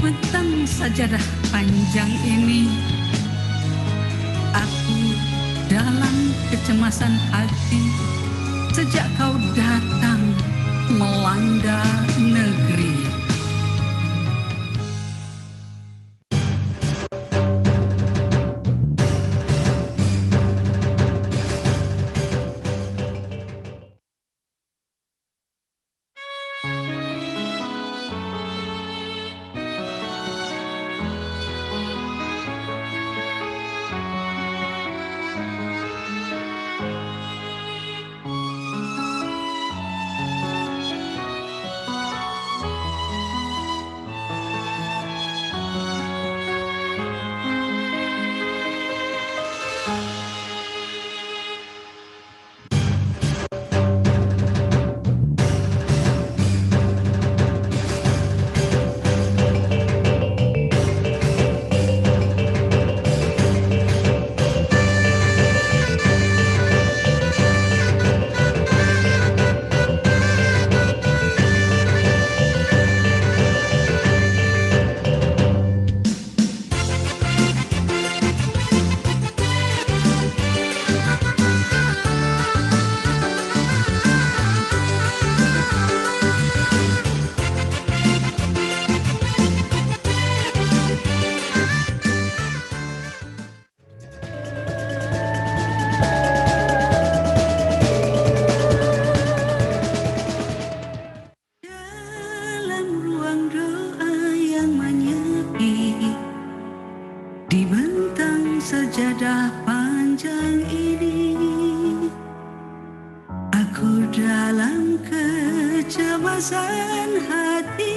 petang sajadah panjang ini, aku dalam kecemasan hati sejak kau datang melanda negeri. Dibentang sajadah panjang ini, aku dalam kecemasan hati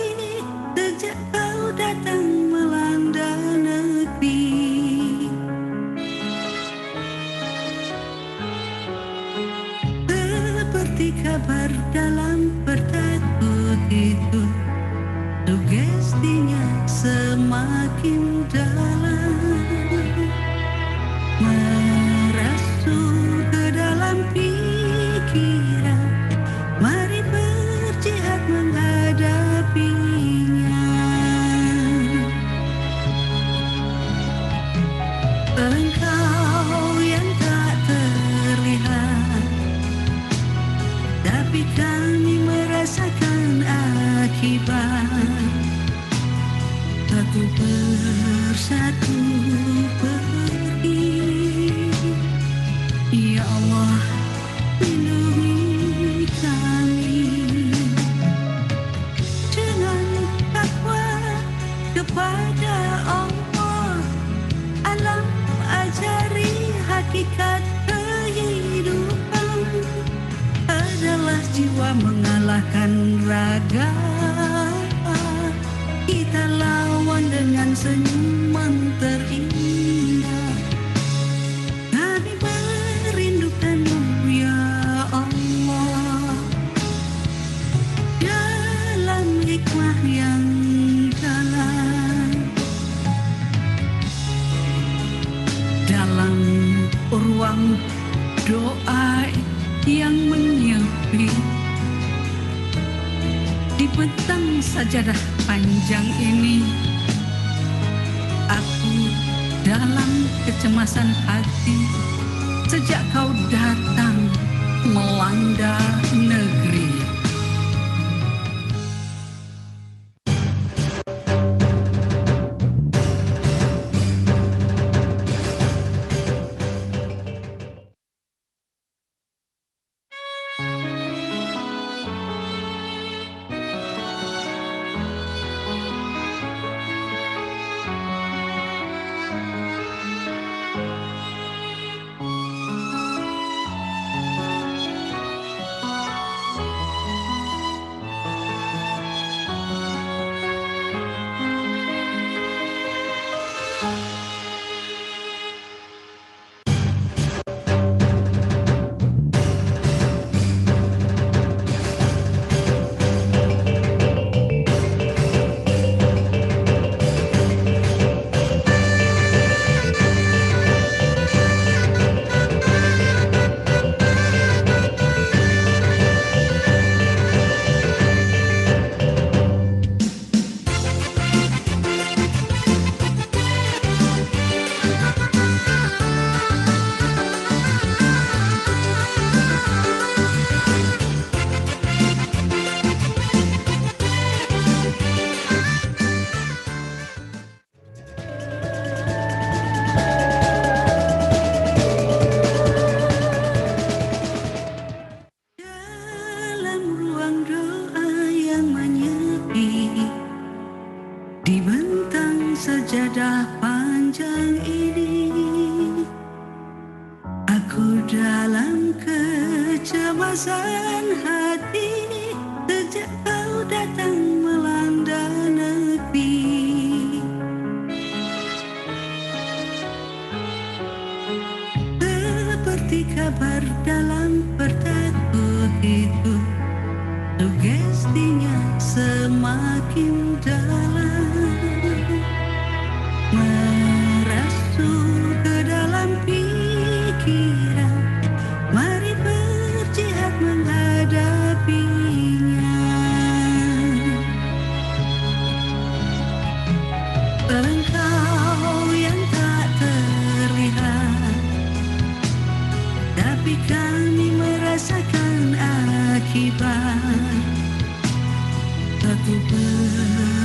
sejak kau datang melanda negeri. Seperti kabar dalam peta itu, sugestinya semakin dalam, merasuk ke dalam pikiran. Mari berjihad menghadapinya. Engkau yang tak terlihat, tapi kami merasakan akibat. Satu persatu pergi. Ya Allah, lindungi kami dengan takwa kepada Allah. Alam ajari hakikat kehidupan adalah jiwa mengalahkan raga. Kita lawan dengan senyuman terindah. Kami merindukanmu ya Allah, dalam hikmah yang dalam, dalam ruang doa yang menyepi. Di petang sajadah panjang ini, aku dalam kecemasan hati sejak kau datang melanda negeri.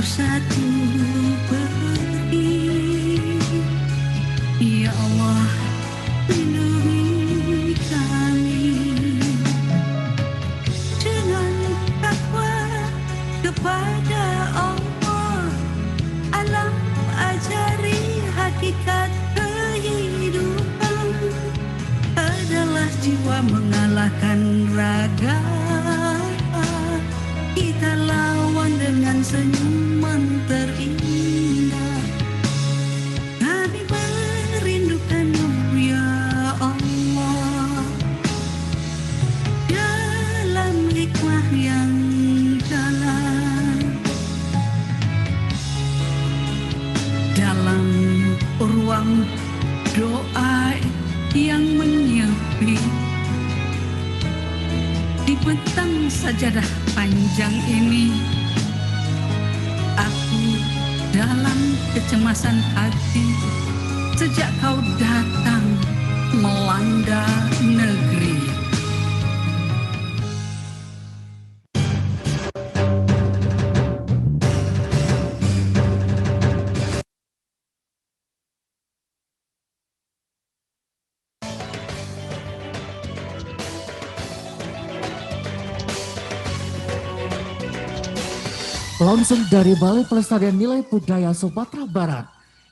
satu pergi. Ya Allah, lindungi kami dengan takwa kepada Allah. Alam ajari hakikat kehidupan adalah jiwa mengalahkan raga. Kita lawan dengan senyuman terindah. Kami merindukanmu ya Allah, dalam hikmah yang dalam, dalam ruang doa yang menyepi. Di bentang sajadah panjang ini, aku dalam kecemasan hati sejak kau datang melanda negeri. Langsung dari Balai Pelestarian Nilai Budaya Sumatera Barat,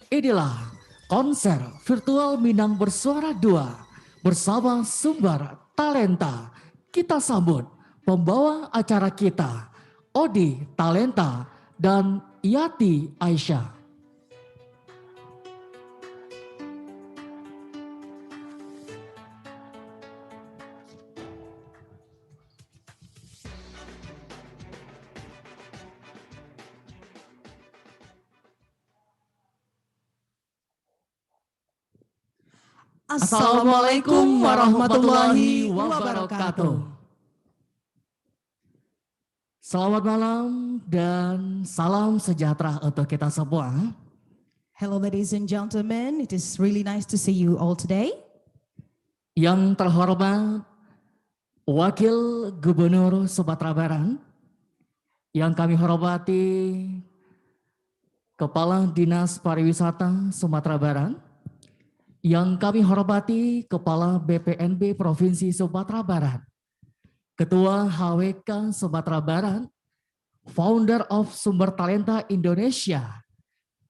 inilah konser virtual Minang Bersuara 2 bersama Sumber Talenta. Kita sambut pembawa acara kita, Odi Talenta dan Yati Aisyah. Assalamualaikum warahmatullahi wabarakatuh. Selamat malam dan salam sejahtera untuk kita semua. Hello ladies and gentlemen, it is really nice to see you all today. Yang terhormat Wakil Gubernur Sumatera Barat, yang kami hormati Kepala Dinas Pariwisata Sumatera Barat, yang kami hormati Kepala BPNB Provinsi Sumatera Barat, Ketua HWK Sumatera Barat, Founder of Sumber Talenta Indonesia,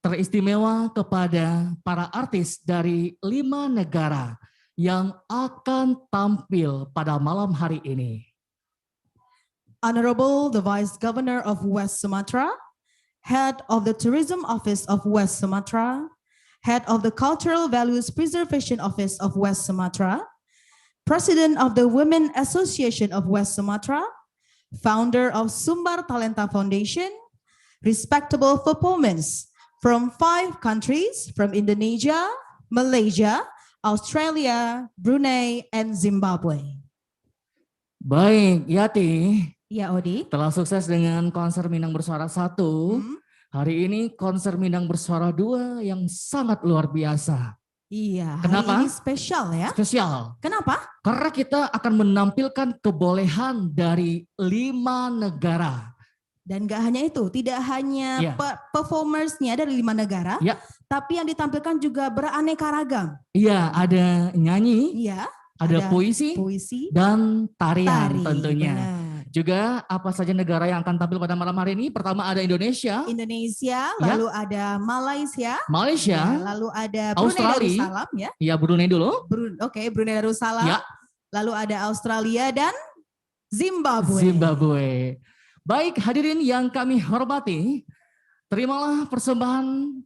teristimewa kepada para artis dari 5 negara yang akan tampil pada malam hari ini. Honorable the Vice Governor of West Sumatra, Head of the Tourism Office of West Sumatra, Head of the Cultural Values Preservation Office of West Sumatra, President of the Women Association of West Sumatra, Founder of Sumber Talenta Foundation, respectable performance from 5 countries, from Indonesia, Malaysia, Australia, Brunei, and Zimbabwe. Baik, Yati. Ya, Odi. Telah sukses dengan konser Minang Bersuara 1. Hari ini konser Minang Bersuara 2 yang sangat luar biasa. Iya, Kenapa? hari ini spesial ya. Spesial. Kenapa? Karena kita akan menampilkan kebolehan dari 5 negara. Dan gak hanya itu, tidak hanya performersnya dari 5 negara, tapi yang ditampilkan juga beraneka ragam. Iya, ada nyanyi, ada puisi, dan tarian tentunya. Benar. Juga apa saja negara yang akan tampil pada malam hari ini? Pertama ada Indonesia, lalu ada Malaysia, lalu ada Australia, Brunei Darussalam ya Brunei dulu. Brunei Darussalam, lalu ada Australia dan Zimbabwe. Baik hadirin yang kami hormati, terimalah persembahan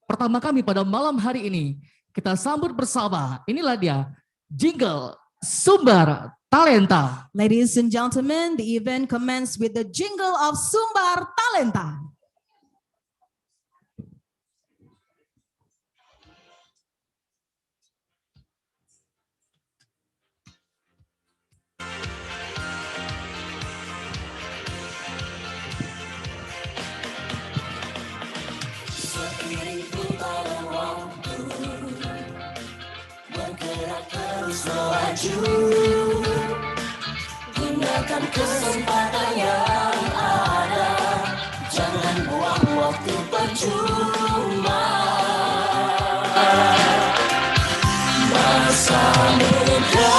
pertama kami pada malam hari ini. Kita sambut bersama, inilah dia, jingle Sumber Talenta. Ladies and gentlemen, the event commences with the jingle of Sumber Talenta. Seiring putaran waktu, bergerak terus melaju. Gunakan kesempatan yang ada, jangan buang-buang muda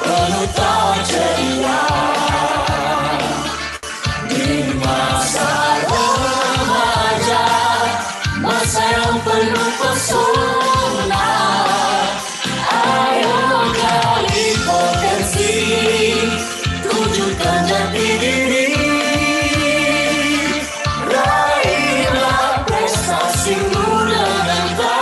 penuh tawa ceria di masa remaja, masa yang penuh pesona. Ayo gali potensi, tunjukkan jati diri, raihlah prestasimu dengan talenta.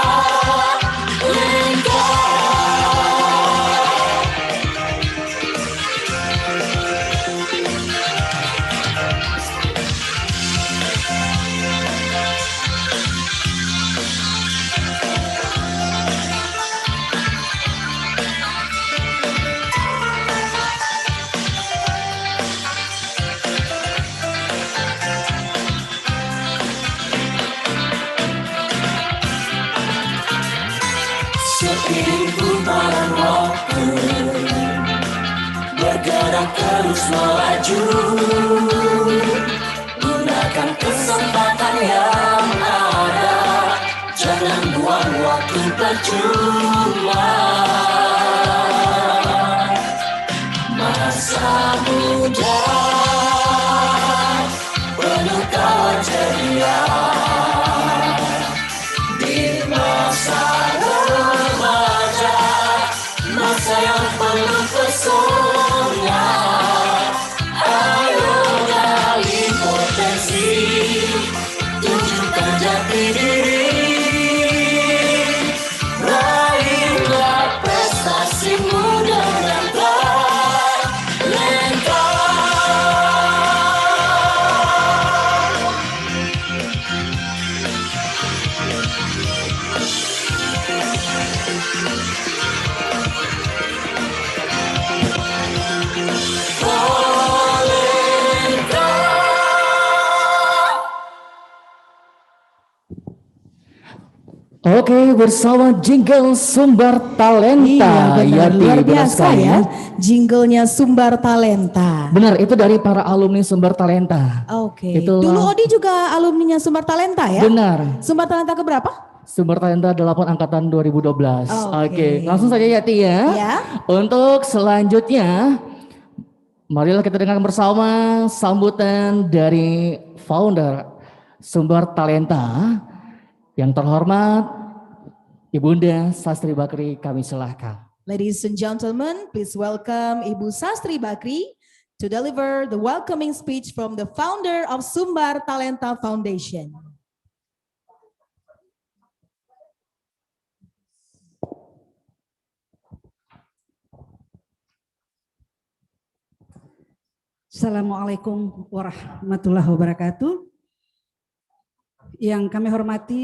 Seiring putaran waktu, bergerak terus melaju, gunakan kesempatan yang ada, jangan buang waktu percuma. Masa muda penuh tawa ceria, di masa remaja, masa yang penuh pesona. Ayo gali potensi, tunjukkan jati diri, raihlah prestasimu dengan talenta. Oke, bersama jingle Sumber Talenta. Iya benar, Yati, luar benar biasa sekali. ya jinglenya Sumber Talenta. Benar, itu dari para alumni Sumber Talenta. Oke, Itulah. dulu Odi juga alumninya Sumber Talenta ya? Benar, Sumber Talenta keberapa? Sumber Talenta 8 angkatan 2012. Oke. Oke, langsung saja Yati ya. Ya. Untuk selanjutnya, marilah kita dengarkan bersama sambutan dari founder Sumber Talenta yang terhormat Ibunda Sastri Bakri, kami silahkan. Ladies and gentlemen, please welcome Ibu Sastri Bakri to deliver the welcoming speech from the founder of Sumber Talenta Foundation. Assalamualaikum warahmatullahi wabarakatuh. Yang kami hormati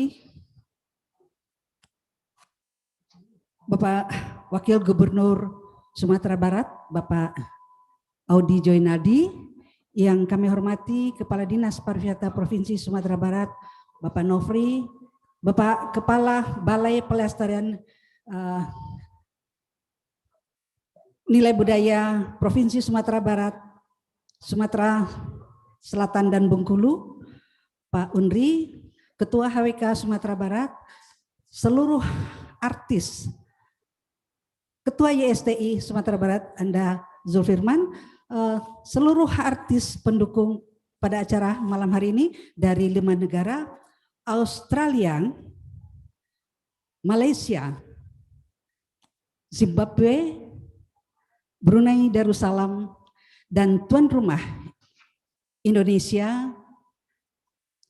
Bapak Wakil Gubernur Sumatera Barat, Bapak Audi Joynaldi. Yang kami hormati Kepala Dinas Pariwisata Provinsi Sumatera Barat, Bapak Nofri, Bapak Kepala Balai Pelestarian Nilai Budaya Provinsi Sumatera Barat, Sumatera Selatan dan Bengkulu, Pak Unri, Ketua HWK Sumatera Barat, seluruh artis, Ketua YSTI Sumatera Barat, Anda Zulfirman, seluruh artis pendukung pada acara malam hari ini dari 5 negara, Australia, Malaysia, Zimbabwe, Brunei Darussalam, dan tuan rumah Indonesia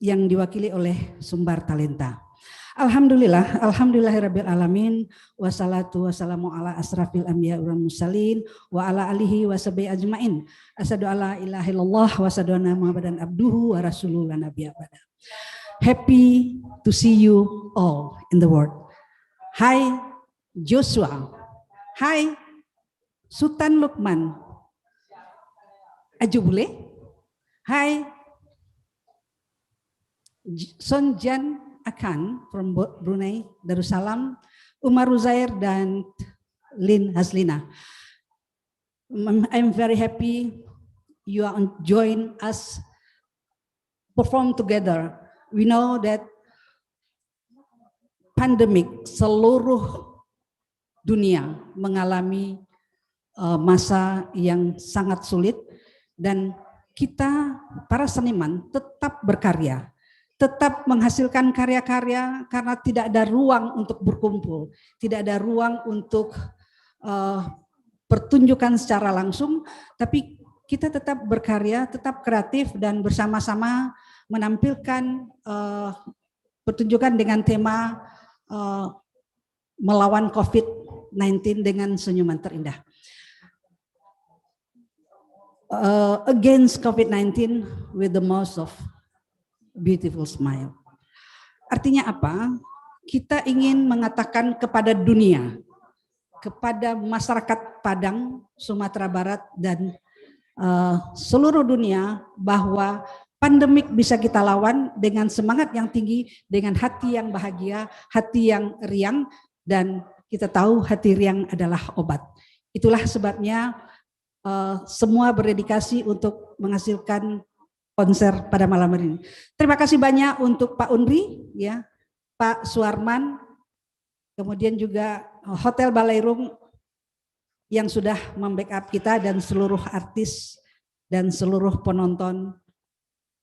yang diwakili oleh Sumber Talenta. Alhamdulillah, alhamdulillahirabbil alamin, wassalatu wassalamu ala asrafil anbiya wal mursalin wa ala alihi washabihi ajmain. Asyhadu alla ilaha illallah wa asyhadu anna Muhammadan abduhu wa rasuluhu la nabiyya ba'da. Happy to see you all in the world. Hai Joshua. Hai Sultan Lukman. Ajubule. Hai Sonjan Akan from Brunei Darussalam, Umar Uzair dan Lin Haslina. I'm very happy you are join us perform together. We know that pandemic seluruh dunia mengalami masa yang sangat sulit, dan kita para seniman tetap berkarya, tetap menghasilkan karya-karya karena tidak ada ruang untuk berkumpul, tidak ada ruang untuk pertunjukan secara langsung, tapi kita tetap berkarya, tetap kreatif, dan bersama-sama menampilkan pertunjukan dengan tema melawan COVID-19 dengan senyuman terindah. Against COVID-19 with the most of beautiful smile. Artinya apa? Kita ingin mengatakan kepada dunia, kepada masyarakat Padang, Sumatera Barat, dan seluruh dunia, bahwa pandemik bisa kita lawan dengan semangat yang tinggi, dengan hati yang bahagia, hati yang riang, dan kita tahu hati riang adalah obat. Itulah sebabnya semua berdedikasi untuk menghasilkan konser pada malam hari ini. Terima kasih banyak untuk Pak Unri, ya, Pak Suarman, kemudian juga Hotel Baleirung yang sudah membackup kita, dan seluruh artis dan seluruh penonton,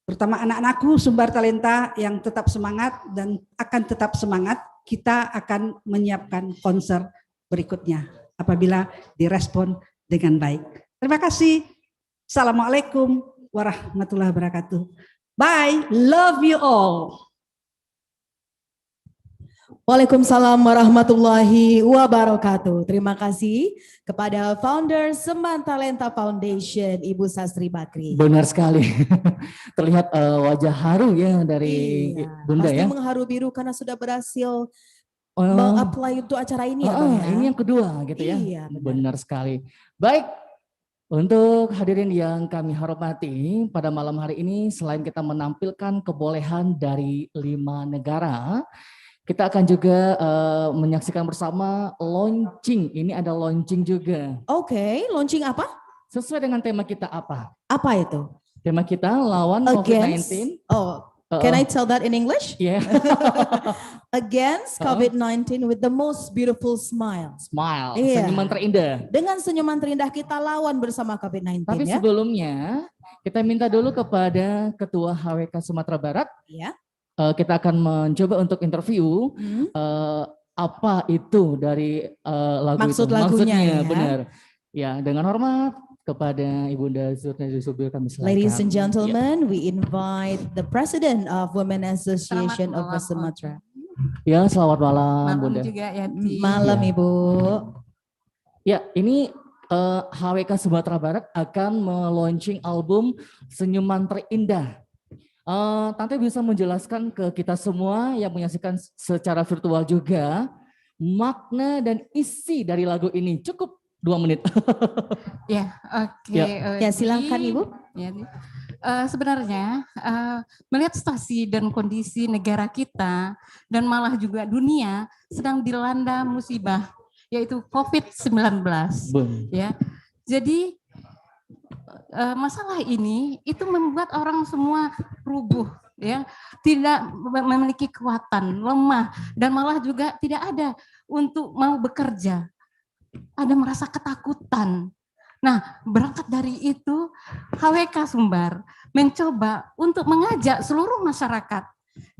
terutama anak-anakku Sumbar Talenta yang tetap semangat dan akan tetap semangat. Kita akan menyiapkan konser berikutnya apabila direspon dengan baik. Terima kasih. Assalamualaikum warahmatullahi wabarakatuh. Bye. Love you all. Waalaikumsalam warahmatullahi wabarakatuh. Terima kasih kepada founder Seman Talenta Foundation, Ibu Sastri Bakri. Benar sekali. Terlihat wajah haru ya dari Bunda pasti ya. mengharu biru karena sudah berhasil meng-apply untuk acara ini ya, Bang, ya? Ini yang kedua gitu ya. Iya, benar sekali. Baik, untuk hadirin yang kami hormati, pada malam hari ini selain kita menampilkan kebolehan dari 5 negara, kita akan juga menyaksikan bersama launching. Ini ada launching juga. Oke, launching apa? Sesuai dengan tema kita apa? Apa itu? Tema kita lawan COVID-19. Oh, can I tell that in English? Yeah. Against COVID-19 with the most beautiful smile. Smile, Iya. senyuman terindah. Dengan senyuman terindah kita lawan bersama COVID-19 Tapi ya. sebelumnya kita minta dulu kepada Ketua HWK Sumatera Barat. Ya. Kita akan mencoba untuk interview apa itu dari lagu Maksud itu. lagunya ya. Benar. Ya, dengan hormat kepada Ibunda Zurna Zubil kami silakan. Ladies and gentlemen, we invite the President of Women Association of West Sumatra. Ya, selamat malam Bunda. Juga ya, Malam Ya. Ibu. Ya, ini HWK Sumatera Barat akan meluncing album Senyuman Terindah. Tante bisa menjelaskan ke kita semua yang menyaksikan secara virtual juga makna dan isi dari lagu ini. Cukup 2 menit. Ya, oke. Ya, silakan Ibu. Ya, sebenarnya melihat situasi dan kondisi negara kita dan malah juga dunia sedang dilanda musibah, yaitu COVID-19. Ya, jadi masalah ini itu membuat orang semua rubuh, ya, tidak memiliki kekuatan, lemah, dan malah juga tidak ada untuk mau bekerja, ada merasa ketakutan. Nah, berangkat dari itu HWK Sumbar mencoba untuk mengajak seluruh masyarakat,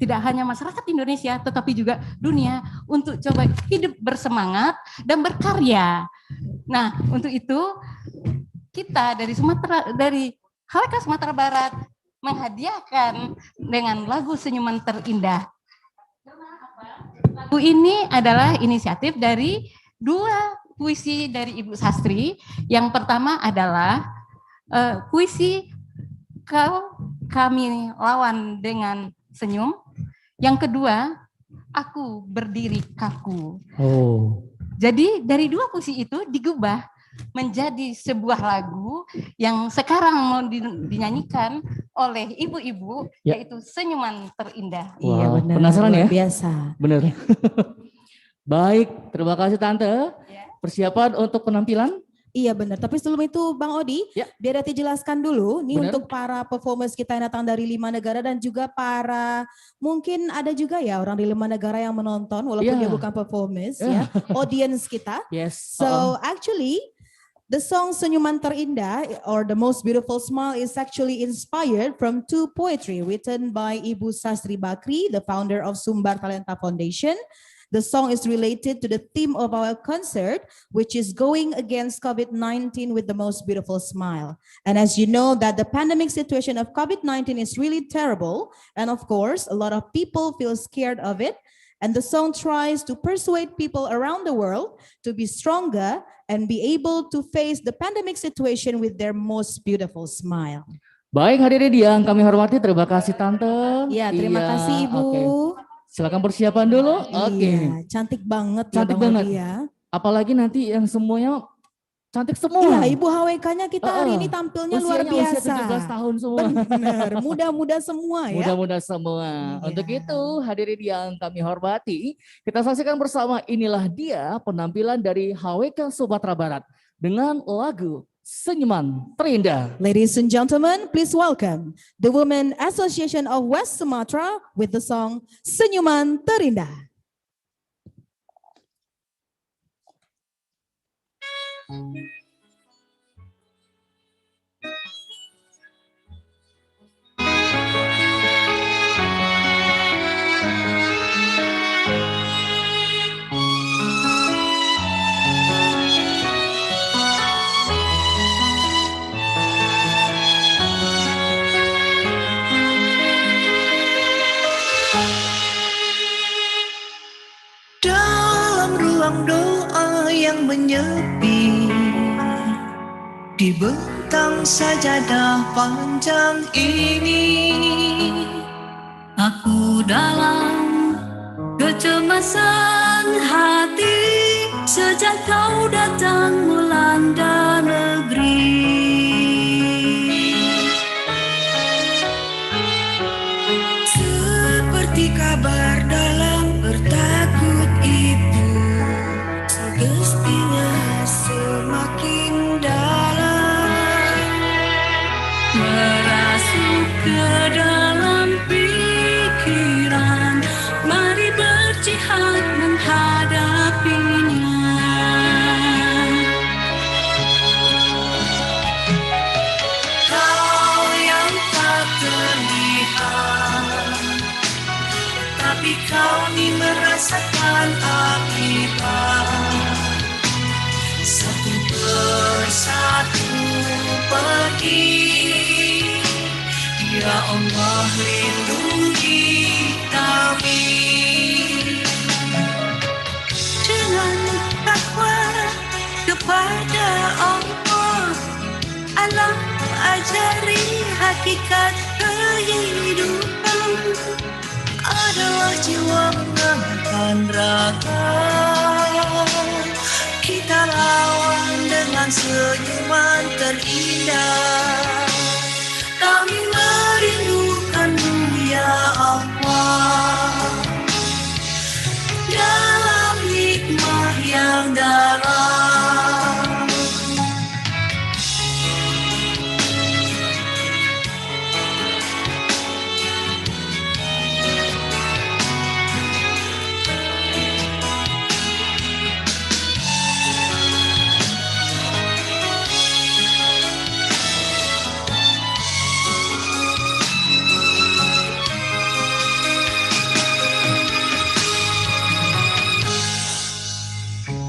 tidak hanya masyarakat Indonesia tetapi juga dunia, untuk coba hidup bersemangat dan berkarya. Nah, untuk itu kita dari HWK Sumatera Barat menghadiahkan dengan lagu Senyuman Terindah. Lagu ini adalah inisiatif dari 2 puisi dari Ibu Sastri. Yang pertama adalah puisi Kau Kami Lawan Dengan Senyum. Yang kedua, Aku Berdiri Kaku. Jadi dari 2 puisi itu digubah menjadi sebuah lagu yang sekarang mau dinyanyikan oleh ibu-ibu, yaitu Senyuman Terindah. Wow, Iya benar. penasaran ya? Biasa. Benar. Baik, terima kasih Tante. Persiapan untuk penampilan? Iya benar, tapi sebelum itu Bang Odi, Ya. biar Rati jelaskan dulu, nih Benar. untuk para performers kita yang datang dari 5 negara dan juga para, mungkin ada juga ya orang di 5 negara yang menonton walaupun Ya. dia bukan performers ya, audience kita. Yes. So actually, the song Senyuman Terindah or The Most Beautiful Smile is actually inspired from two poetry written by Ibu Sastri Bakri, the founder of Sumbar Talenta Foundation. The song is related to the theme of our concert, which is going against COVID-19 with the most beautiful smile. And as you know that the pandemic situation of COVID-19 is really terrible. And of course, a lot of people feel scared of it. And the song tries to persuade people around the world to be stronger and be able to face the pandemic situation with their most beautiful smile. Baik hadirin yang kami hormati, terima kasih Tante. Ya, terima Iya, kasih Ibu. oke. Silakan persiapan dulu. Oke. Iya, cantik banget Cantik ya Bang banget. Odi ya. Apalagi nanti yang semuanya cantik semua. Iya, Ibu HWK-nya kita hari ini tampilnya luar Usia biasa. 17 tahun semua. Benar, muda-muda semua ya. Mudah-mudahan semua. Iya. Untuk itu hadirin yang kami hormati, kita saksikan bersama inilah dia penampilan dari HWK Sumatera Barat dengan lagu Senyuman Terindah. Ladies and gentlemen, please welcome the Women Association of West Sumatra with the song Senyuman Terindah. Dalam ruang doa yang menyepi, dibentang sajadah panjang ini, Aku dalam kecemasan hati sejak kau datang melanda negeri. seperti kabar dalam bertakut ibu, semestinya semakin dalam. Merasuk ke dalam pikiran, mari berjihad menghadapinya. Kau yang tak terlihat, tapi kau ni merasakan akibat. Satu persatu pergi, ya Allah lindungi kami. Dengan takwa kepada Allah, Allah ajari hakikat kehidupan adalah jiwa mengamalkan raga. Kita lawan dengan senyuman terindah. Kami merindukanmu ya Allah, dalam hikmah yang dalam.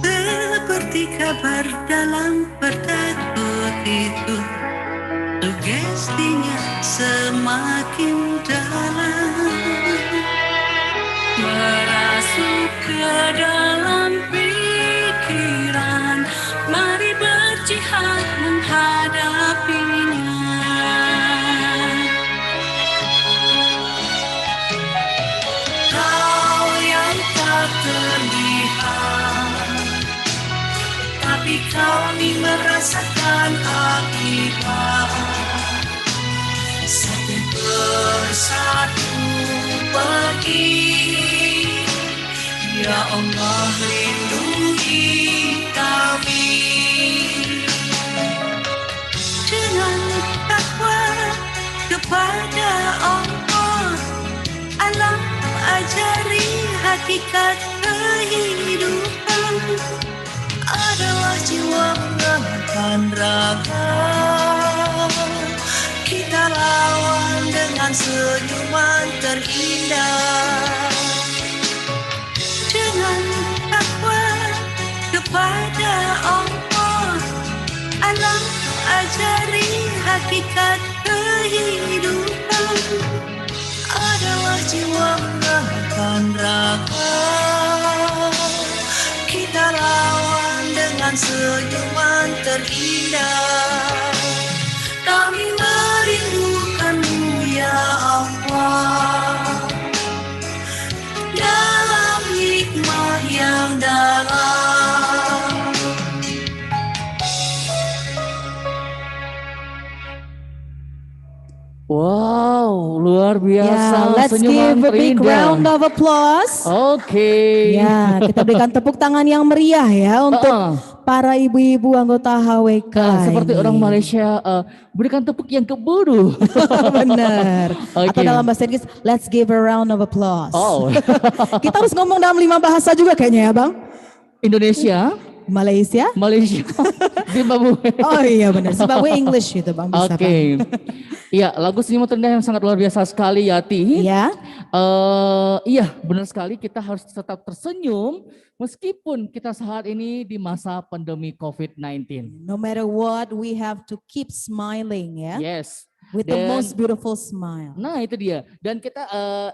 Seperti kabar dalam bertakut itu, sugestinya semakin dalam. Merasuk ke dalam pikiran, mari berjihad menghadapinya. Kau yang tak terlihat, tapi kau ni merasakan akibat. Satu persatu pergi, ya Allah lindungi kami. kepada Allah. Alam ajari hakikat kehidupan adalah jiwa mengamalkan raga. Kita lawan dengan senyuman terindah, dengan takwa kepada Allah. Alam ajari hakikat kehidupan adalah jiwa mengamalkan raga. Kita lawan dengan senyuman terindah. Kami merindukanmu ya Allah, dalam hikmah yang dalam. Wow, luar biasa. Yeah, let's senyuman give a big terindah. round of applause. Oke. Ya, kita berikan tepuk tangan yang meriah ya untuk para ibu-ibu anggota HWK. Seperti ini. orang Malaysia, berikan tepuk yang kebudu. Benar. Oke. Atau dalam bahasa Inggris, let's give a round of applause. Oh, Kita harus ngomong dalam 5 bahasa juga kayaknya ya Bang. Indonesia, Malaysia. Malaysia, Zimbabwe. Oh iya benar, Zimbabwe English gitu Bang. Bisa, Oke. Bang. Iya, lagu Senyuman Terindah yang sangat luar biasa sekali Yati. Ya. Iya, benar sekali kita harus tetap tersenyum meskipun kita saat ini di masa pandemi COVID-19. No matter what, we have to keep smiling ya. Yes. With the Dan- most beautiful smile. Nah itu dia. Dan kita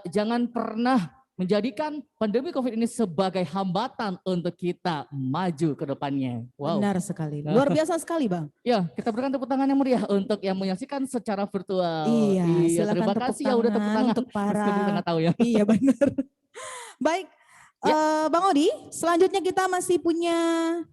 jangan pernah menjadikan pandemi COVID ini sebagai hambatan untuk kita maju ke depannya. Wow. Benar sekali. Luar biasa sekali Bang. Ya, kita berikan tepuk tangan yang meriah untuk yang menyaksikan secara virtual. Iya, silakan terima tepuk kasih ya udah tepuk tangan tangan. untuk para- Meskipun kita nggak tahu ya. Iya benar. Baik, Bang Odi, selanjutnya kita masih punya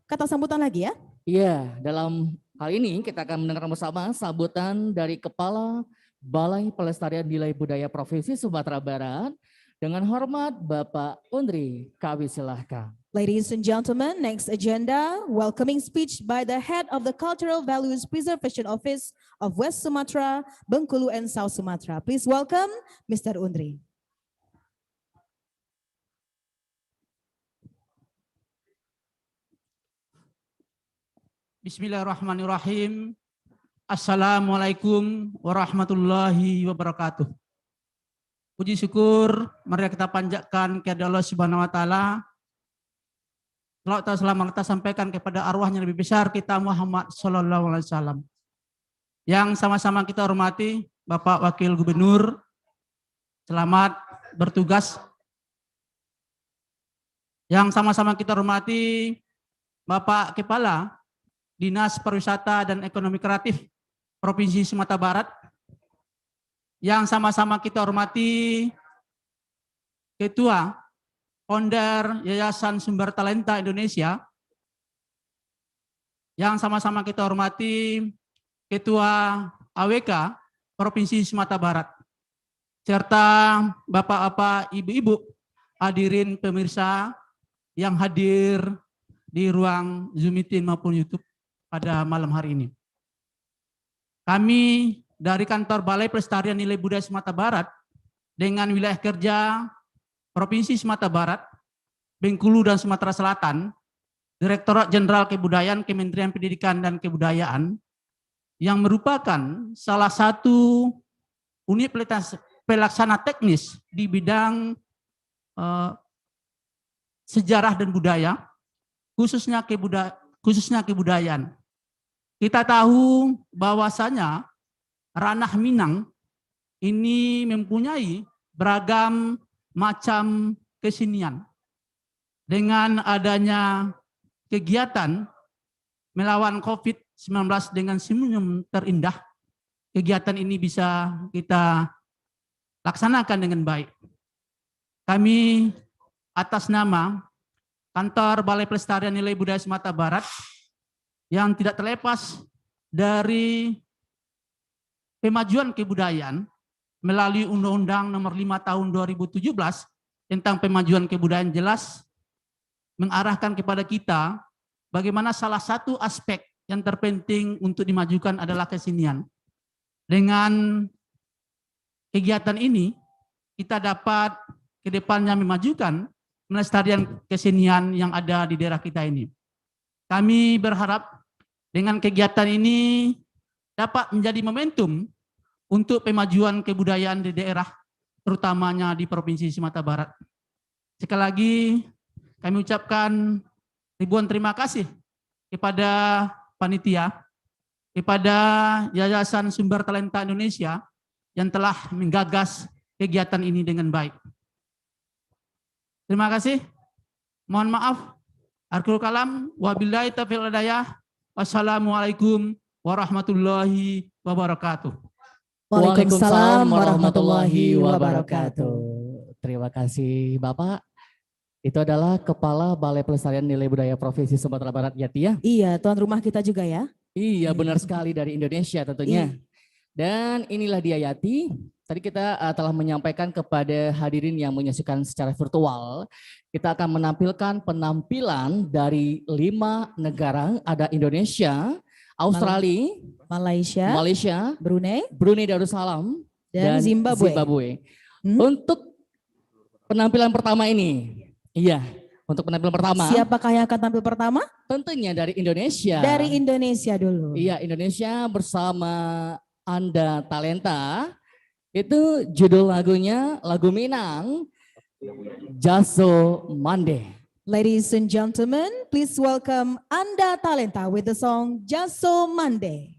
kata sambutan lagi ya. Iya, dalam hal ini kita akan mendengar bersama sambutan dari Kepala Balai Pelestarian Nilai Budaya Provinsi Sumatera Barat. Dengan hormat Bapak Undri, kami silahkan. Ladies and gentlemen, next agenda, welcoming speech by the head of the Cultural Values Preservation Office of West Sumatra, Bengkulu and South Sumatra. Please welcome Mr. Undri. Bismillahirrahmanirrahim. Assalamualaikum warahmatullahi wabarakatuh. Puji syukur mari kita panjatkan kepada Allah Subhanahu wa taala. Salawat dan salam kita sampaikan kepada arwahnya lebih besar kita Muhammad sallallahu alaihi wasallam. Yang sama-sama kita hormati Bapak Wakil Gubernur, selamat bertugas. Yang sama-sama kita hormati Bapak Kepala Dinas Pariwisata dan Ekonomi Kreatif Provinsi Sumatera Barat. Yang sama-sama kita hormati Ketua Founder Yayasan Sumber Talenta Indonesia. Yang sama-sama kita hormati Ketua AWK Provinsi Sumatera Barat. Serta Bapak-bapak, Ibu-ibu, hadirin pemirsa yang hadir di ruang Zoom meeting maupun YouTube pada malam hari ini. Kami dari Kantor Balai Pelestarian Nilai Budaya Sumatera Barat dengan wilayah kerja Provinsi Sumatera Barat, Bengkulu dan Sumatera Selatan, Direktorat Jenderal Kebudayaan Kementerian Pendidikan dan Kebudayaan yang merupakan salah satu unit pelaksana teknis di bidang sejarah dan budaya, khususnya kebudayaan. Kita tahu bahwasanya ranah Minang ini mempunyai beragam macam kesenian. Dengan adanya kegiatan melawan COVID-19 dengan senyum terindah, kegiatan ini bisa kita laksanakan dengan baik. Kami atas nama Kantor Balai Pelestarian Nilai Budaya Sumatera Barat yang tidak terlepas dari pemajuan kebudayaan melalui Undang-Undang Nomor 5 Tahun 2017 tentang pemajuan kebudayaan jelas mengarahkan kepada kita bagaimana salah satu aspek yang terpenting untuk dimajukan adalah kesenian. Dengan kegiatan ini kita dapat ke depannya memajukan melestarikan kesenian yang ada di daerah kita ini. Kami berharap dengan kegiatan ini dapat menjadi momentum untuk pemajuan kebudayaan di daerah, terutamanya di Provinsi Sumatera Barat. Sekali lagi kami ucapkan ribuan terima kasih kepada panitia, kepada Yayasan Sumber Talenta Indonesia yang telah menggagas kegiatan ini dengan baik. Terima kasih. Mohon maaf. Akhirul kalam. Wabillahi taufiq wal hidayah. Wassalamualaikum warahmatullahi wabarakatuh. Waalaikumsalam warahmatullahi wabarakatuh. Terima kasih Bapak. Itu adalah Kepala Balai Pelestarian Nilai Budaya Provinsi Sumatera Barat, Yati ya. Iya, tuan rumah kita juga ya. Iya, benar sekali, dari Indonesia tentunya. Dan inilah dia Yati. Tadi kita telah menyampaikan kepada hadirin yang menyaksikan secara virtual, kita akan menampilkan penampilan dari 5 negara, ada Indonesia, Australia, Malaysia, Brunei Darussalam, dan Zimbabwe. Untuk penampilan pertama ini, untuk penampilan pertama. Siapakah yang akan tampil pertama? Tentunya dari Indonesia. Dari Indonesia dulu. Iya, Indonesia bersama Anda Talenta. Itu judul lagunya, lagu Minang, Jaso Mande. Ladies and gentlemen, please welcome Anda Talenta with the song Jaso Mande.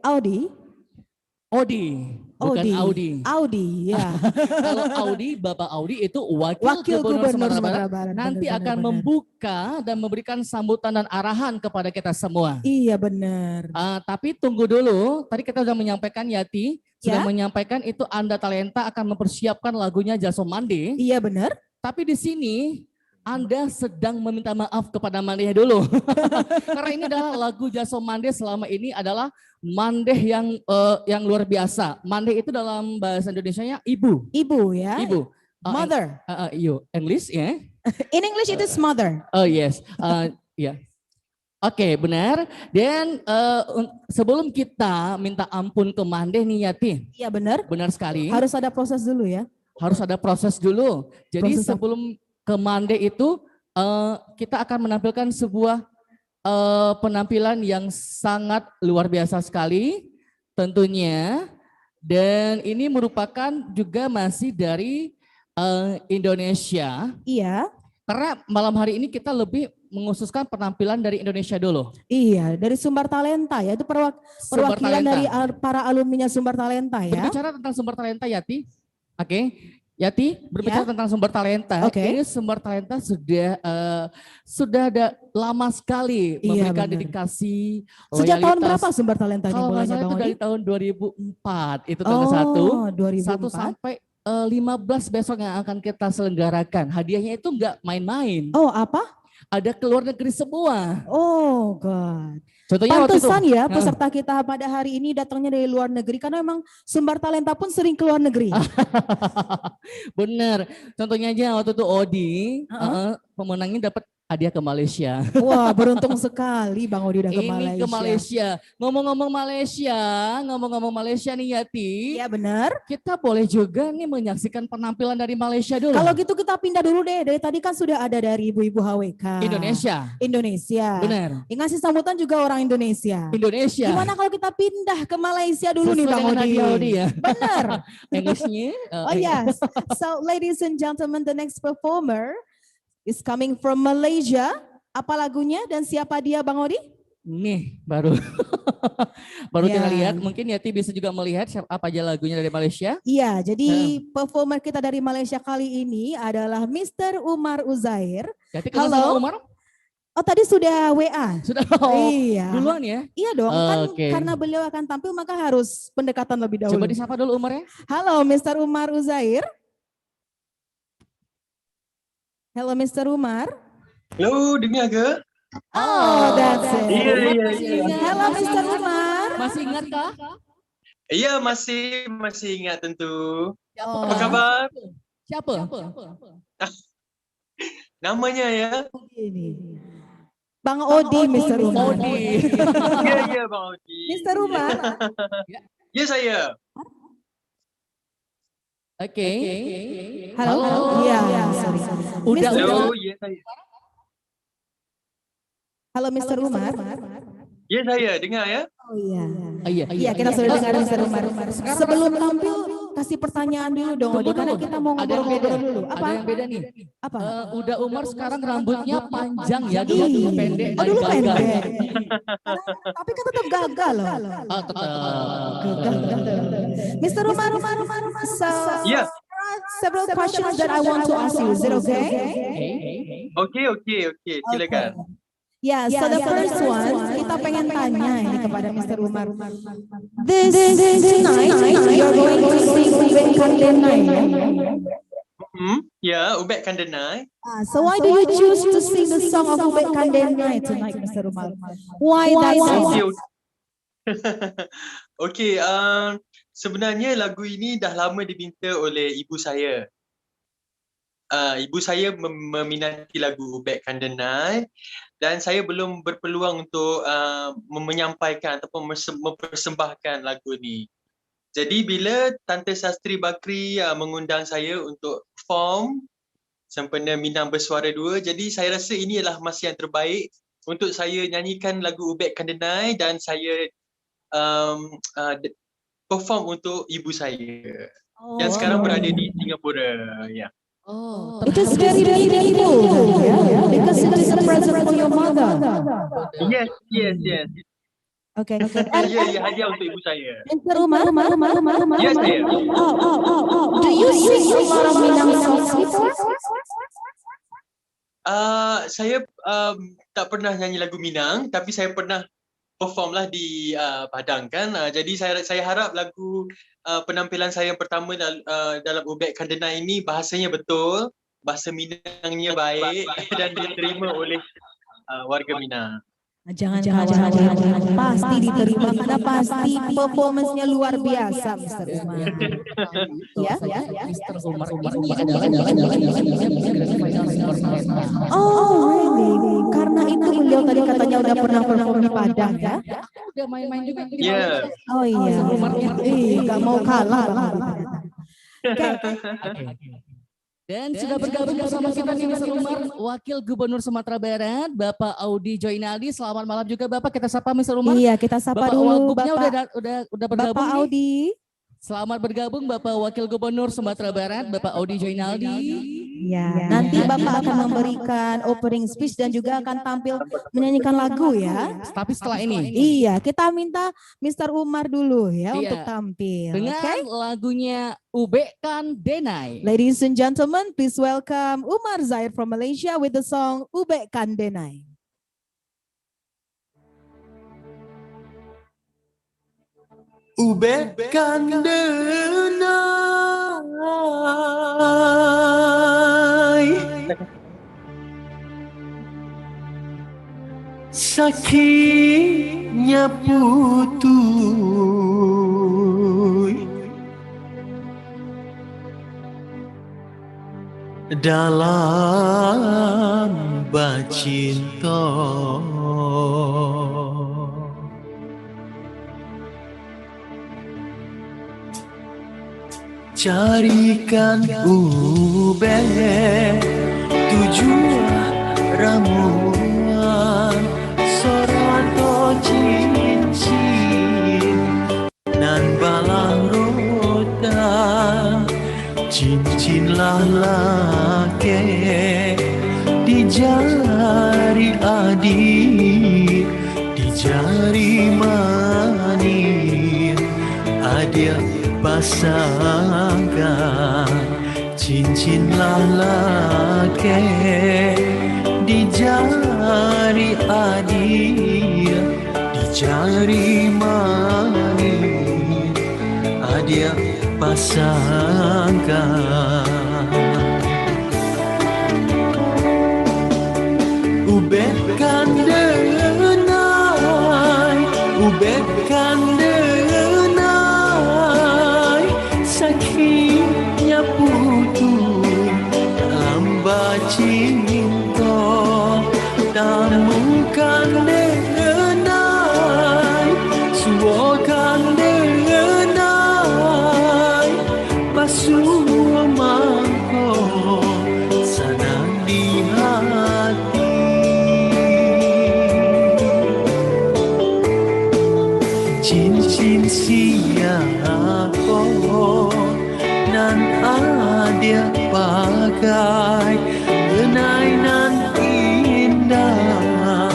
Odi, bukan Audi. Audi, ya. Kalau Audi, Bapak Audi itu wakil gubernur Sumatera Barat. Nanti akan membuka dan memberikan sambutan dan arahan kepada kita semua. Iya benar. Tapi tunggu dulu, tadi kita sudah menyampaikan Yati, sudah menyampaikan itu Anda Talenta akan mempersiapkan lagunya Jaso Mande. Iya benar. Tapi di sini Anda sedang meminta maaf kepada Mandeh dulu. Karena ini adalah lagu Jaso Mande selama ini adalah Mandeh yang luar biasa. Mandeh itu dalam bahasa Indonesianya ibu. Ibu ya. Ibu. Mother. English ya. In English it is mother. Oh yes. Ya. Oke, benar. Dan sebelum kita minta ampun ke Mandeh nih Yati. Iya benar. Benar sekali. Harus ada proses dulu ya. Harus ada proses dulu. Jadi sebelum ke Mandeh itu kita akan menampilkan sebuah penampilan yang sangat luar biasa sekali tentunya, dan ini merupakan juga masih dari Indonesia. Iya. Karena malam hari ini kita lebih mengkhususkan penampilan dari Indonesia dulu. Iya, dari Sumber Talenta ya, itu perwakilan dari para alumninya Sumber Talenta ya. Berbicara tentang Sumber Talenta Yati, oke. Yati, berbicara tentang Sumber Talenta, ini Sumber Talenta sudah ada lama sekali memberikan dedikasi. Sejak tahun berapa Sumber Talenta ini? Kalau nggak salah itu dari tahun 2004, itu tanggal 1 sampai 15 besok yang akan kita selenggarakan. Hadiahnya itu nggak main-main. Oh, apa? Ada ke luar negeri semua. Oh God. Contohnya pantesan ya peserta kita pada hari ini datangnya dari luar negeri, karena memang Sumber Talenta pun sering ke luar negeri. Bener. Contohnya aja waktu itu Odi, pemenangnya dapat hadiah ke Malaysia. Wah, beruntung sekali Bang Odi udah ke Malaysia. Ini ke Malaysia. Ngomong-ngomong Malaysia nih Yati. Iya benar. Kita boleh juga nih menyaksikan penampilan dari Malaysia dulu. Kalau gitu kita pindah dulu deh. Dari tadi kan sudah ada dari ibu-ibu HWK. Indonesia. Benar. Yang ngasih sambutan juga orang Indonesia. Gimana kalau kita pindah ke Malaysia dulu nih Bang Odi? Ya? Benar. Englishnya. Oh yes. So ladies and gentlemen, the next performer is coming from Malaysia. Apa lagunya dan siapa dia Bang Odi? Nih baru kita lihat. Mungkin Yati bisa juga melihat apa aja lagunya dari Malaysia. Iya, jadi performer kita dari Malaysia kali ini adalah Mr. Umar Uzair. Yati kenal sama Umar? Oh tadi sudah WA. Sudah. Iya. Duluan ya? Iya dong, kan karena beliau akan tampil maka harus pendekatan lebih dahulu. Coba disapa dulu Umar ya. Halo Mr. Umar Uzair. Halo Mr. Umar. Halo, dengar ke? Oh, that's it. Iya. Halo Mr. Umar. Masih ingat kah? Iya, masih ingat tentu. Oh. Apa kabar? Siapa? Namanya ya. Bang Odi, Mr. Umar. Ya, Bang Odi. Mr. Umar. Ya, saya. Oke. Halo. Iya, sorry. Udah. Halo, ya saya. Halo, Mr. Umar. Ya, saya. Dengar ya. Oh iya. Iya. Kita sudah dengar Mr. Umar. Sebelum tampil, kasih pertanyaan dulu dong, Odi, karena kita mau ngobrol-ngobrol dulu. Ada yang beda nih. Apa? Udah Umar sekarang rambutnya panjang ya, Iya. dulu pendek. Oh, dulu dan gagal. pendek. Tapi kan tetap gagal loh. Oh, tetap. Mr. Umar, Ya. several questions that I want to ask you. Is it okay? Okey. Silakan. Yeah, so the first one, kita pengen tanya ini kepada Mr. Umar. This tonight, you're going to sing Ubek Kandenai. Ya, Ubek Kandenai. So why do you choose to sing the song of Ubek Kandenai tonight, Mr. Umar? Why that song? Okey, sebenarnya lagu ini dah lama diminta oleh ibu saya. Ibu saya meminati lagu Ubek Kandenai dan saya belum berpeluang untuk menyampaikan ataupun mempersembahkan lagu ni. Jadi bila Tante Sastri Bakri mengundang saya untuk perform sempena Minang Bersuara 2, jadi saya rasa ini adalah masa yang terbaik untuk saya nyanyikan lagu Ubek Kandenai dan saya perform untuk ibu saya yang sekarang berada di Singapura. Ya. Oh, It is very meaningful, because it is a present for your mother. Yes. Okay. Ya, hadiah untuk ibu saya. Mr. Umar, Ya, saya. do you sing a lot of Minang songs before? Saya tak pernah nyanyi lagu Minang, tapi saya pernah perform lah di Padang kan. Jadi saya harap lagu penampilan saya yang pertama dalam Ubek Kandenai ini bahasanya betul, bahasa Minangnya baik dan diterima oleh warga Minang. Jangan pasti diterima karena pasti performance-nya luar biasa, Mr. Umar. Ya. Mr. Umar adalah Oh, really? Karena itu beliau tadi katanya udah pernah perform di Padang ya? udah main-main juga. Ya. Oh iya. Gak mau kalah. Dan sudah bergabung bersama kita nih Mr. Umar, Wakil Gubernur Sumatera Barat, Bapak Audi Joinaldi. Selamat malam juga Bapak, kita sapa Mr. Umar. Iya, kita sapa Bapak dulu Wagubnya Bapak. udah bergabung Bapak nih. Audi. Selamat bergabung Bapak Wakil Gubernur Sumatera Barat, Bapak Audi Joinaldi. Ya, nanti Bapak akan memberikan opening speech dan juga akan tampil menyanyikan lagu ya. Tapi setelah ini. Iya, kita minta Mr. Umar dulu ya Iya. untuk tampil. Dengan Oke? lagunya Ubek Kandenai. Ladies and gentlemen, please welcome Umar Zaid from Malaysia with the song Ubek Kandenai. Ubek Kandenai sakitnya putui dalam bacinta. Carikan ubek tujuan ramuan sorato cincin nan balang roda cincinlah lake di jari adik di jari manis adik pasangan cincinlah lake di jari adik di jari manis adik pasangan. Ubek Kandenai, Ubek Kandenai, sakitnya putus dalam bacinta. bagai kenainan indah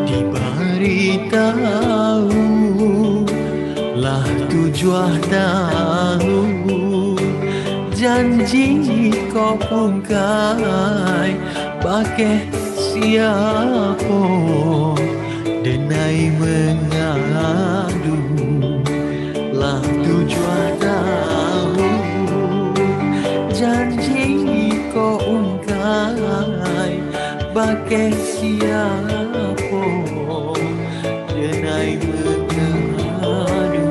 diberitahu lah tujuan tahu janji kau ungkai pakai siapa denai mengadu lah tujuan tahu janji kau ungkai pakai siapa denai mengadu.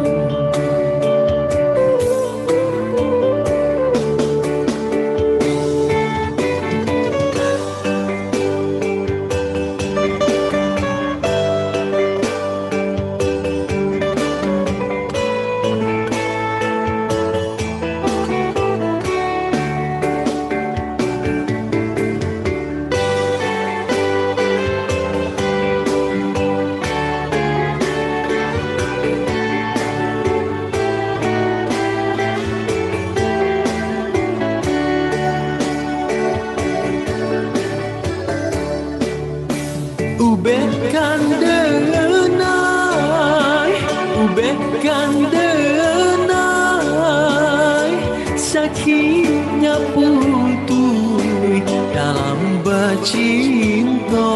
Ubekkan denai sakitnya putui dalam bercinta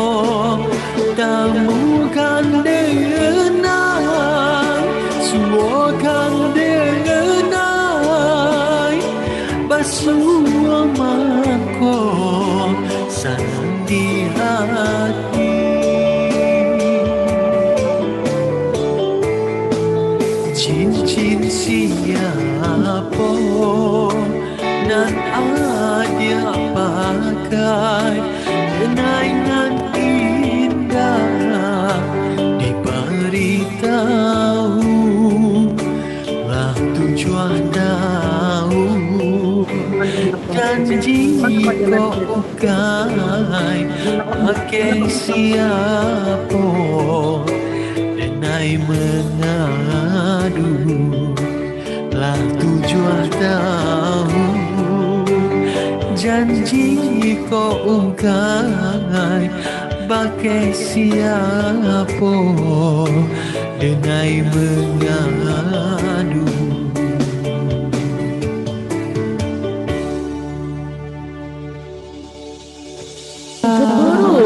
temukan denai suakan denai basuh mako sanang di hati cincin siapa dan ada pakai kenangan indah diberitahu lah tujuan tahu janji kau ukai pakai siapa denai mengadu lah tujuan tahu janji kau ungkai pakai siapa denai mengadu.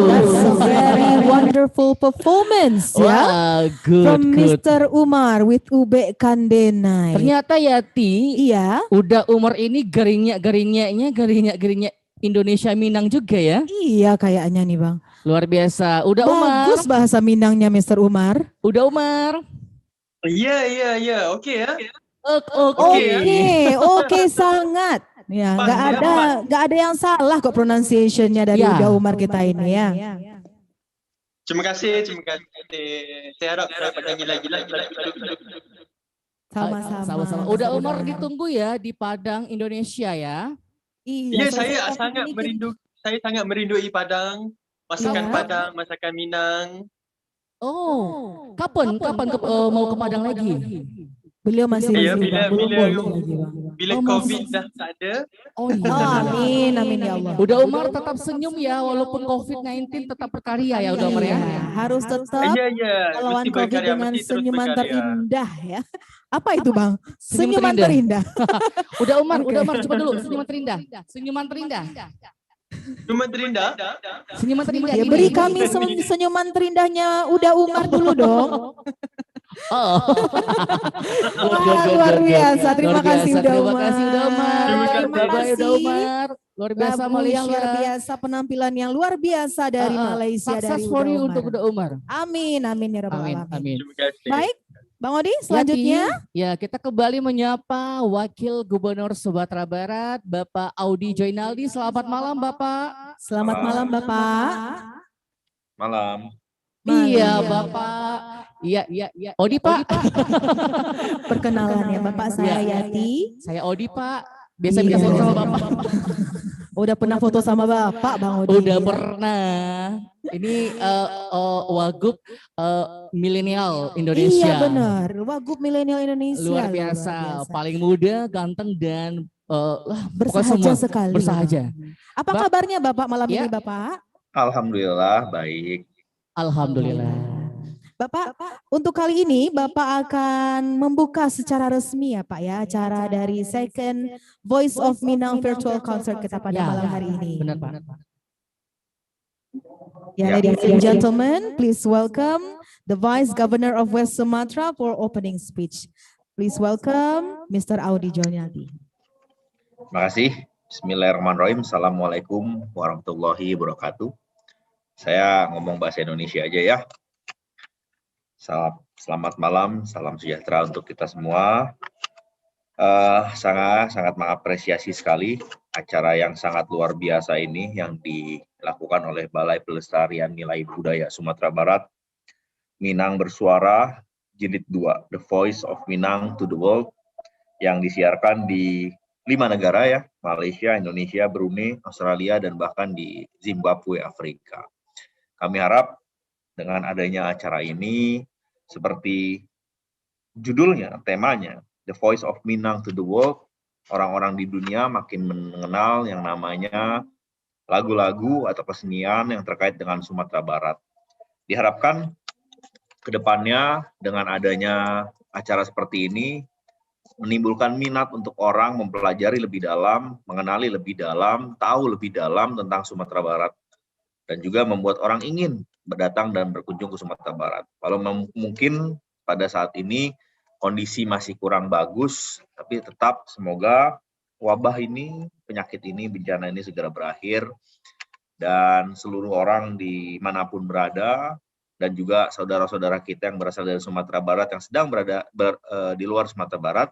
That's a very wonderful performance ya. Wah, good, From good. Mr. Umar with Ubekkan Denai. Ternyata Yati, Iya. udah umur ini gerinyak Indonesia Minang juga ya. Iya kayaknya nih Bang. Luar biasa. Udah Umar. Bagus bahasa Minangnya Mr. Umar. Udah Umar. Ya, oke ya. Oke sangat. Ya, nggak ada yang salah kok pronunciation-nya dari Ya. Uda Umar kita ini ya. Terima kasih. Saya harap dapat nyanyi lagi. Sama-sama. Sama-sama. Udah Umar ditunggu ya di Padang, Indonesia ya. Ya, saya selesai sangat ini merindu. Saya sangat merindui Padang, masakan Ya. Padang, masakan Minang. Oh, kapan mau ke Padang lagi? Beliau masih Ya, busy, Bang. Belum boleh lagi, Bang. Bila Oh, COVID masih. dah tak ada, Oh iya. Amin ya Allah. Udah Umar tetap senyum ya, walaupun COVID-19 tetap berkarya ya Udah Umar ya. Iya, harus tetap ya, melawan mesti COVID berkarya, dengan mesti terus senyuman berkarya. terindah ya. Apa itu Bang? Senyuman Senyuman terindah. Udah Umar coba dulu senyuman terindah. Senyuman terindah. Cuma terindah. Senyuman terindah. Ya gini. beri kami senyuman terindahnya Uda Umar dulu dong. Oh. Wah, luar biasa. Terima Luar kasih biasa. Uda Terima Umar. kasih Udah Umar. Terima kasih. Bye-bye Udah Umar. Luar biasa Bagus, Malaysia. luar biasa penampilan yang luar biasa dari Malaysia Sukses dari for Uda you Umar. untuk Udah Umar. Amin ya rabbal Amin. alamin. Amin. Terima kasih. Baik, Bang Odi selanjutnya. Ya, kita kembali menyapa Wakil Gubernur Sumatera Barat, Bapak Audi Joinaldi. Selamat malam, Bapak. Selamat malam Bapak. Malam. Iya, Bapak. Iya. Odi, Pak. Perkenalan ya Bapak, saya Yati. Saya Odi, Pak. Biasa Iya. foto sama Bapak. Udah pernah foto sama Bapak Bang Odi. Udah pernah. Ini Wagub milenial Indonesia. Iya benar, Wagub Milenial Indonesia. Luar biasa. Paling muda, ganteng dan pokoknya Bersahaja semua sekali. bersahaja. Apa kabarnya Bapak malam Ya. ini Bapak? Alhamdulillah baik. Alhamdulillah. Bapak, untuk kali ini Bapak akan membuka secara resmi ya Pak ya acara dari second Voice of Minang Virtual Concert kita pada malam hari ini. Benar Pak. Ya, ladies and gentlemen, please welcome the Vice Governor of West Sumatra for opening speech. Please welcome Mr. Audi Joynaldi. Terima kasih. Bismillahirrahmanirrahim. Assalamualaikum warahmatullahi wabarakatuh. Saya ngomong bahasa Indonesia aja ya. Selamat malam, salam sejahtera untuk kita semua. Sangat mengapresiasi sekali acara yang sangat luar biasa ini yang dilakukan oleh Balai Pelestarian Nilai Budaya Sumatera Barat. Minang Bersuara Jilid 2, The Voice of Minang to the World, yang disiarkan di 5 negara ya, Malaysia, Indonesia, Brunei, Australia, dan bahkan di Zimbabwe, Afrika. Kami harap dengan adanya acara ini, seperti judulnya, temanya, The Voice of Minang to the World, orang-orang di dunia makin mengenal yang namanya lagu-lagu atau kesenian yang terkait dengan Sumatera Barat. Diharapkan ke depannya dengan adanya acara seperti ini, menimbulkan minat untuk orang mempelajari lebih dalam, mengenali lebih dalam, tahu lebih dalam tentang Sumatera Barat, dan juga membuat orang ingin berdatang dan berkunjung ke Sumatera Barat. Kalau mungkin pada saat ini kondisi masih kurang bagus, tapi tetap semoga wabah ini, penyakit ini, bencana ini segera berakhir, dan seluruh orang dimanapun berada, dan juga saudara-saudara kita yang berasal dari Sumatera Barat yang sedang berada di luar Sumatera Barat,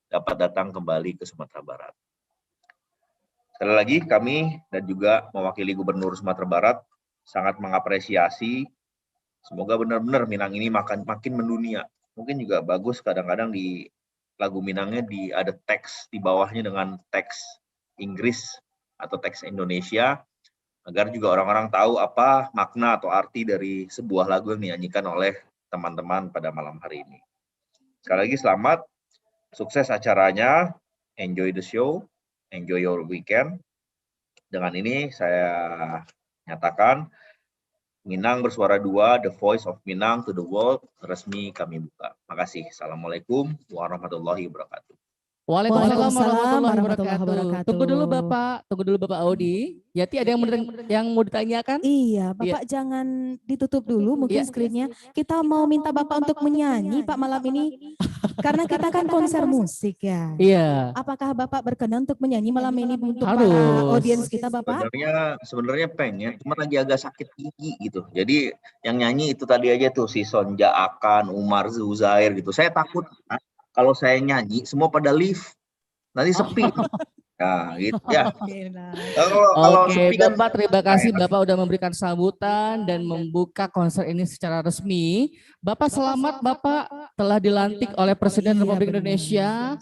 dapat datang kembali ke Sumatera Barat. Sekali lagi kami dan juga mewakili Gubernur Sumatera Barat sangat mengapresiasi, semoga benar-benar Minang ini makin mendunia. Mungkin juga bagus kadang-kadang di lagu Minangnya ada teks di bawahnya dengan teks Inggris atau teks Indonesia, agar juga orang-orang tahu apa makna atau arti dari sebuah lagu yang dinyanyikan oleh teman-teman pada malam hari ini. Sekali lagi selamat, sukses acaranya, enjoy the show, enjoy your weekend. Dengan ini saya nyatakan Minang Bersuara 2, The Voice of Minang to the World, resmi kami buka. Makasih. Assalamualaikum warahmatullahi wabarakatuh. Waalaikumsalam warahmatullahi warahmatullahi wabarakatuh. wabarakatuh. Tunggu dulu Bapak Audi. Yati ada yang mau ditanyakan? Iya, Bapak jangan ditutup dulu mungkin screen-nya. Kita mau minta Bapak untuk menyanyi Pak malam ini. Karena kita kan konser musik ya. Iya. Apakah Bapak berkenan untuk menyanyi malam ini untuk Harus. para audiens kita Bapak? Sebenarnya pengen, cuma lagi agak sakit gigi gitu. Jadi yang nyanyi itu tadi aja tuh si Sonja Akan, Umar Zuzair gitu. Saya takut kalau saya nyanyi semua pada live, nanti sepi. Nah, gitu ya. Kalau Oke, sepi kan, Bapak terima kasih Bapak udah memberikan sambutan dan membuka konser ini secara resmi. Bapak selamat, Bapak telah dilantik oleh Presiden Republik Indonesia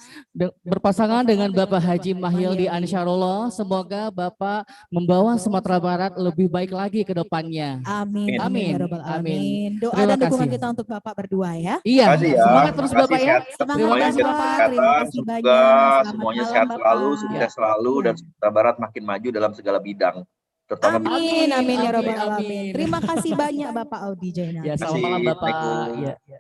berpasangan dengan Bapak Haji Mahyildi Ansyarullah. Semoga Bapak membawa Sumatera Barat lebih baik lagi ke depannya. Amin. Amin. Ya Rabbal Amin. Alamin. Doa Terima dan dukungan kasih. kita untuk Bapak berdua ya. Iya, Terima kasih ya. semangat terus Terima Bapak kasih, ya. sehat. Semangat Terima Semuanya kasih Bapak. Bapak. Terima kasih semoga banyak. Selamat semuanya malam, sehat Bapak. selalu, sukses selalu, Iya. dan Sumatera Barat makin maju dalam segala bidang. Terutama Amin, amin ya Amin, Rabbal amin. Alamin. Terima kasih banyak Bapak Audi Joynaldi. Ya, selamat malam Bapak. Assalamualaikum. Ya.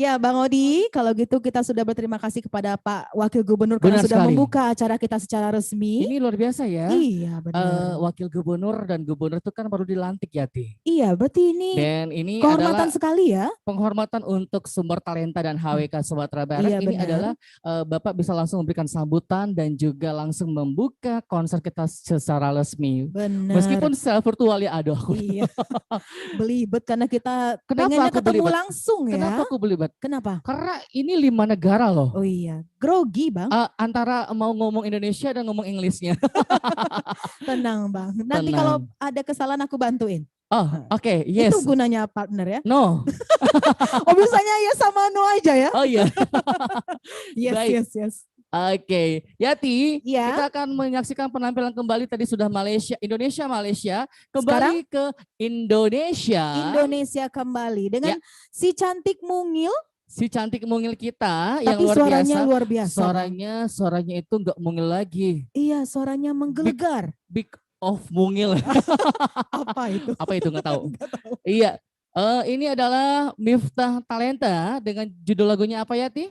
Ya Bang Odi, kalau gitu kita sudah berterima kasih kepada Pak Wakil Gubernur karena Benar sudah sekali. membuka acara kita secara resmi. Ini luar biasa ya. Iya benar. Wakil gubernur dan gubernur itu kan baru dilantik ya, Ti. Iya berarti ini Dan ini kehormatan adalah sekali ya. penghormatan untuk sumber talenta dan HWK Sumatera Barat. Iya, Ini benar. adalah Bapak bisa langsung memberikan sambutan dan juga langsung membuka konser kita secara resmi. Benar. Meskipun secara virtual ya, aduh aku. Iya. Belibet karena kita Kenapa pengennya aku ketemu belibet? langsung ya. Kenapa aku belibet? Kenapa? Karena ini 5 negara loh. Oh iya, grogi Bang. Antara mau ngomong Indonesia dan ngomong Inggrisnya. Tenang Bang. Nanti Tenang. kalau ada kesalahan aku bantuin. Oh, oke, yes. Itu gunanya partner ya. No. Oh bisanya ya sama no aja ya. Oh iya. Yes, Baik. yes. Oke, Yati, Iya. kita akan menyaksikan penampilan kembali tadi sudah Indonesia, kembali ke Indonesia. Indonesia kembali dengan Ya. si cantik mungil, si cantik mungil kita yang Tapi luar suaranya biasa. luar biasa. Suaranya itu enggak mungil lagi. Iya, suaranya menggelegar. Big of mungil. Apa itu? Apa itu nggak tahu. Iya. Ini adalah Miftah Talenta dengan judul lagunya apa ya, Ti?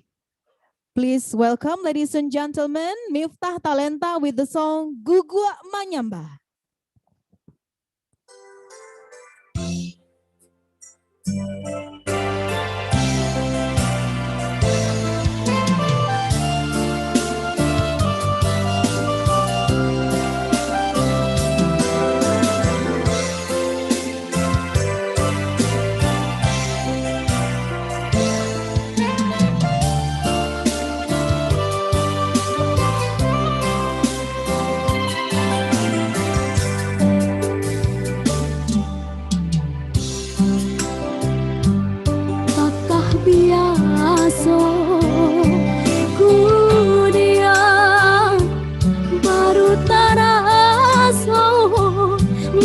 Please welcome ladies and gentlemen, Miftah Talenta with the song Gugua Manyamba. Biasa ku diam baru taraso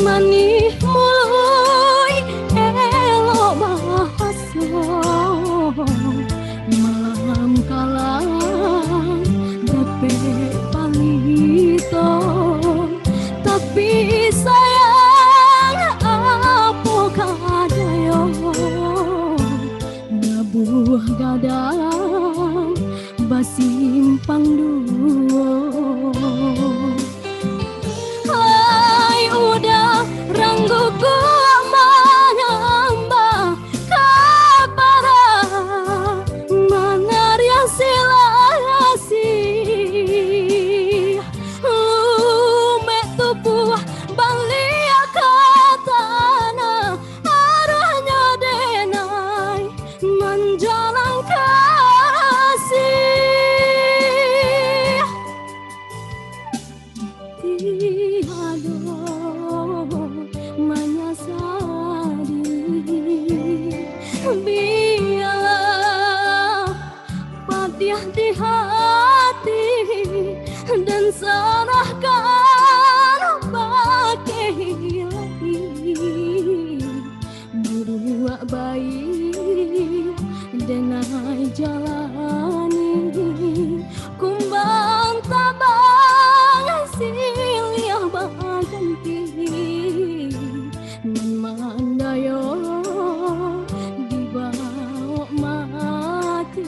manih mulai elok bahaso malam kalang dape palito tapi sayang apa kadayo buah gadang basimpang duo. Hai udah ranggu gua manyamba kapara manarya silasi umek tubuh balia katana arahnya denai menjalan kasih tiada menyesali biarlah patiah di hati dan serahkan pakai ilahi berdua baik denai jalani kumbang tabang silih baganti mandayo dibawa mati.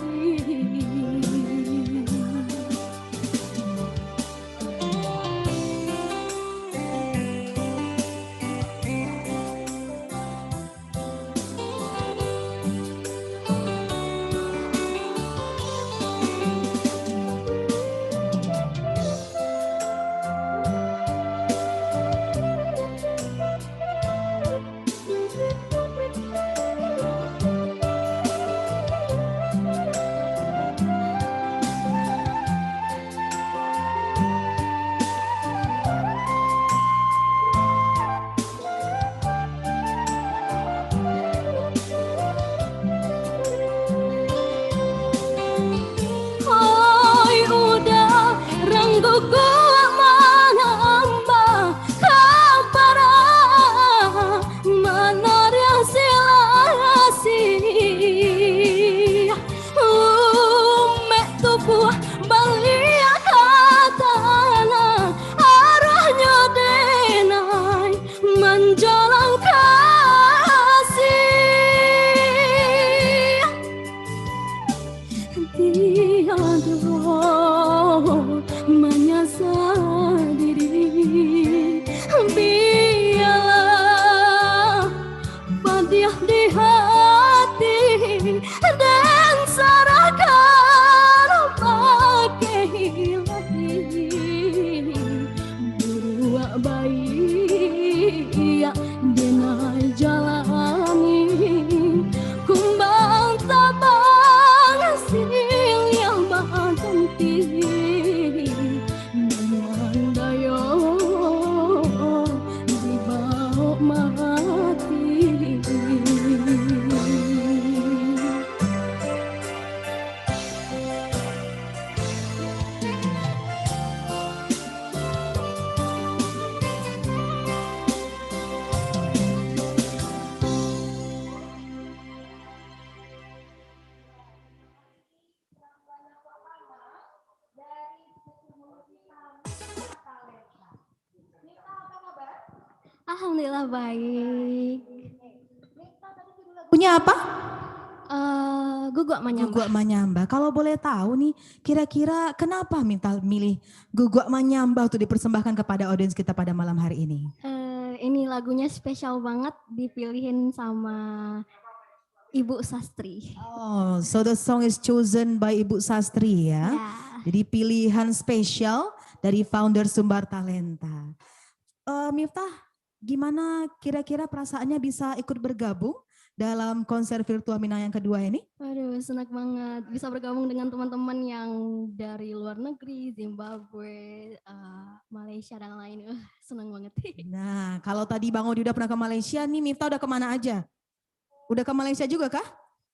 Alhamdulillah baik. Punya apa? Guguk Manyambah. Guguk Manyambah. Kalau boleh tahu nih, kira-kira kenapa milih Guguk Manyambah untuk dipersembahkan kepada audiens kita pada malam hari ini? Ini lagunya spesial banget, dipilihin sama Ibu Sastri. Oh, so the song is chosen by Ibu Sastri ya. Jadi pilihan spesial dari founder Sumbar Talenta. Miftah, gimana kira-kira perasaannya bisa ikut bergabung dalam konser virtual Minang yang kedua ini? Waduh, senang banget bisa bergabung dengan teman-teman yang dari luar negeri, Zimbabwe, Malaysia dan lain. Senang banget. Nah, kalau tadi Bang Odi udah pernah ke Malaysia nih, Miftah udah kemana aja? Udah ke Malaysia juga kah?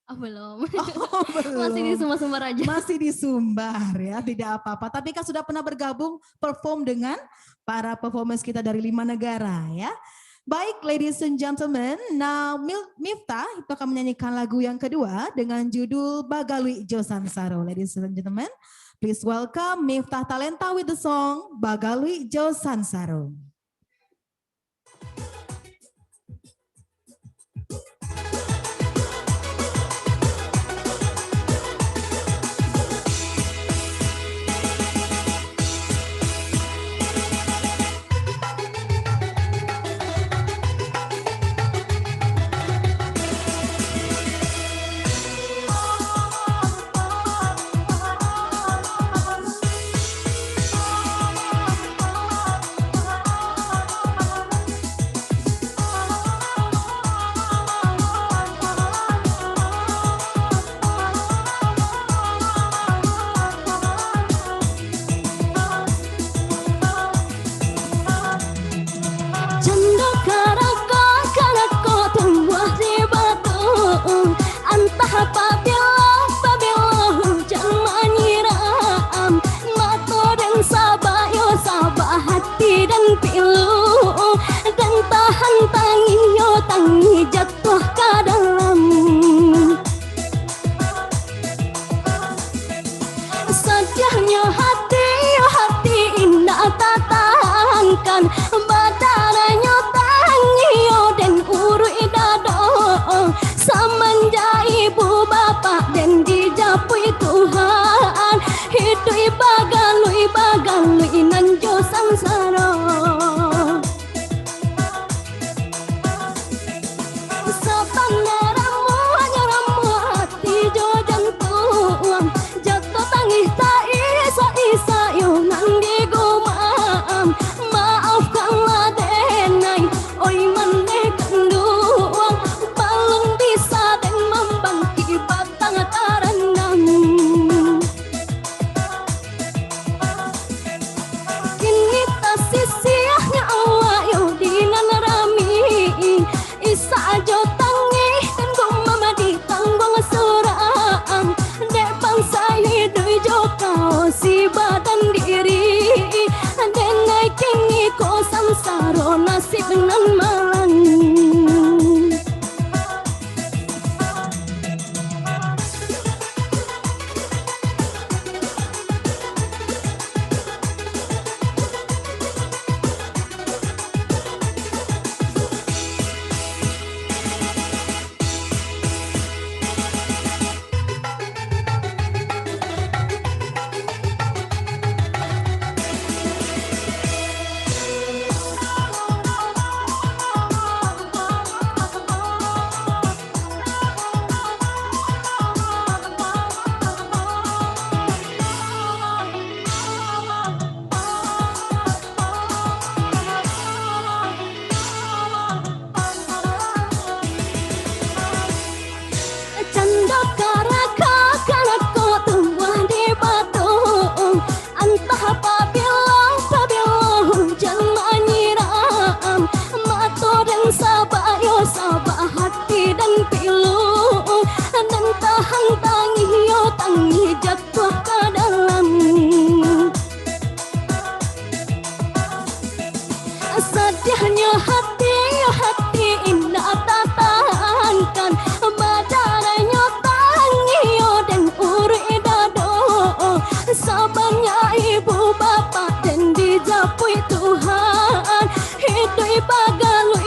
Belum. Oh, belum. Masih di Sumbar aja. Masih di Sumbar ya, tidak apa-apa. Tapi kan sudah pernah bergabung perform dengan para performance kita dari 5 negara ya. Baik, ladies and gentlemen, now Miftah itu akan menyanyikan lagu yang kedua dengan judul Bagalui Josansaro. Ladies and gentlemen, please welcome Miftah Talenta with the song Bagalui Josansaro. Jatuh ke dalam sedihnya hati indah tatangkan badannya tangio dan urui dado semenjak ibu bapak dan dijapui Tuhan hidup bagalui nan josansaro. Si badan diri dan naikin ko samsaro nasib nan malang. Jatuh ke dalam sedihnya hati indah tatangkan badannya tangio dan urui dado sabannya ibu bapak dan dijapui Tuhan hidup bagalui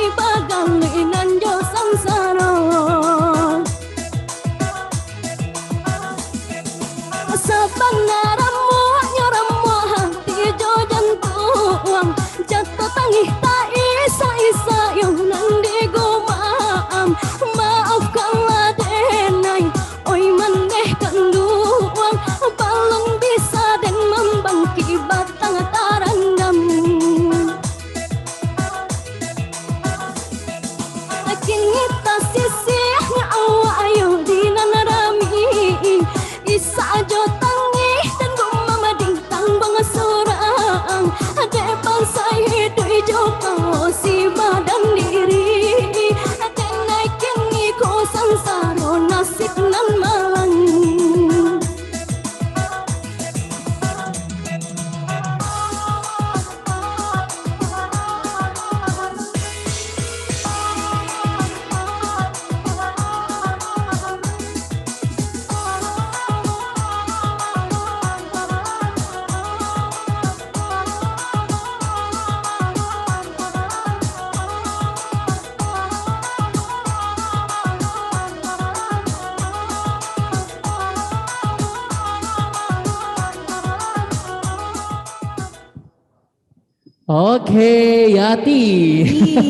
Oke, Yati.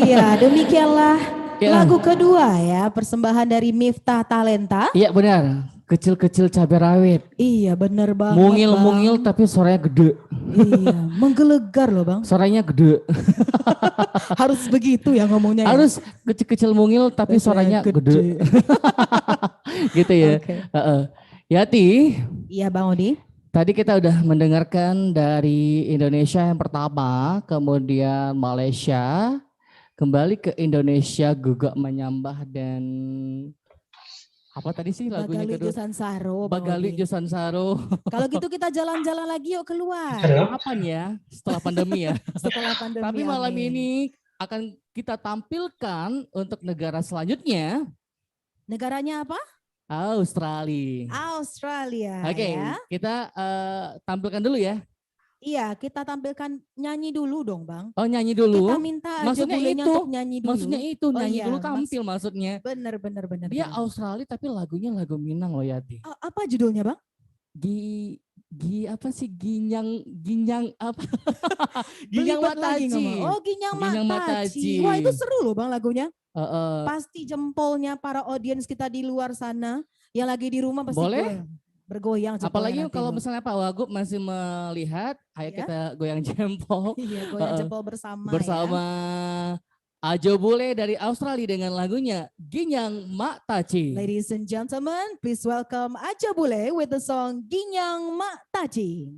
Iya, demikianlah Ya. lagu kedua ya, persembahan dari Miftah Talenta. Iya benar, kecil-kecil cabai rawit. Iya, bener banget, Mungil-mungil Bang. tapi suaranya gede. Iya, menggelegar loh, Bang. Suaranya gede. Harus begitu ya ngomongnya ya. Harus kecil-kecil mungil tapi suaranya gede. Gitu ya. Oke. Yati, Iya, Bang Odi. tadi kita udah mendengarkan dari Indonesia yang pertama, kemudian Malaysia, kembali ke Indonesia juga menyembah dan apa tadi sih lagunya Bagali kedua? Josan Saro, Bang Bagali Odi. Josan Saro. Kalau gitu kita jalan-jalan lagi yuk keluar. Kapan ya? Setelah pandemi ya. Setelah pandemi. Tapi malam amin. ini akan kita tampilkan untuk negara selanjutnya. Negaranya apa? Australia. Australia. Oke, Ya. kita tampilkan dulu ya. Iya, kita tampilkan nyanyi dulu dong, Bang. Oh nyanyi dulu. Kita minta aja Maksudnya bulenya itu. untuk nyanyi dulu. Maksudnya itu Oh nyanyi iya, dulu tampil maksudnya. Bener. Dia Bang. Australia tapi lagunya lagu Minang loh Yati. Apa judulnya, Bang? Apa sih Ginyang apa? Ginyang Belibet lagi Mataci. ngomong. Oh, Ginyang Ginyang Mataci. Mataci. Wah, itu seru loh, Bang, lagunya. Heeh. Pasti jempolnya para audiens kita di luar sana yang lagi di rumah pasti Boleh? bergoyang jempolnya Apalagi nanti, kalau Bang. misalnya Pak Wagub masih melihat, ayo Ya. kita goyang jempol. Iya, goyang jempol bersama, Bersama Ajo Bule dari Australia dengan lagunya Ginyang Mak Taci. Ladies and gentlemen, please welcome Aja Bule with the song Ginyang Mak Taci.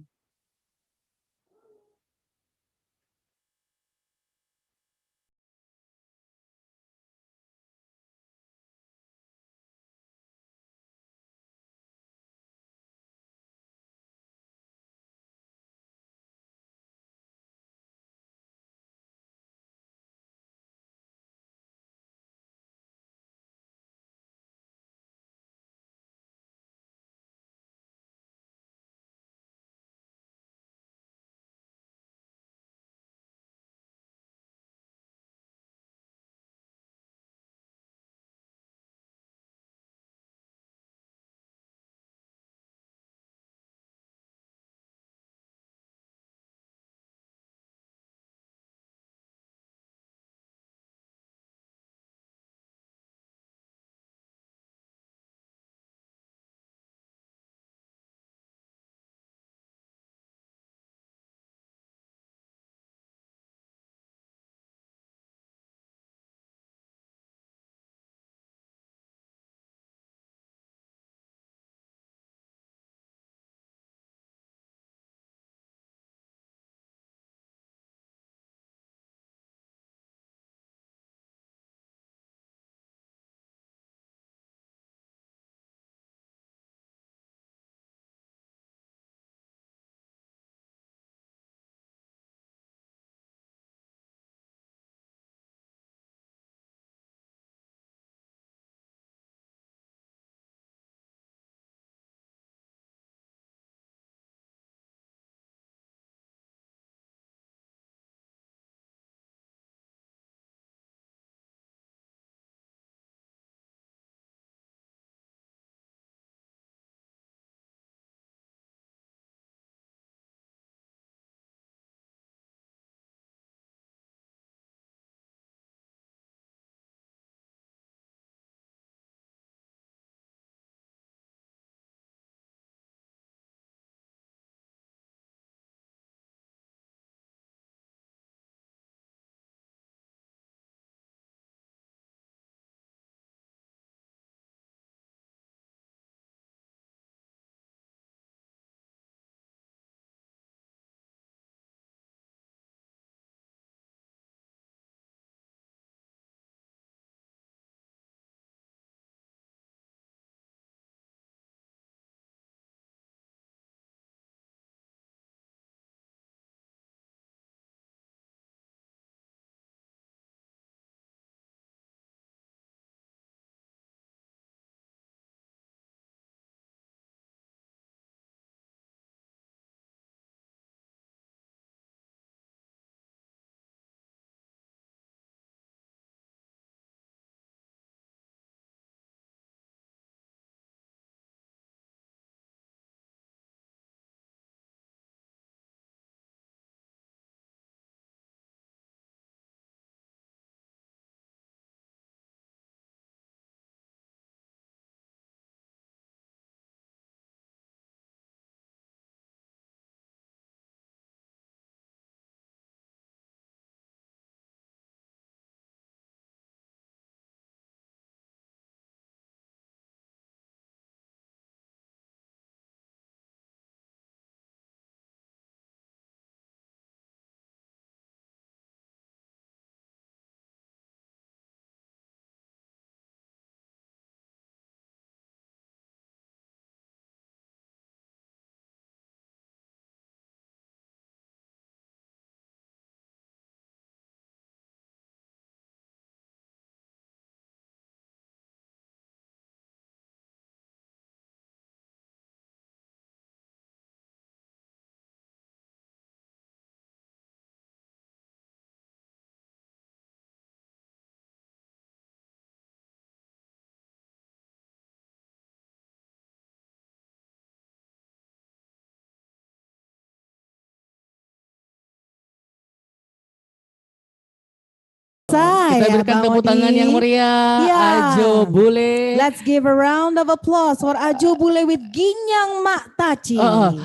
Kita ya berikan Bang tepuk tangan Odi. yang meriah. Ya. Ajo Bule. Let's give a round of applause for Ajo Bule with Ginyang Mak Taci.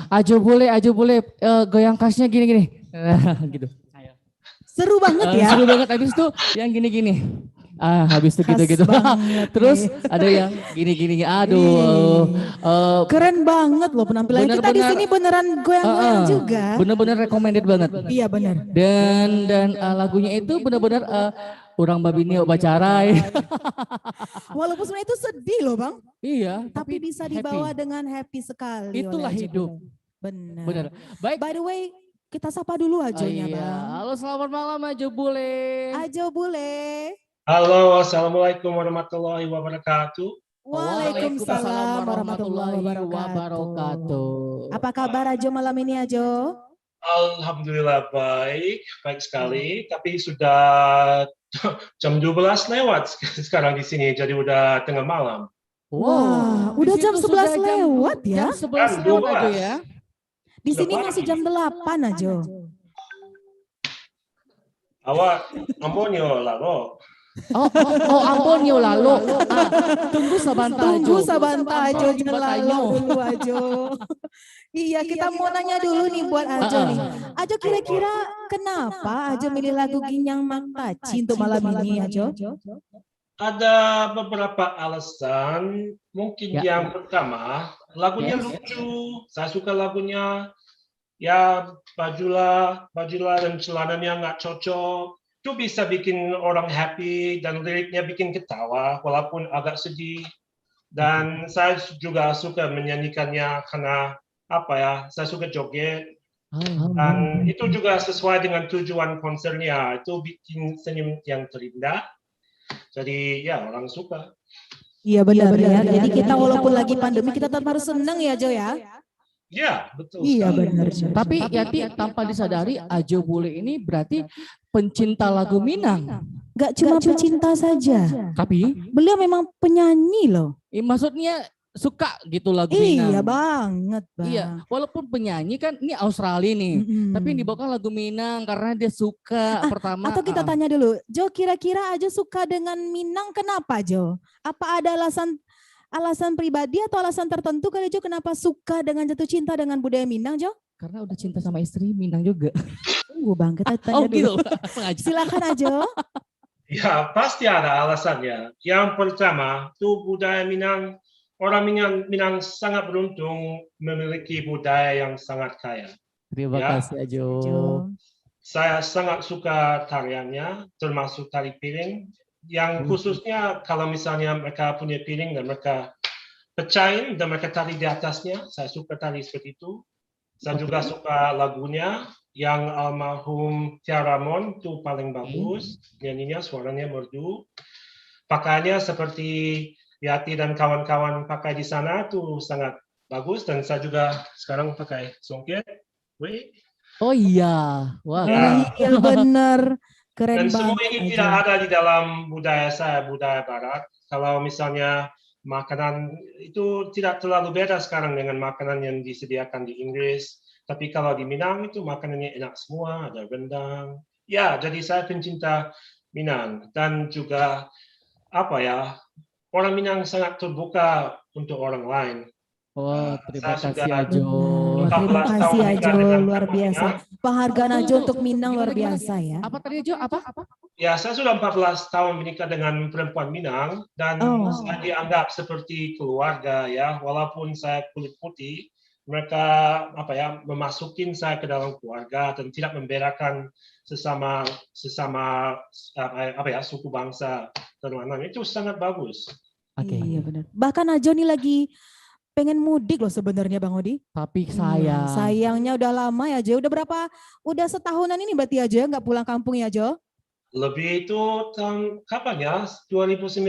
Ajo Bule, goyang kasnya gini-gini. Gitu. Seru banget ya. Seru banget. Habis itu yang gini-gini. Habis itu Khas gitu-gitu. banget Terus nih. ada yang gini-gini. Aduh. Keren banget loh penampilan kita di Bener-bener, sini beneran goyang-goyang juga. Bener-bener recommended banget. Iya benar. Dan lagunya itu bener-bener orang babini upacara. Walaupun sebenarnya itu sedih loh Bang. Iya. Tapi bisa happy. dibawa dengan happy sekali. Itulah oleh Ajo hidup. Bule. Benar. Bener. Baik. By the way, kita sapa dulu Ajonya Iya. Bang. Halo, selamat malam Ajo Bule. Ajo Bule. Halo, Assalamualaikum warahmatullahi wabarakatuh. Waalaikumsalam warahmatullahi wabarakatuh. Apa kabar Ajo malam ini Ajo? Alhamdulillah baik sekali. Tapi sudah jam 12 lewat sekarang di sini, jadi udah tengah malam. Wah, udah jam 11 lewat ya? Jam 11 lewat Ajo ya. Di sini masih jam 8 Ajo. Awak Ambonyo lalo. Ambonyo lalo. Tunggu sabanta Ajo. Tunggu sabanta Ajo, jangan Buat lalo Ajo. dulu Ajo. Iya, kita mau nanya dulu nih buat Ajo nih. Ajo kira-kira kenapa Ajo milih lagu Ginyang Mak Taci untuk malam ini Ajo? Ada beberapa alasan. Mungkin yang pertama, lagunya lucu. Saya suka lagunya. Ya, bajulah dan celananya nggak cocok. Itu bisa bikin orang happy dan liriknya bikin ketawa walaupun agak sedih. Dan saya juga suka menyanyikannya karena saya suka joget. Dan itu juga sesuai dengan tujuan konsernya. Itu bikin senyum yang terindah. Jadi ya orang suka. Iya benar ya. Jadi kita walaupun lagi pandemi kita tetap harus senang ya Jo ya. Iya betul. Iya benar. Tapi Yati tanpa disadari Ajo Bule ini berarti pencinta lagu Minang. Gak cuma pecinta saja. Tapi beliau memang penyanyi loh. Maksudnya suka gitu lagu Minang. Iya banget Bang. Iya, walaupun penyanyi kan ini Australia nih. Tapi yang dibawakan lagu Minang karena dia suka pertama. Atau kita tanya dulu, Jo kira-kira Ajo suka dengan Minang kenapa Jo? Apa ada alasan pribadi atau alasan tertentu kali Jo kenapa suka dengan jatuh cinta dengan budaya Minang Jo? Karena udah cinta sama istri Minang juga. Tunggu Bang, kita tanya dulu. Gitu. Silakan Ajo. Ya pasti ada alasannya. Yang pertama tuh budaya Minang. Orang Minang sangat beruntung memiliki budaya yang sangat kaya. Terima kasih Ajo. Saya sangat suka tariannya, termasuk tari piring. Yang khususnya kalau misalnya mereka punya piring dan mereka pecahin dan mereka tari di atasnya, saya suka tari seperti itu. Saya juga suka lagunya yang almarhum Tiara Mon itu paling bagus, nyanyinya suaranya merdu. Pakaiannya seperti Yati dan kawan-kawan pakai di sana tuh sangat bagus dan saya juga sekarang pakai songket. Oh iya, wah. Iya benar, keren dan banget. semua ini tidak ada di dalam budaya saya, budaya Barat. Kalau misalnya makanan itu tidak terlalu beda sekarang dengan makanan yang disediakan di Inggris. Tapi kalau di Minang itu makanannya enak semua, ada rendang. Ya, jadi saya pencinta Minang dan juga orang Minang sangat terbuka untuk orang lain. Oh, terima kasih Ajo. Terima kasih Ajo, luar biasa. Penghargaan Ajo untuk Minang luar biasa ya. Apa tadi Ajo? Apa? Ya, saya sudah 14 tahun menikah dengan perempuan Minang dan saya dianggap seperti keluarga ya. Walaupun saya kulit putih, mereka memasukin saya ke dalam keluarga dan tidak membedakan sesama suku bangsa dan lain-lain. Itu sangat bagus. Iya benar. Bahkan Ajo nih lagi pengen mudik loh sebenarnya Bang Odi. Tapi sayangnya udah lama ya Jo. Udah setahunan ini berarti Ajo ya nggak pulang kampung ya Jo? Lebih itu kapan ya? 2019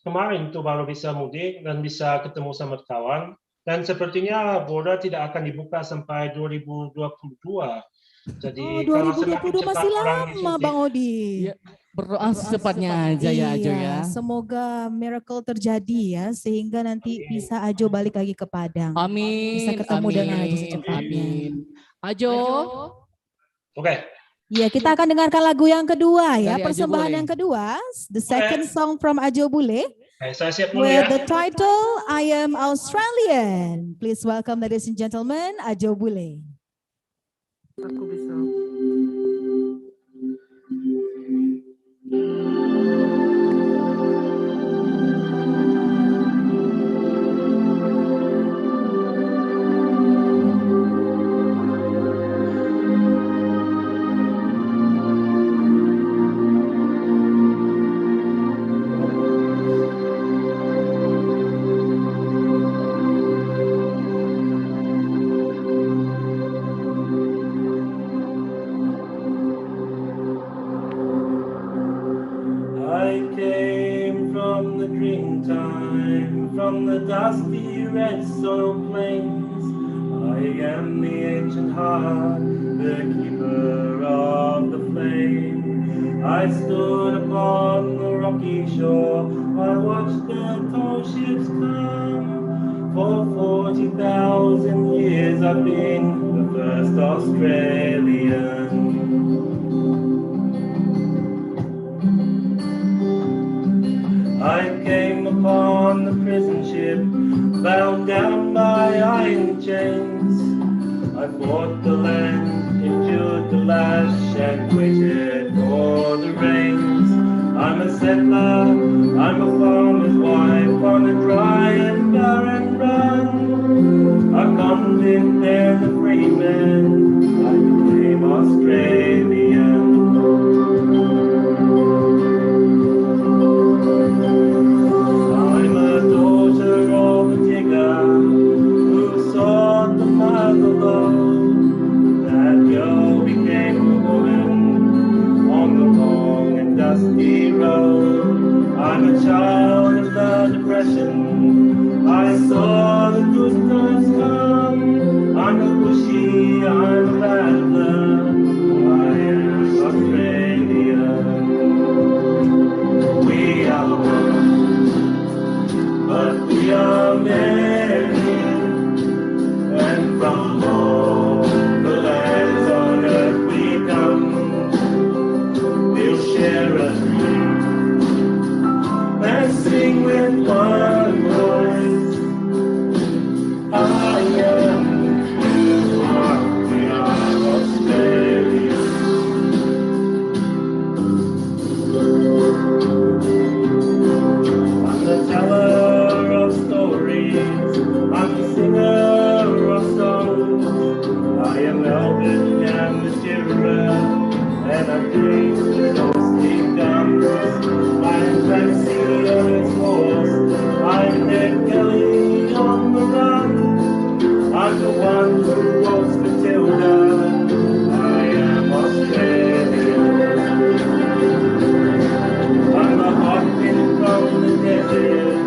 kemarin tuh baru bisa mudik dan bisa ketemu sama kawan. Dan sepertinya border tidak akan dibuka sampai 2022. Jadi 2022 masih lama Bang Odi. Ya, berdoa secepatnya aja ya Ajo ya. Semoga miracle terjadi ya sehingga nanti bisa Ajo balik lagi ke Padang. Amin. Bisa ketemu dengan Ajo secepatnya. Ajo. Oke. Ya, kita akan dengarkan lagu yang kedua ya, Dari Ajo persembahan Bule. yang kedua, the second song from Ajo Bule Saya siap dulu with ya. the title I Am Australian. Please welcome ladies and gentlemen, Ajo Bule. Aku bisa. I came from the dream time, from the dusty red soil plains. I am the ancient heart, the keeper of the flame. I stood upon the rocky shore, I watched the tall ships come. For 40,000 years I've been the first Australian. I came upon the prison ship, bound down by iron chains. I fought the land, endured the lash, and waited for the rains. I'm a settler, I'm a farmer's wife on a dry and barren run. A convict and a free man, I became Australian. I'm a daughter of a digger who sought the mother love. That girl became a woman on the long and dusty road. I'm a child of the Depression. I saw the good times come. I'm a bushy, I'm a battler. I am Australian. We are one, but we are many, and from all the lands on earth we come. We'll share a dream and sing with one voice. I am, you are, we are Australia. I'm the teller of stories, I'm the singer of songs. I am Melbourne and the Shiver, and I praise the ghostly guns. I am Clancy on its horse, I'm Ned Kelly on the run. I'm the one who wrote Matilda, I am Australian. I'm the hot wind from the desert,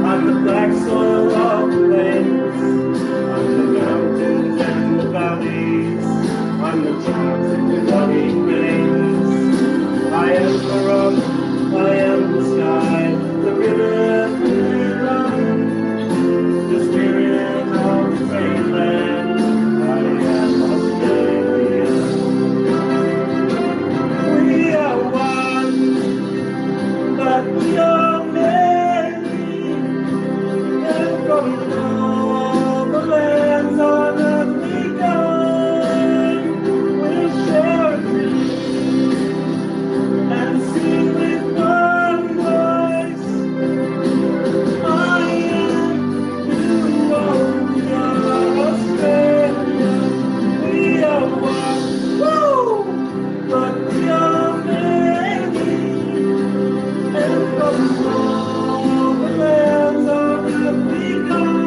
I'm the black soil of the plains. I'm the mountains and the valleys, I'm the trees and the running rains. I am the rock, I am the sky, the river through the run, the spirit of the great land. I am Australia. We are one, but we are many, and from all the lands on earth we come. We'll share a dream and sing with one voice. I am, you are, we are Australia. We are one, woo, but we are many, and from all the lands on earth we come.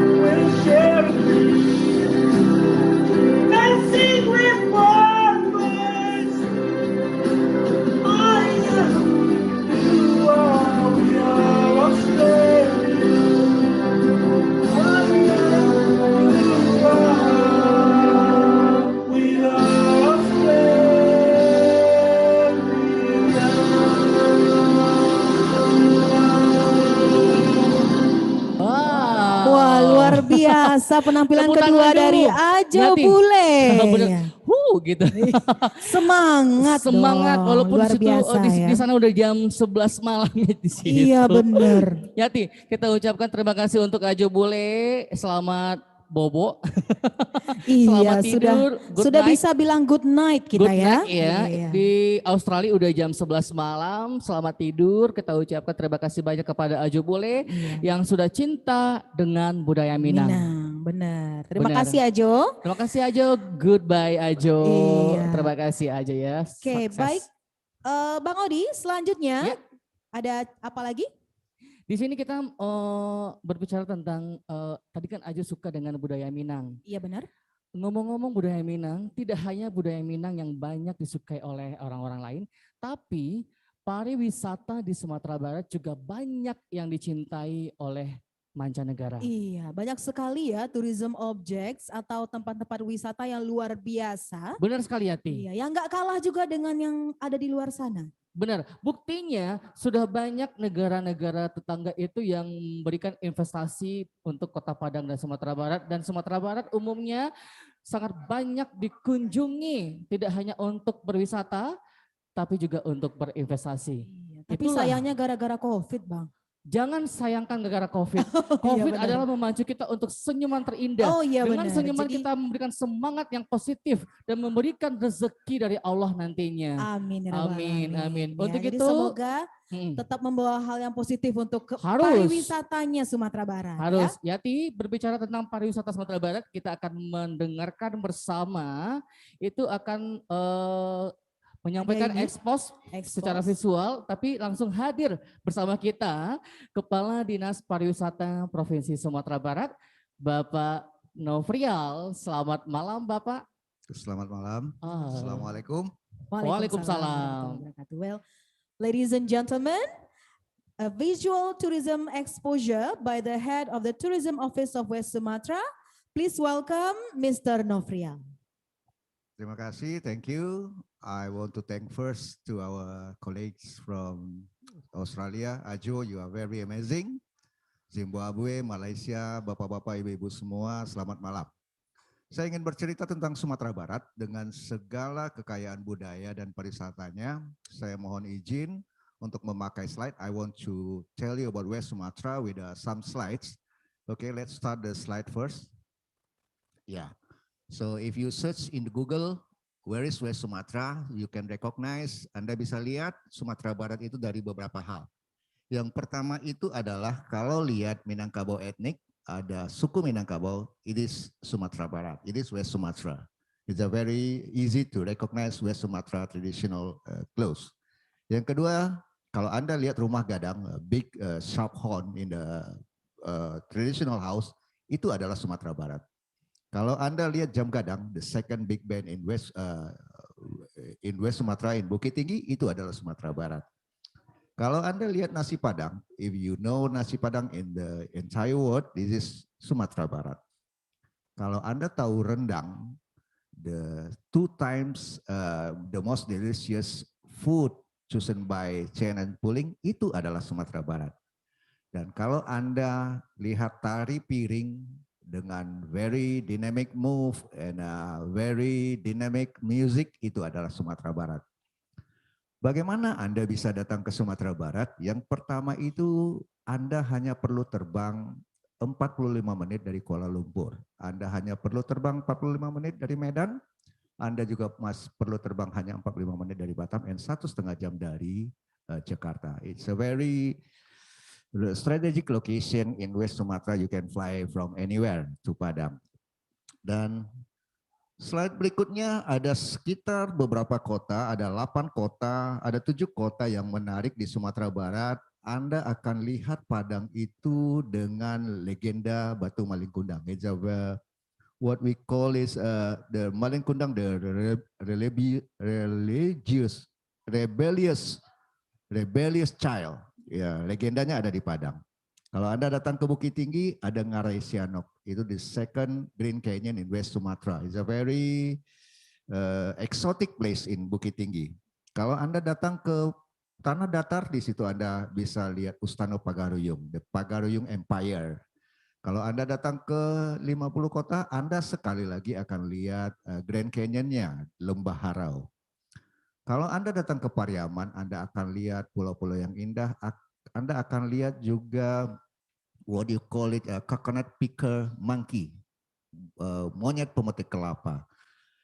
We'll share a dream and sing with one voice. I am, you are, we are Australia. I am, you are, we are Wah, luar biasa penampilan Tepuk kedua tangan dulu. dari Ajo Lihatin. Bule. Bener. gitu. Semangat Semangat dong, walaupun luar situ biasa di ya. sana udah jam 11 malam ya di situ. Iya benar. Yati, kita ucapkan terima kasih untuk Ajo Bule. Selamat bobo. Iya, Selamat tidur. Good sudah night. bisa bilang good night kita Good ya. night ya. Iya. Di Australia udah jam 11 malam. Selamat tidur. Kita ucapkan terima kasih banyak kepada Ajo Bule yang sudah cinta dengan budaya Minang. Benar. Terima Benar. kasih Ajo. Terima kasih Ajo. Goodbye Ajo. Iya. Terima kasih Ajo ya. Oke, Sukses. baik. Bang Odi, selanjutnya Ya. ada apa lagi? Di sini kita berbicara tentang tadi kan Ajo suka dengan budaya Minang. Iya benar. Ngomong-ngomong budaya Minang, tidak hanya budaya Minang yang banyak disukai oleh orang-orang lain, tapi pariwisata di Sumatera Barat juga banyak yang dicintai oleh mancanegara. Iya, banyak sekali ya tourism objects atau tempat-tempat wisata yang luar biasa. Benar sekali Yati. Iya, yang nggak kalah juga dengan yang ada di luar sana. Benar, buktinya sudah banyak negara-negara tetangga itu yang memberikan investasi untuk Kota Padang dan Sumatera Barat. Dan Sumatera Barat umumnya sangat banyak dikunjungi, tidak hanya untuk berwisata, tapi juga untuk berinvestasi. Iya, tapi Itulah. sayangnya gara-gara COVID, Bang. Jangan sayangkan gara-gara COVID. COVID benar. adalah memacu kita untuk senyuman terindah. Oh iya Dengan benar. senyuman Jadi- kita memberikan semangat yang positif dan memberikan rezeki dari Allah nantinya. Amin. ya Rabbal Amin, Alamin. amin. Ya, Untuk jadi itu, semoga mm, tetap membawa hal yang positif untuk Harus. pariwisatanya Sumatera Barat. harus. Ya? Yati, berbicara tentang pariwisata Sumatera Barat, kita akan mendengarkan bersama, itu akan menyampaikan ini? expose Expose. secara visual, tapi langsung hadir bersama kita Kepala Dinas Pariwisata Provinsi Sumatera Barat, Bapak Nofrial. Selamat malam Bapak. Selamat malam. Ah. Assalamualaikum. Waalaikumsalam. warahmatullahi wabarakatuh. Well, ladies and gentlemen, a visual tourism exposure by the head of the Tourism Office of West Sumatra. Please welcome Mr. Nofrial. Terima kasih. Thank you. I want to thank first to our colleagues from Australia. Ajo, you are very amazing. Zimbabwe, Malaysia, bapak-bapak, ibu-ibu semua, selamat malam. Saya ingin bercerita tentang Sumatera Barat dengan segala kekayaan budaya dan pariwisatanya. Saya mohon izin untuk memakai slide. I want to tell you about West Sumatra with some slides. Okay, let's start the slide first. Yeah. So if you search in Google, where is West Sumatra, you can recognize, Anda bisa lihat Sumatera Barat itu dari beberapa hal. Yang pertama itu adalah kalau lihat Minangkabau etnik, ada suku Minangkabau, it is Sumatera Barat, it is West Sumatra. It's a very easy to recognize West Sumatra traditional clothes. Yang kedua, kalau Anda lihat rumah gadang, big sharp horn in the traditional house, itu adalah Sumatera Barat. Kalau Anda lihat jam gadang, the second big band in West Sumatra, in Bukit Tinggi, itu adalah Sumatera Barat. Kalau Anda lihat nasi Padang, if you know nasi Padang in the entire world, this is Sumatera Barat. Kalau Anda tahu rendang, the 2 times the most delicious food chosen by Chen and Puling, itu adalah Sumatera Barat. Dan kalau Anda lihat tari piring, dengan very dynamic move and very dynamic music, itu adalah Sumatera Barat. Bagaimana Anda bisa datang ke Sumatera Barat? Yang pertama itu Anda hanya perlu terbang 45 menit dari Kuala Lumpur. Anda hanya perlu terbang 45 menit dari Medan. Anda juga perlu terbang hanya 45 menit dari Batam dan 1,5 jam dari Jakarta. It's a very strategic location in West Sumatra. You can fly from anywhere to Padang. Dan slide berikutnya ada sekitar beberapa kota, ada 8 kota, ada 7 kota yang menarik di Sumatera Barat. Anda akan lihat Padang itu dengan legenda Batu Malingkundang. It's a, what we call is the Malingkundang, the rebellious child. Ya, legendanya ada di Padang. Kalau Anda datang ke Bukit Tinggi, ada Ngarai Sianok. Itu the second Green Canyon in West Sumatra. It's a very exotic place in Bukit Tinggi. Kalau Anda datang ke tanah datar, di situ Anda bisa lihat Ustano Pagaruyung, the Pagaruyung Empire. Kalau Anda datang ke 50 kota, Anda sekali lagi akan lihat Grand Canyon-nya, Lembah Harau. Kalau Anda datang ke Pariaman, Anda akan lihat pulau-pulau yang indah. Anda akan lihat juga what do you call it, coconut picker monkey, monyet pemetik kelapa.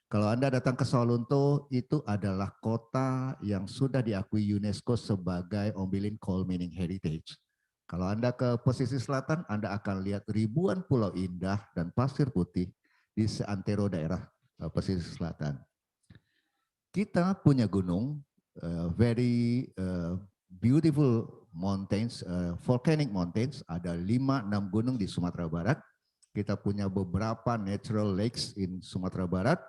Kalau Anda datang ke Solunto, itu adalah kota yang sudah diakui UNESCO sebagai Ombilin Coal Mining Heritage. Kalau Anda ke pesisir selatan, Anda akan lihat ribuan pulau indah dan pasir putih di seantero daerah pesisir selatan. Kita punya gunung, very beautiful mountains, volcanic mountains, ada 5-6 gunung di Sumatera Barat. Kita punya beberapa natural lakes in Sumatera Barat.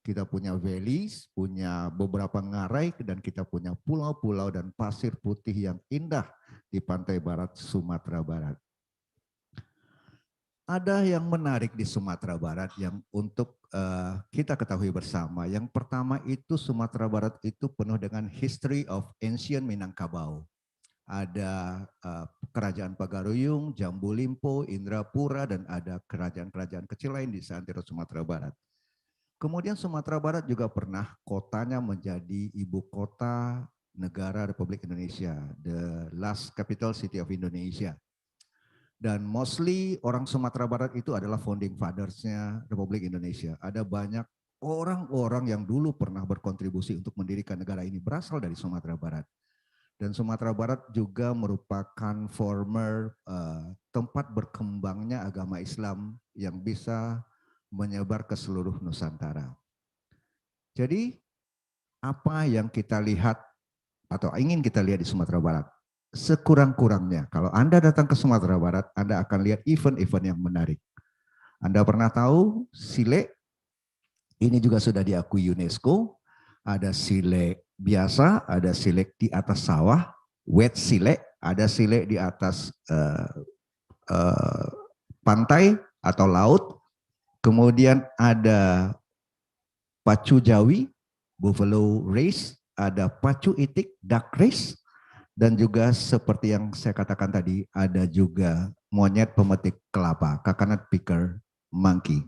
Kita punya valleys, punya beberapa ngarai, dan kita punya pulau-pulau dan pasir putih yang indah di pantai barat Sumatera Barat. Ada yang menarik di Sumatera Barat yang untuk kita ketahui bersama. Yang pertama itu Sumatera Barat itu penuh dengan history of ancient Minangkabau. Ada kerajaan Pagaruyung, Jambu Limpo, Indrapura, dan ada kerajaan-kerajaan kecil lain di seantero Sumatera Barat. Kemudian Sumatera Barat juga pernah kotanya menjadi ibu kota negara Republik Indonesia, the last capital city of Indonesia. Dan mostly orang Sumatera Barat itu adalah founding fathers-nya Republik Indonesia. Ada banyak orang-orang yang dulu pernah berkontribusi untuk mendirikan negara ini berasal dari Sumatera Barat. Dan Sumatera Barat juga merupakan former tempat berkembangnya agama Islam yang bisa menyebar ke seluruh Nusantara. Jadi apa yang kita lihat atau ingin kita lihat di Sumatera Barat? Sekurang-kurangnya kalau Anda datang ke Sumatera Barat, Anda akan lihat event-event yang menarik. Anda pernah tahu Sile? Ini juga sudah diakui UNESCO. Ada Sile biasa, ada Sile di atas sawah, wet Sile, ada Sile di atas pantai atau laut. Kemudian ada pacu Jawi, buffalo race, ada pacu itik, duck race, dan juga seperti yang saya katakan tadi, ada juga monyet pemetik kelapa, coconut picker monkey.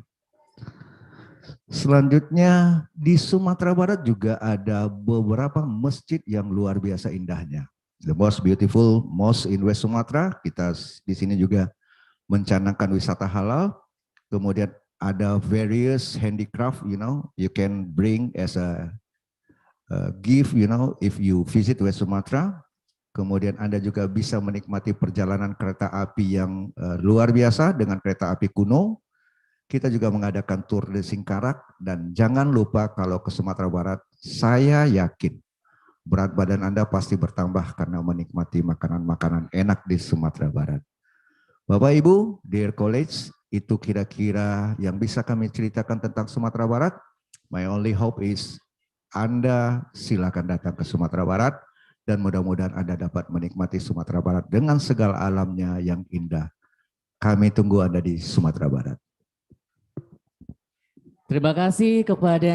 Selanjutnya di Sumatera Barat juga ada beberapa masjid yang luar biasa indahnya. The most beautiful mosque in West Sumatra, kita di sini juga mencanangkan wisata halal. Kemudian ada various handicraft, you can bring as a gift, if you visit West Sumatra. Kemudian Anda juga bisa menikmati perjalanan kereta api yang luar biasa dengan kereta api kuno. Kita juga mengadakan tour de Singkarak, dan jangan lupa kalau ke Sumatera Barat, saya yakin berat badan Anda pasti bertambah karena menikmati makanan-makanan enak di Sumatera Barat. Bapak Ibu, dear colleagues, itu kira-kira yang bisa kami ceritakan tentang Sumatera Barat. My only hope is Anda silakan datang ke Sumatera Barat dan mudah-mudahan Anda dapat menikmati Sumatera Barat dengan segala alamnya yang indah. Kami tunggu Anda di Sumatera Barat. Terima kasih kepada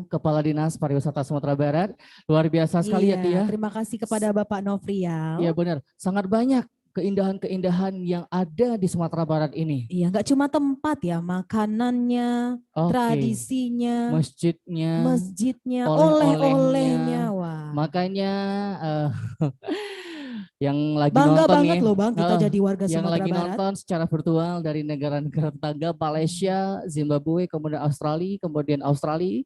Kepala Dinas Pariwisata Sumatera Barat. Luar biasa sekali ya Tia. Terima kasih kepada Bapak Nofrial. Iya benar, sangat banyak keindahan-keindahan yang ada di Sumatera Barat ini. Iya, nggak cuma tempat ya, makanannya, tradisinya, masjidnya, oleh-olehnya. Wah. Makanya yang lagi bangga nonton banget nih, loh Bang, kita jadi warga yang Sumatera lagi Barat. nonton secara virtual dari negara-negara tetangga, Malaysia, Zimbabwe, kemudian Australia,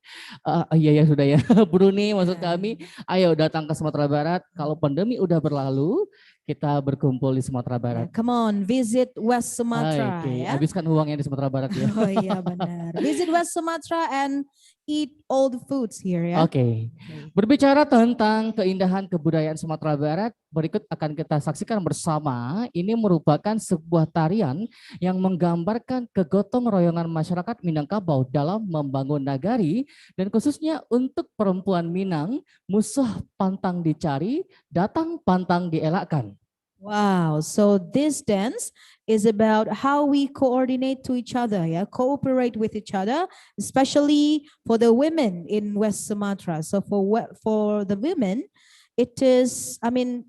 iya ya sudah ya, Brunei maksud kami. Ayo datang ke Sumatera Barat. Kalau pandemi udah berlalu, kita berkumpul di Sumatera Barat. Come on, visit West Sumatra. Oke, Ya? habiskan uangnya di Sumatera Barat ya. Oh iya benar. Visit West Sumatra and eat all the foods here ya. Oke. Berbicara tentang keindahan kebudayaan Sumatera Barat, berikut akan kita saksikan bersama. Ini merupakan sebuah tarian yang menggambarkan kegotong royongan masyarakat Minangkabau dalam membangun nagari, dan khususnya untuk perempuan Minang, musuh pantang dicari, datang pantang dielakkan. Wow, so this dance is about how we coordinate to each other, cooperate with each other, especially for the women in West Sumatra. So for the women, it is,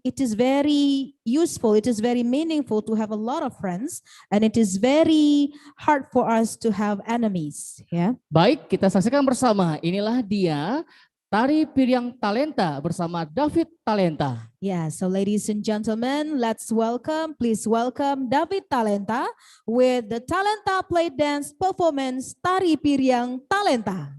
it is very useful, it is very meaningful to have a lot of friends, and it is very hard for us to have enemies. Ya. Baik, kita saksikan bersama. Inilah dia Tari Piring Talenta bersama David Talenta. Yeah, so ladies and gentlemen, please welcome David Talenta with the Talenta Play Dance performance Tari Piring Talenta.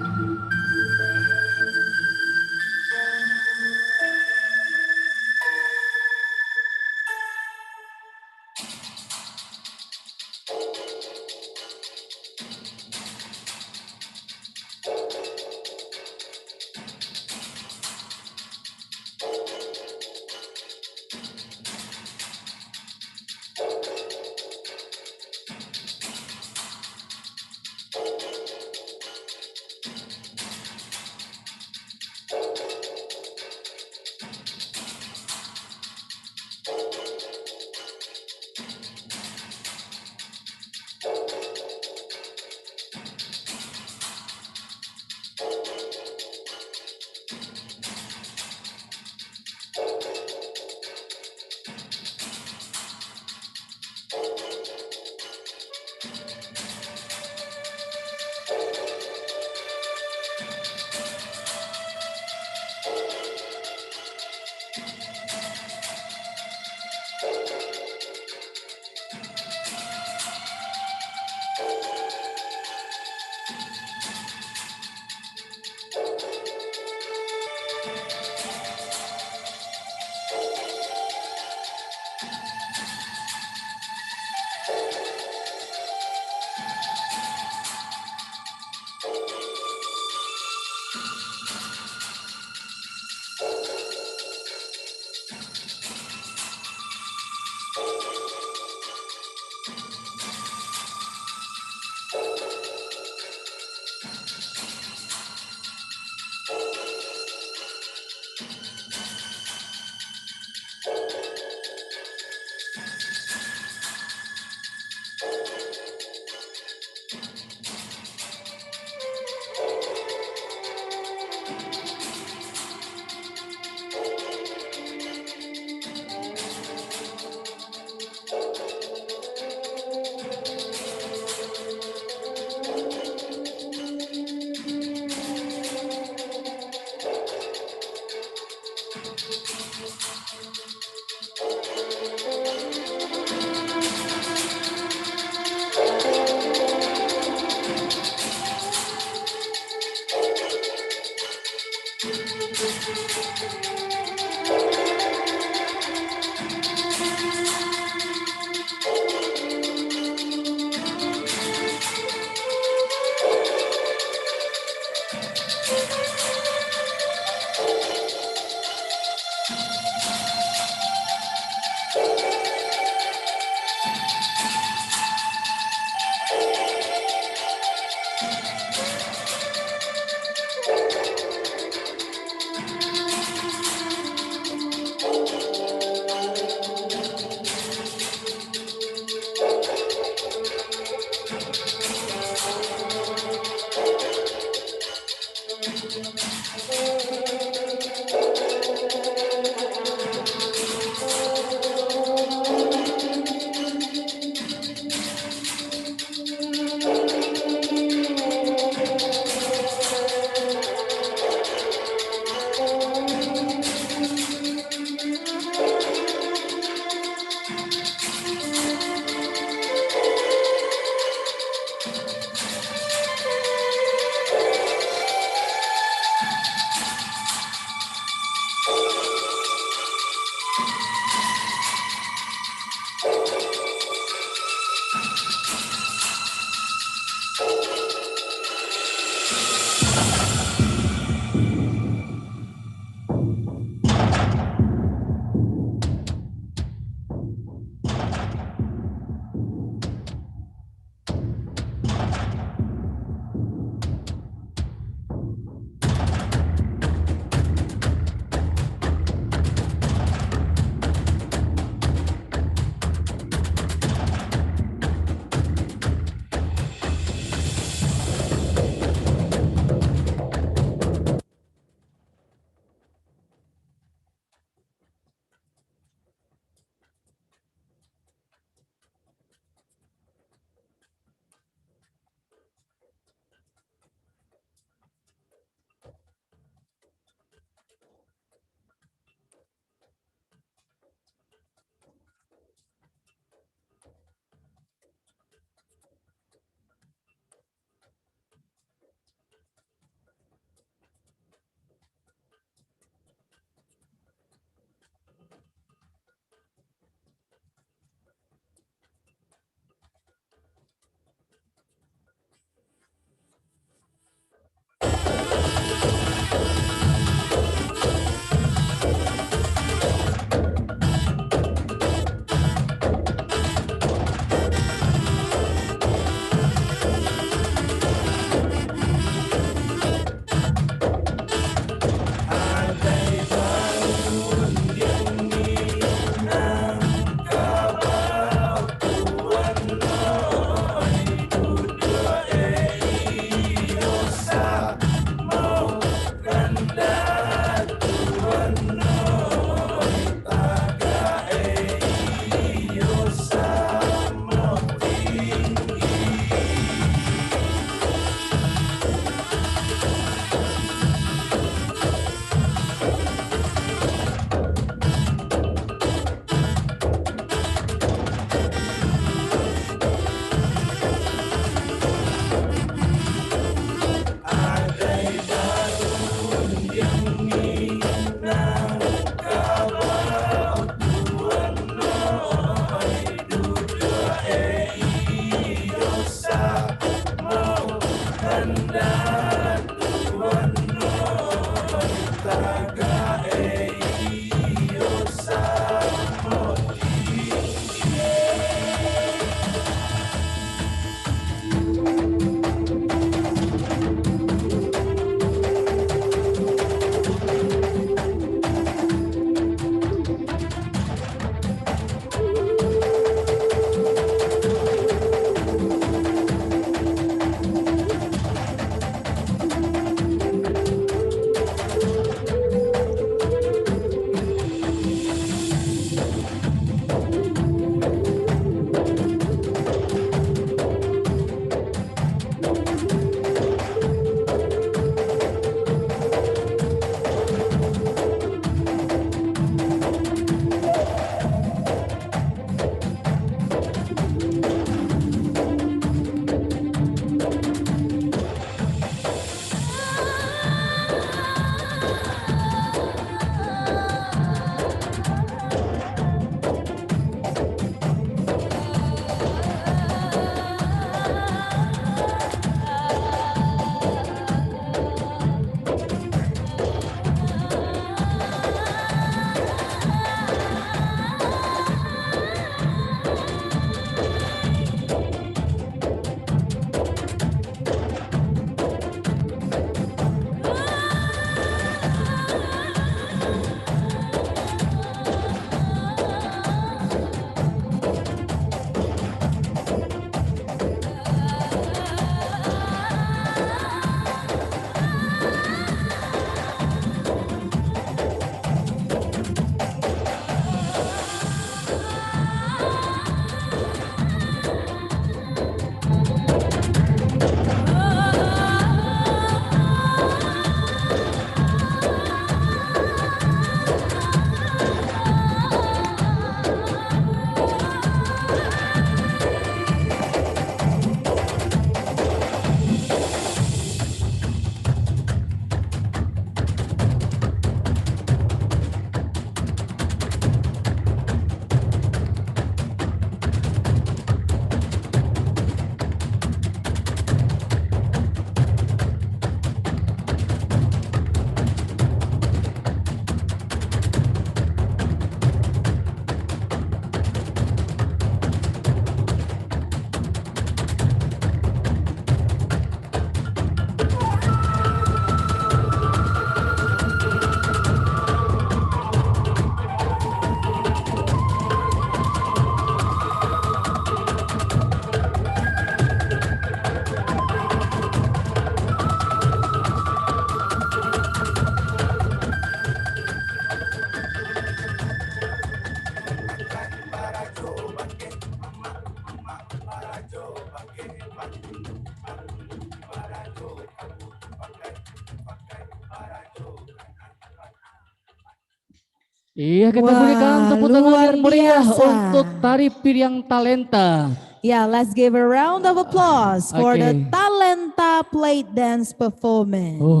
Iya, kita Wah, berikan tepuk tangan luar yang meriah biasa. untuk tari piring talenta. Yeah, let's give a round of applause for the Okay. Talenta Plate Dance performance. Oh.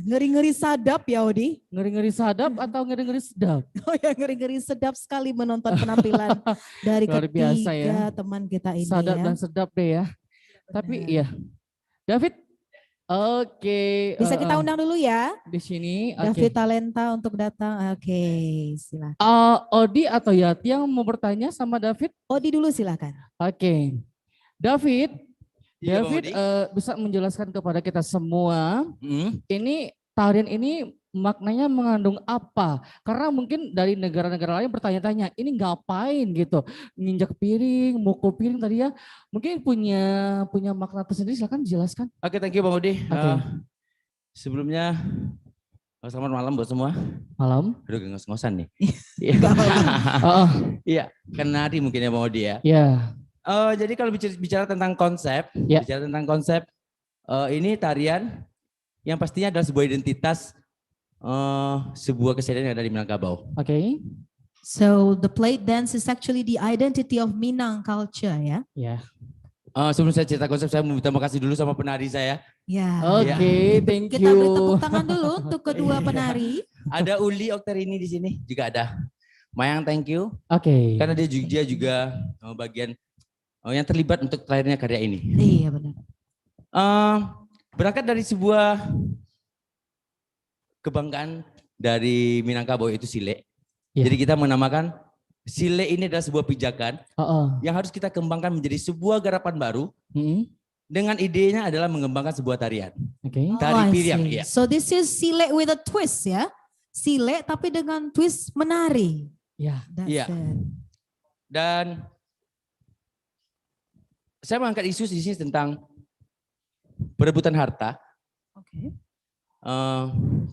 Ngeri-ngeri sadap ya, Odi. Ngeri-ngeri sadap atau ngeri-ngeri sedap? Oh ya, ngeri-ngeri sedap sekali menonton penampilan dari Luar biasa ketiga ya. teman kita ini Sadap ya. dan sedap deh ya. Tapi iya. David, oke. Bisa kita undang dulu ya. Di sini. David Talenta untuk datang. Oke, silakan. Odi atau Yati yang mau bertanya sama David? Odi dulu silakan. Oke. David, Iya, Bang David bisa menjelaskan kepada kita semua, ini tarian ini maknanya mengandung apa? Karena mungkin dari negara-negara lain bertanya-tanya, ini ngapain gitu? Nginjak piring, mukul piring tadi ya. Mungkin punya makna tersendiri, silakan jelaskan. Oke, thank you Bang Odi. Oke. Sebelumnya selamat malam buat semua. Malam. Aduh, ngos-ngosan nih. Oh. Iya, kan nari mungkin ya Bang Odi ya. Ya. Jadi kalau bicara tentang konsep, ini tarian yang pastinya adalah sebuah identitas, sebuah kesenian yang ada di Minangkabau. Oke. So the plate dance is actually the identity of Minang culture ya. Ya. Sebelum saya cerita konsep, saya mau terima kasih dulu sama penari saya. Ya. Oke, thank Kita beri you. tepuk tangan dulu untuk kedua penari. Ada Uli Oktarini di sini juga ada. Mayang, thank you. Oke. Karena dia juga bagian yang terlibat untuk lahirnya karya ini. Iya benar. Berangkat dari sebuah kebanggaan dari Minangkabau itu Sile. Jadi kita menamakan Sile ini adalah sebuah pijakan yang harus kita kembangkan menjadi sebuah garapan baru. Dengan idenya adalah mengembangkan sebuah tarian. Tari I piring. see. Ya. So this is sile with a twist ya. Sile tapi dengan twist menari. Ya. Iya. Dan saya mengangkat isu di sini tentang perebutan harta.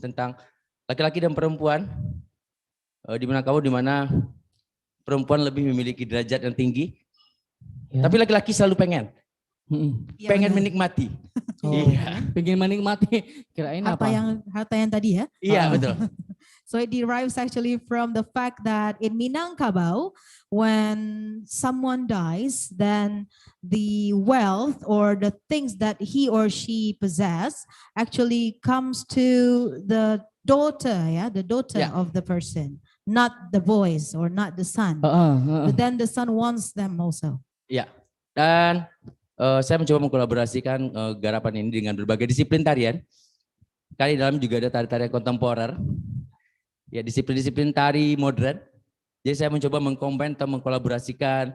Tentang laki-laki dan perempuan di Minangkabau, di mana perempuan lebih memiliki derajat yang tinggi, tapi laki-laki selalu pengen menikmati. Pengen menikmati. Kirain apa? Harta yang tadi ya. Iya betul. So it derives actually from the fact that in Minangkabau, when someone dies, then the wealth or the things that he or she possess actually comes to the daughter, the daughter of the person, not the boys or not the son. But then the son wants them also. Ya. Dan saya mencoba mengkolaborasikan garapan ini dengan berbagai disiplin tarian. Kali dalam juga ada tari-tarian kontemporer. Ya, disiplin-disiplin tari modern. Jadi saya mencoba mengkombin atau mengkolaborasikan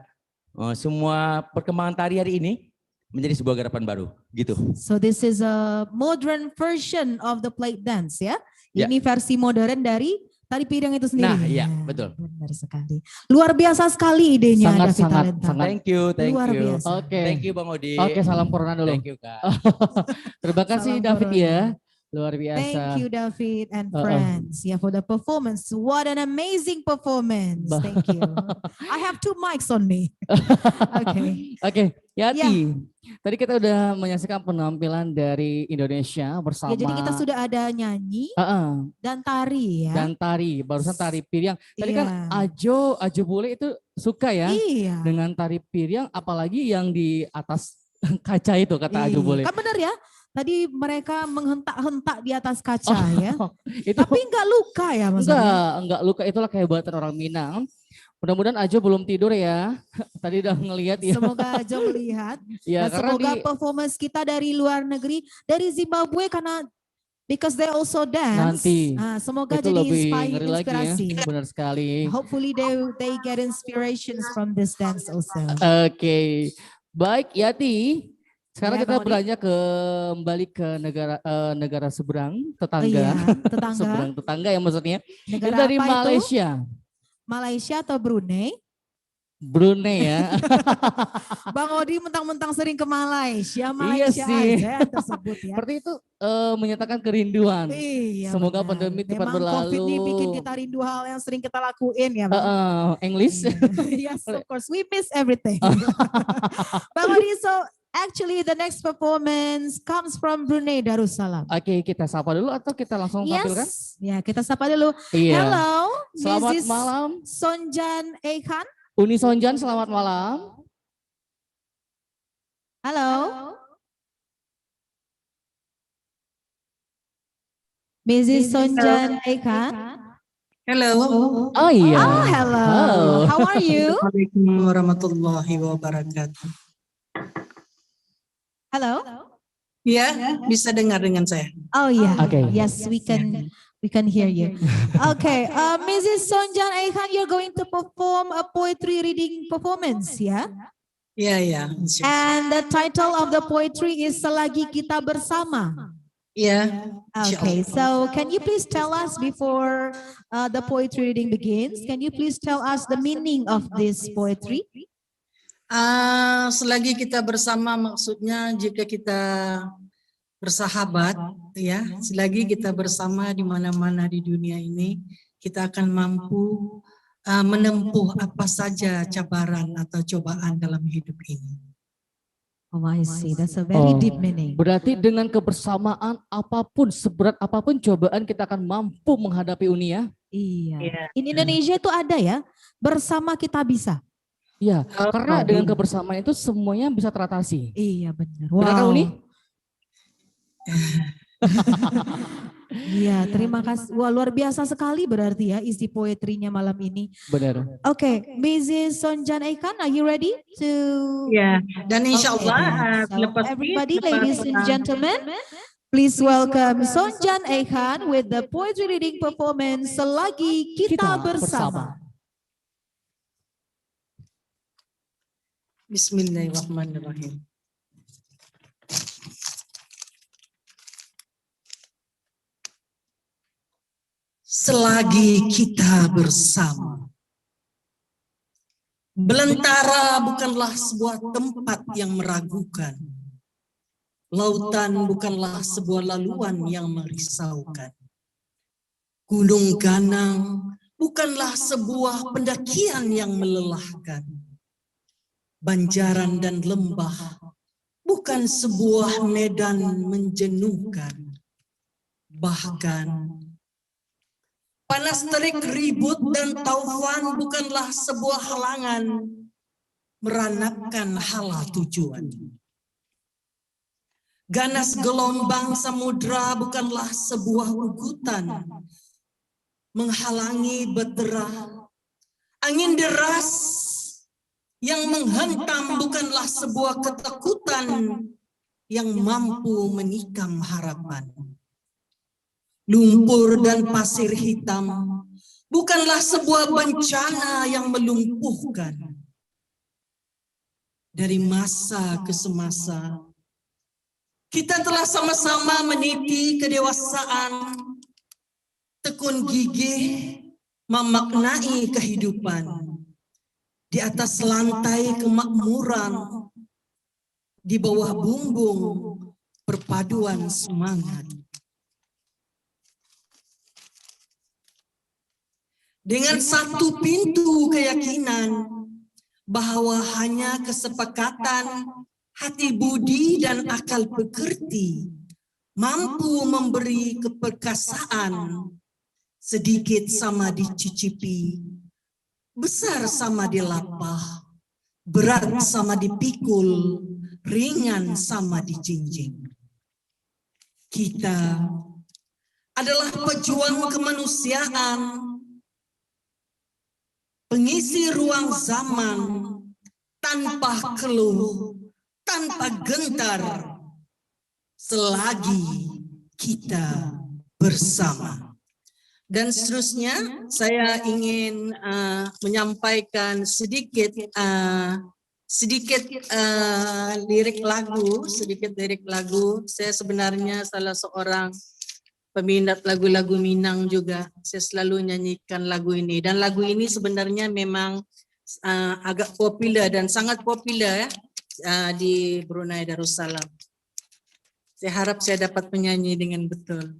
semua perkembangan tari hari ini menjadi sebuah garapan baru, gitu. So this is a modern version of the plate dance ya. Ya. Ini versi modern dari tari piring itu sendiri. Nah, iya, betul. Benar sekali. Luar biasa sekali idenya David Talenta. Thank you. Luar biasa. Oke. Thank you Bang Odi. Oke, salam corona dulu. Thank you Kak. Terima kasih Salam David corona. ya. Luar biasa. Thank you David and friends for the performance. What an amazing performance. Thank you. I have 2 mics on me. Oke, Yati. Tadi kita udah menyaksikan penampilan dari Indonesia bersama. Ya, jadi kita sudah ada nyanyi dan tari ya. Dan tari, barusan tari piring. Tadi kan Iya. Ajo Bule itu suka ya Iya. dengan tari piring, apalagi yang di atas kaca itu kata Ajo Bule. Kan benar ya. Tadi mereka menghentak-hentak di atas kaca ya. Itu Tapi enggak luka ya maksudnya. enggak luka, itulah kehebatan orang Minang. Mudah-mudahan Ajo belum tidur ya. Tadi udah ngelihat ya. Semoga Ajo melihat. Ya, Dan karena semoga performance kita dari luar negeri, dari Zimbabwe karena because they also dance. Nanti. Semoga itu jadi lebih ngeri lagi inspirasi. ya. Benar sekali. Hopefully they get inspirations from this dance also. Oke. Baik Yati. Sekarang Ya, kita Bang Odi. beranjak kembali ke negara seberang, tetangga. Tetangga. Seberang tetangga ya maksudnya. Negara Ini dari apa itu? Malaysia. Malaysia atau Brunei? Brunei ya. Bang Odi mentang-mentang sering ke Malaysia, Iya Malaysia sih. aja yang tersebut ya. Seperti itu menyatakan kerinduan. Iya, Semoga benar. pandemi cepat Memang berlalu. COVID ini bikin kita rindu hal yang sering kita lakuin ya Bang. English. Yes, of course. We miss everything. Bang Odi, so Actually, the next performance comes from Brunei Darussalam. Oke, kita sapa dulu atau kita langsung tampilkan? Yes, ya kita sapa dulu. Iya. Hello, Selamat Mrs. malam. Sonjan Ekhan. Uni Sonjan, selamat malam. Halo. Mrs. Sonjan Ekhan. Hello. Oh iya. Oh, hello. How are you? Waalaikumsalam warahmatullahi wabarakatuh. Hello. Ya, bisa dengar dengan saya. Oh yeah. Okay. Yes, we can hear you. Okay, Mrs. Sonjan Ekhan, you're going to perform a poetry reading performance, yeah? Ya. And the title of the poetry is Selagi Kita Bersama. Ya. Okay, so can you please tell us before the poetry reading begins, can you please tell us the meaning of this poetry? Selagi kita bersama maksudnya jika kita bersahabat, ya, selagi kita bersama di mana-mana di dunia ini, kita akan mampu menempuh apa saja cabaran atau cobaan dalam hidup ini. Oh, I see. That's a very deep meaning. Berarti dengan kebersamaan apapun, seberat apapun cobaan kita akan mampu menghadapi Uni ya? Iya. In Indonesia itu ada ya, bersama kita bisa. Iya, karena dengan kebersamaan itu semuanya bisa teratasi. Iya benar. Benar kan Uni? Iya, terima kasih. Wah, luar biasa sekali berarti ya isi poetrinya malam ini. Benar. Oke, Mrs. Sonjan Ekhan, are you ready to? Ya, dan insya Allah So everybody, ladies and gentlemen, please welcome Sonjan Ekhan with the poetry reading performance Selagi Kita Bersama. Bismillahirrahmanirrahim. Selagi kita bersama. Belantara bukanlah sebuah tempat yang meragukan. Lautan bukanlah sebuah laluan yang merisaukan. Gunung Ganang bukanlah sebuah pendakian yang melelahkan. Banjaran dan lembah bukan sebuah medan menjenuhkan. Bahkan panas terik, ribut, dan taufan bukanlah sebuah halangan meranapkan hala tujuan. Ganas gelombang samudra bukanlah sebuah ugutan menghalangi betera. Angin deras yang menghentam bukanlah sebuah ketakutan yang mampu menikam harapan. Lumpur dan pasir hitam bukanlah sebuah bencana yang melumpuhkan. Dari masa ke semasa, kita telah sama-sama meniti kedewasaan, tekun gigih memaknai kehidupan di atas lantai kemakmuran, di bawah bumbung perpaduan semangat. Dengan satu pintu keyakinan bahwa hanya kesepakatan hati budi dan akal pekerti mampu memberi keperkasaan, sedikit sama dicicipi, besar sama dilapah, berat sama dipikul, ringan sama dijinjing. Kita adalah pejuang kemanusiaan, pengisi ruang zaman tanpa keluh, tanpa gentar, selagi kita bersama. Dan seterusnya saya ingin menyampaikan sedikit lirik lagu. Saya sebenarnya salah seorang peminat lagu-lagu Minang juga. Saya selalu nyanyikan lagu ini. Dan lagu ini sebenarnya memang agak populer dan sangat populer di Brunei Darussalam. Saya harap saya dapat menyanyi dengan betul.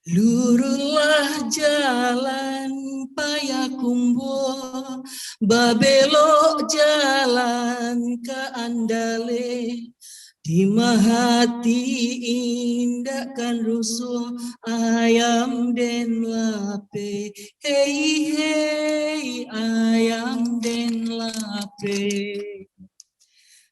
Luruslah jalan payah kumbo babelok jalan ke andale di mahati indahkan rusuh ayam den lape hei hei ayam den lape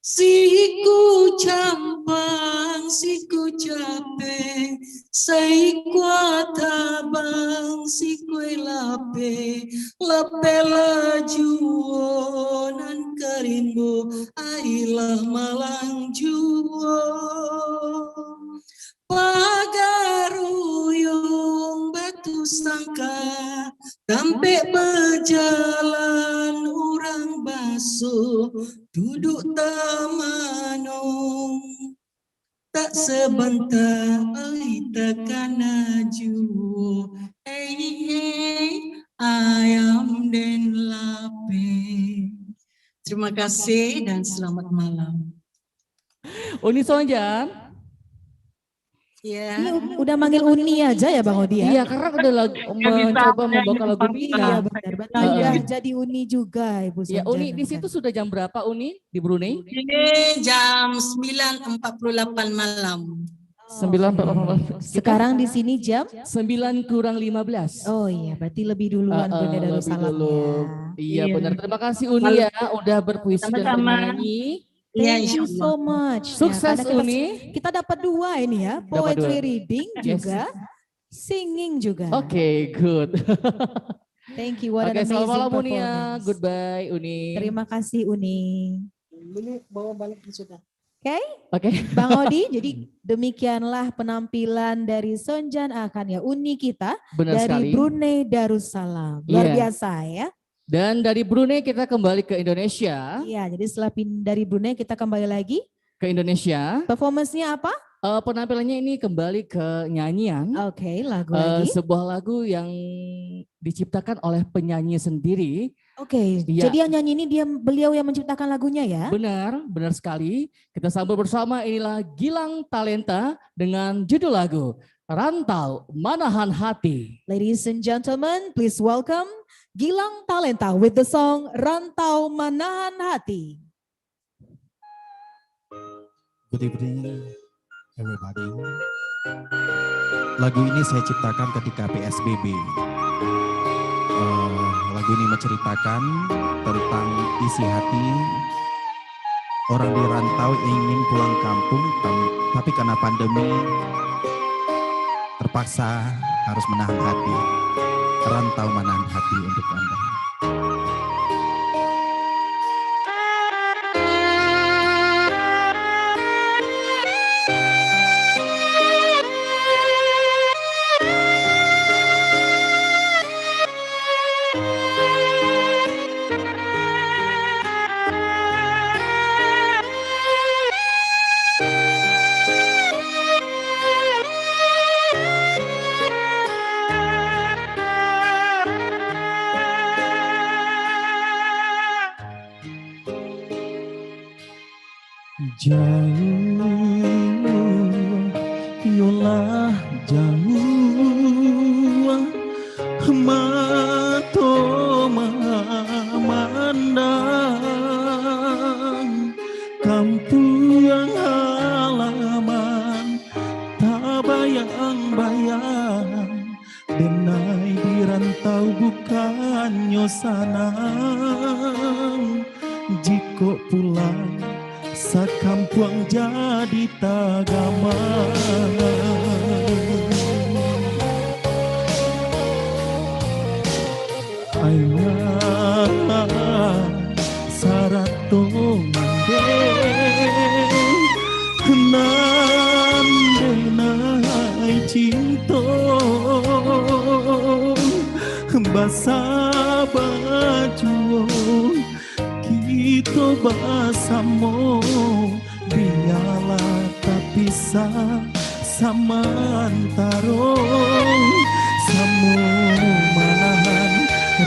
siku campang siku capek sai kuatabang siku lape lape lajuo nan karimbo ailah malang juo pagaruyung batu sangka sampai berjalan orang basuh duduk tamanung tak sebentar ai takkan aju ayam den lape. Terima kasih dan selamat malam. Uni Sonjan. Ya. Ini udah manggil Uni aja ya Bang Odi ya? Iya, karena udah mencoba membawa lagu Iya benar. Udah jadi Uni juga Ibu Ya, Sonjan. Uni di situ sudah jam berapa Uni di Brunei? Ini jam 9.48 malam. 9.48. Sekarang di sini jam 9 kurang 15. Oh iya, berarti lebih duluan Brunei Darussalam ya. Iya benar. Terima kasih Uni ya udah berpuisi dan bernyanyi. Thank you so much. Sukses karena Uni. Kita dapat dua ini ya, poetry reading Yes. juga, singing juga. Oke, good. Thank you, what an Oke, amazing selamat malam Uni ya. performance. Goodbye Uni. Terima kasih Uni. Ini bawa balik sudah. Oke, Oke. Bang Odi, jadi demikianlah penampilan dari Sonjan Akan ya, Uni kita Benar dari sekali. Brunei Darussalam. Luar Iya. biasa ya. Dan dari Brunei kita kembali ke Indonesia. Iya, jadi setelah dari Brunei kita kembali lagi. Ke Indonesia. Performance-nya apa? Penampilannya ini kembali ke nyanyian. Oke, lagu lagi. Sebuah lagu yang diciptakan oleh penyanyi sendiri. Oke, Iya. jadi yang nyanyi ini beliau yang menciptakan lagunya ya? Benar, benar sekali. Kita sambut bersama inilah Gilang Talenta dengan judul lagu Rantau Manahan Hati. Ladies and gentlemen, please welcome Gilang Talenta with the song Rantau Manahan Hati. Good evening, everybody. Lagu ini saya ciptakan ketika PSBB. Lagu ini menceritakan tentang isi hati orang di rantau ingin pulang kampung, tapi karena pandemi terpaksa harus menahan hati. Rantau menahan hati untuk Anda. Jauh, yolah jauh, mato memandang kampung halaman, tak bayang-bayang, denai di rantau bukannya sanang, jika pulang sakampung jadi tagaman. Ayah sarato mandeng nai cinta basa baju kita bersama biarlah tak pisah sama antara sama manahan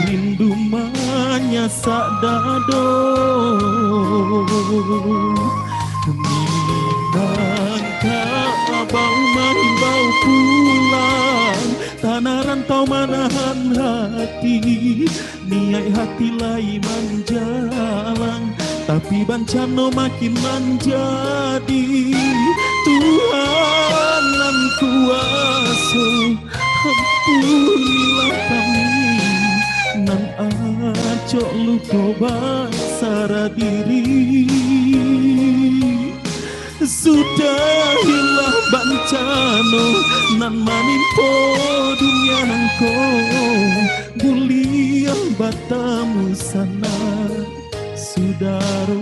rindu menyasak dado minangka bau main bau pulang tanah rantau manahan hati, niat hati lai menjalan, tapi bencana makin menjadi. Tuhan nan kuasa, ampunilah kami, nan acok lupa sara diri. Sudahilah bencana nan menimpa dunia nangko, mulia batamu sana saudara.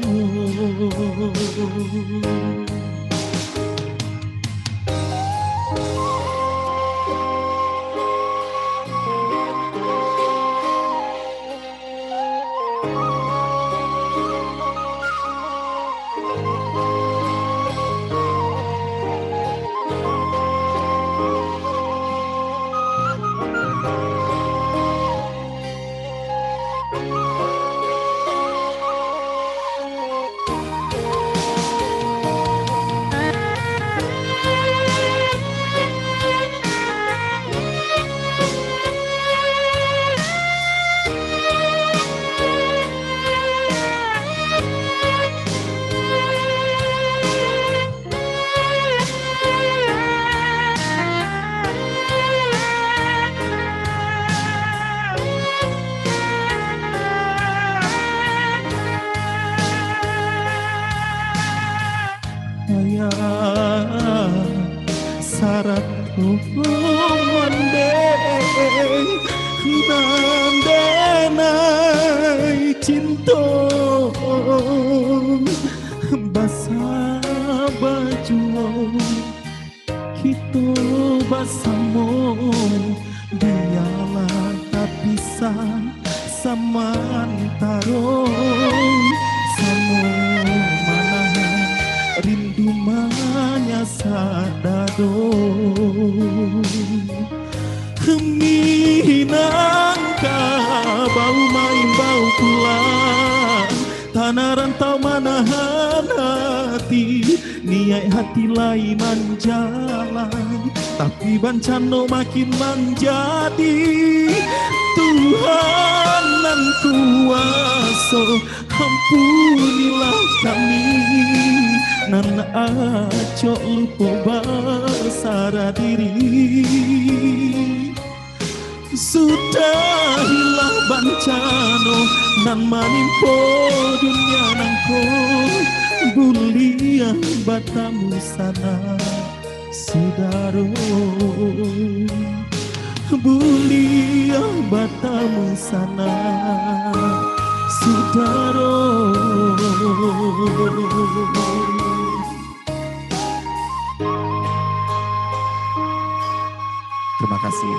Sarat mandeng nandenai cinta, basa baju kita basamo, dialah tak bisa samantaro, samo manahan rindu menyasa dado. Minangka bau main bau pulang, tanah rantau manahan hati, niat hati lai menjalan, tapi bencana makin menjadi. Tuhan nan kuasa, ampunilah kami, nan acok lupa bersara diri. Sudahilah bencana nan menimpa dunia nangko, bulia batamu sana saudara. Bulia batamu sana saudara. Terima kasih.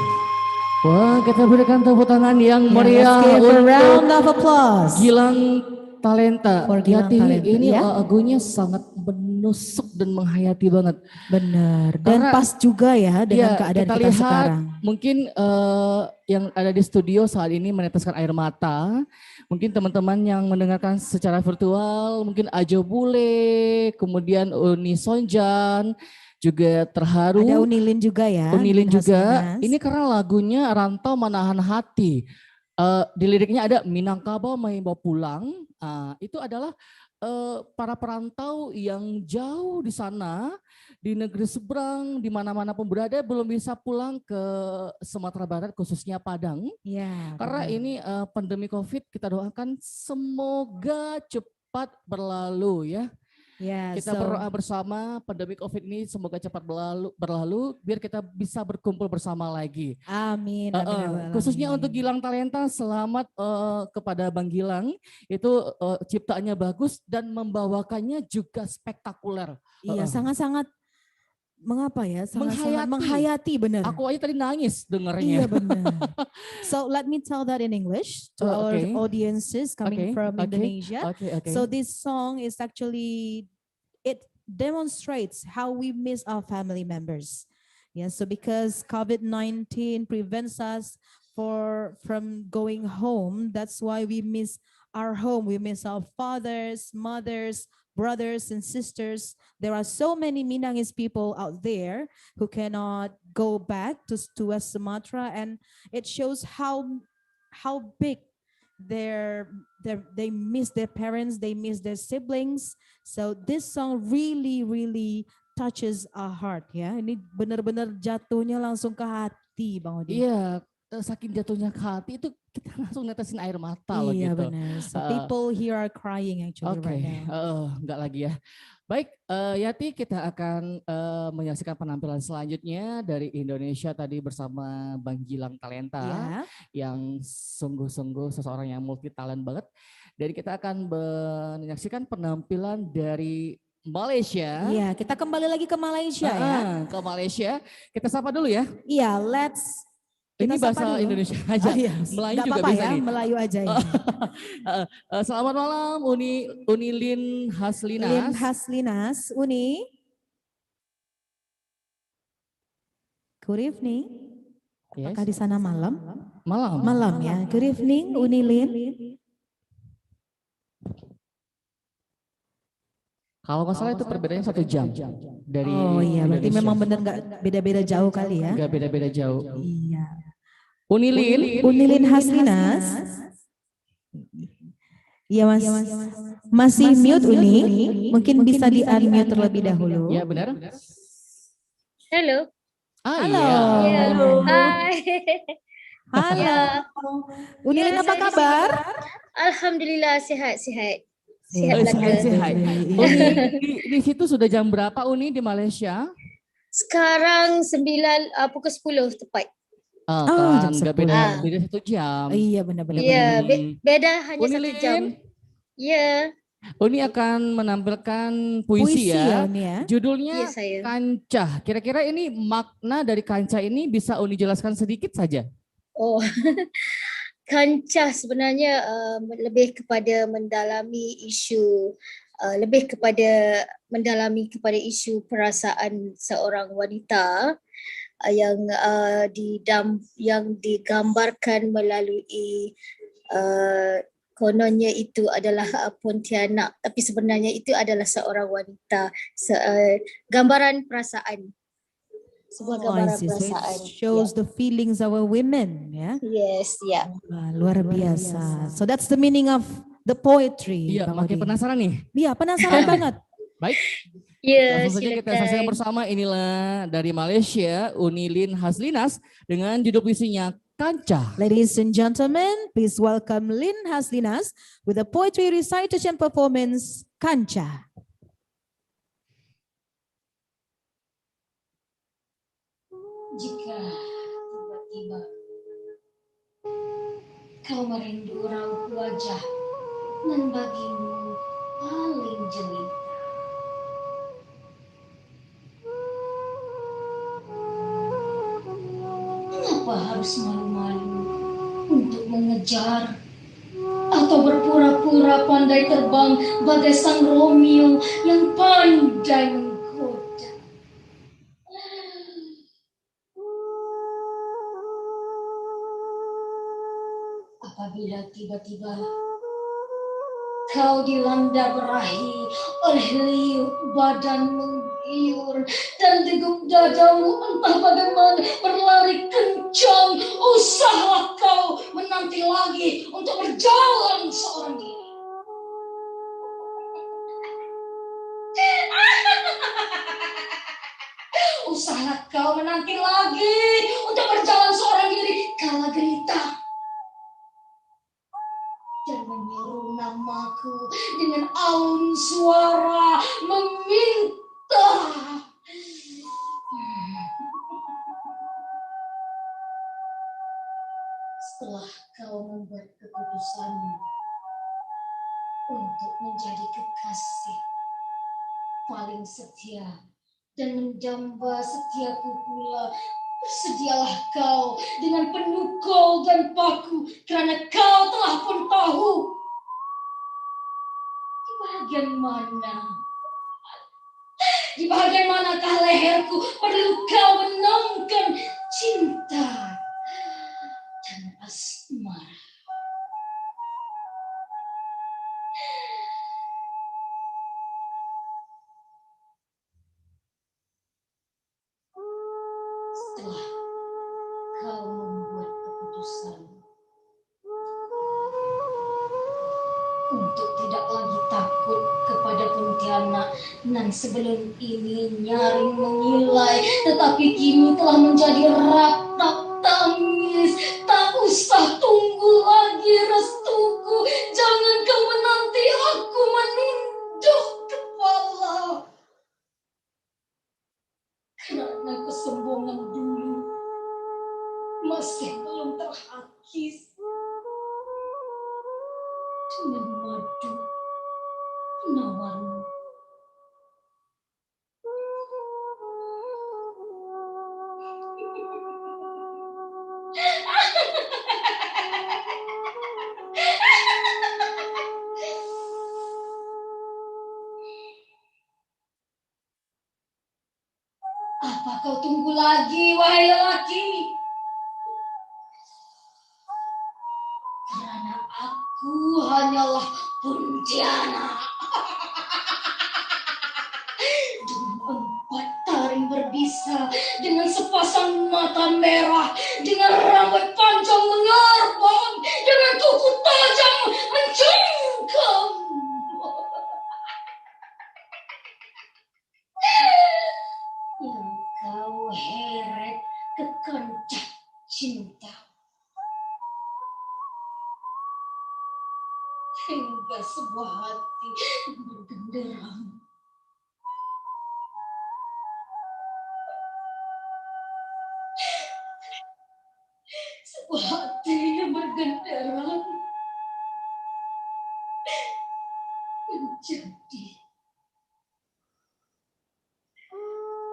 Wah, kita berikan tepuk tangan yang meriah Let's give a round untuk of applause. Gilang Talenta. For Gilang Yati, Talenta, ini ya. lagunya sangat menusuk dan menghayati banget. Benar. Dan pas juga ya dengan keadaan kita kita lihat, sekarang. Mungkin yang ada di studio saat ini meneteskan air mata. Mungkin teman-teman yang mendengarkan secara virtual, mungkin Ajo Bule, kemudian Uni Sonjan, juga terharu. Ada Unilin juga ya. Unilin juga. Mas. Ini karena lagunya Rantau Manahan Hati. Di liriknya ada Minangkabau Mai Bawa Pulang. Itu adalah para perantau yang jauh di sana, di negeri seberang, di mana-mana pun berada, belum bisa pulang ke Sumatera Barat, khususnya Padang. Ya, karena benar. ini pandemi COVID, kita doakan semoga cepat berlalu ya. Ya, Kita berdoa bersama pandemi COVID ini semoga cepat berlalu biar kita bisa berkumpul bersama lagi. Amin. Khususnya untuk Gilang Talenta, selamat kepada Bang Gilang. Itu ciptaannya bagus dan membawakannya juga spektakuler. Iya, sangat-sangat mengapa ya? Sangat-sangat menghayati, benar. Aku aja tadi nangis dengarnya. Iya, benar. So let me tell that in English to our audiences coming from Indonesia. So this song is actually, it demonstrates how we miss our family members. Yeah, so because COVID-19 prevents us from going home, that's why we miss our home. We miss our fathers, mothers, brothers and sisters, there are so many Minangese people out there who cannot go back to West Sumatra, and it shows how big they miss their parents, they miss their siblings. So this song really touches our heart, ya. Ini benar-benar jatuhnya langsung ke hati, Bang Odi. Iya, saking jatuhnya ke hati itu kita langsung netesin air mata loh Iya gitu. benar. So people here are crying actually right now. Enggak lagi ya. Baik, Yati, kita akan menyaksikan penampilan selanjutnya dari Indonesia tadi bersama Bang Gilang Talenta yang sungguh-sungguh seseorang yang multi talent banget. Dan kita akan menyaksikan penampilan dari Malaysia. Iya, kita kembali lagi ke Malaysia ya. Ke Malaysia. Kita sapa dulu ya. Iya, Ini bahasa Indonesia aja, iya. Melayu Gak juga apa-apa bisa ya, nih. Melayu aja ya. Selamat malam Uni Lin Haslinas. Lin Haslinas, Uni. Good evening. Apakah di sana malam? Malam ya. Good evening, Uni Lin. Kalau nggak salah itu perbedaannya 1 jam dari. Oh iya, berarti Indonesia. memang benar nggak beda-beda jauh kali ya? Nggak beda-beda jauh. Iya. Unilin Haslinas. Iya Mas. Masih mute Uni. Mungkin bisa di-unmute terlebih dahulu. Ya benar. Halo. Halo. Ya, hai. Halo. Unilin apa kabar? Alhamdulillah sehat-sehat. Sehat. Uni di situ sudah jam berapa Uni di Malaysia? Sekarang pukul 10 tepat. Kan nggak beda 1 jam. Iya benar-benar. Iya, beda hanya Uni 1 jam. Iya. Uni akan menampilkan puisi ya. Uni ya. Judulnya Iya, saya. Kancah. Kira-kira ini makna dari kancah ini bisa Uni jelaskan sedikit saja? Oh, kancah sebenarnya lebih kepada mendalami isu isu perasaan seorang wanita yang digambarkan melalui kononnya itu adalah Pontianak, tapi sebenarnya itu adalah seorang wanita, gambaran perasaan. Sebuah gambaran perasaan. So it shows the feelings of a women, ya. Yes, ya. Luar biasa. So that's the meaning of the poetry. Iya, makin penasaran nih. Iya, penasaran banget. Baik. Ya, langsung saja kita saksikan bersama, inilah dari Malaysia, Unilin Haslinas dengan judul puisinya Kancah. Ladies and gentlemen, please welcome Lin Haslinas with a poetry recitation performance, Kancah. Jika tiba-tiba kau merindu raut wajah dan bagimu paling jelita, mengapa harus malu-malu untuk mengejar atau berpura-pura pandai terbang bagai sang Romeo yang pandai menggoda? Apabila tiba-tiba kau dilanda berahi oleh liuk badan menggiur dan degup dadamu entah bagaimana berlari kencang, usahalah kau menanti lagi untuk berjalan seorang diri. Usahalah kau menanti lagi untuk berjalan seorang diri kala gerita dan menyeru namaku dengan aun suara meminta. Setelah kau membuat keputusanmu untuk menjadi kekasih paling setia dan menjamba setiaku pula, bersedialah kau dengan penuh gol dan paku, kerana kau telah pun tahu di bahagian manakah leherku perlu kau menangkan cinta dan asmara. keputusan untuk tidak lagi takut kepada Pontianak dan sebelum ini nyaring mengilai, tetapi kini telah menjadi ratap tangis. Tak usah tunggu lagi restuku, jangan kau menanti aku menunduk kepala. Karena kesombongan dulu masih belum terhakis dengan madu penawarmu. Apa kau tunggu lagi, wahai lelaki? Karena aku hanyalah Pontianak. Dengan 4 taring berbisa, dengan sepasang mata merah, dengan rambut panjang mengerbang, dengan kuku tajam mencungkam. Yang kau heret ke kancah cinta. Hingga sebuah hati bergenderang. Sebuah hati yang bergenderang menjadi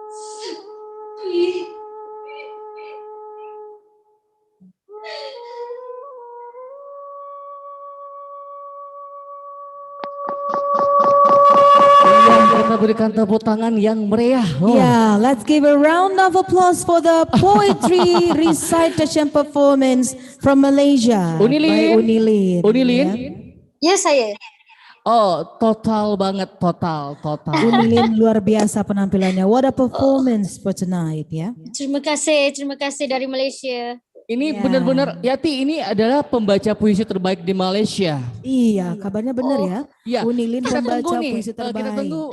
sepi. Kita berikan tepuk tangan yang meriah. Yeah, let's give a round of applause for the poetry recitation performance from Malaysia. Unilin. By Unilin. Unilin. Ya. Ya saya. Oh, total banget, total. Unilin luar biasa penampilannya. What a performance for tonight ya. Terima kasih dari Malaysia. Ini benar-benar, Yati, ini adalah pembaca puisi terbaik di Malaysia. Iya, kabarnya benar ya. Iya, Unilin kita pembaca tunggu nih, puisi terbaik. kita tunggu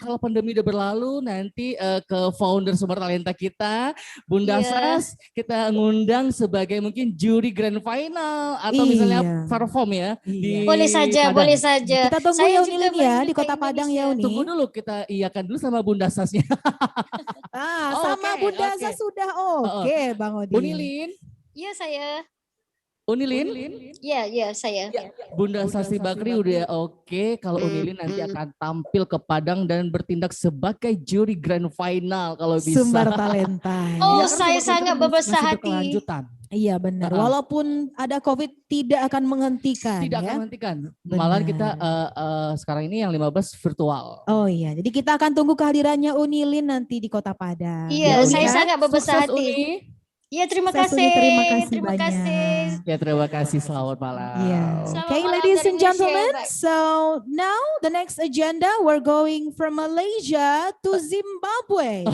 kalau pandemi udah berlalu nanti ke founder Sumber Talenta kita, Bunda Sas, kita ngundang sebagai mungkin juri grand final atau misalnya perform ya. Di Boleh saja, Padang. boleh saja. Kita tunggu Saya ya juga Unilin ya di menuju ke Kota Padang ya Uni. Tunggu dulu, kita iakan dulu sama Bunda Sasnya. Sama Bunda Sas sudah oke Bang Odin. Unilin. Iya saya. Unilin? Iya saya. Bunda Sasti Bakri udah oke. Kalau Unilin nanti akan tampil ke Padang dan bertindak sebagai juri grand final kalau bisa. Sumber Talenta. Oh, Ya, kan saya Sumber sangat Talenta berbesar masih hati. berkelanjutan. Iya benar. Walaupun ada COVID tidak akan menghentikan. Tidak ya? akan menghentikan. Malah kita sekarang ini yang 15 virtual. Oh iya, jadi kita akan tunggu kehadirannya Unilin nanti di Kota Padang. Iya, Ya, saya Uni, sangat berbesar Sukses, hati. Uni. Iya, terima Sukses, kasih. Uni. Terima kasih Terima banyak. kasih. Ya terima kasih, selamat malam. Okay, ladies and gentlemen, so now the next agenda we're going from Malaysia to Zimbabwe,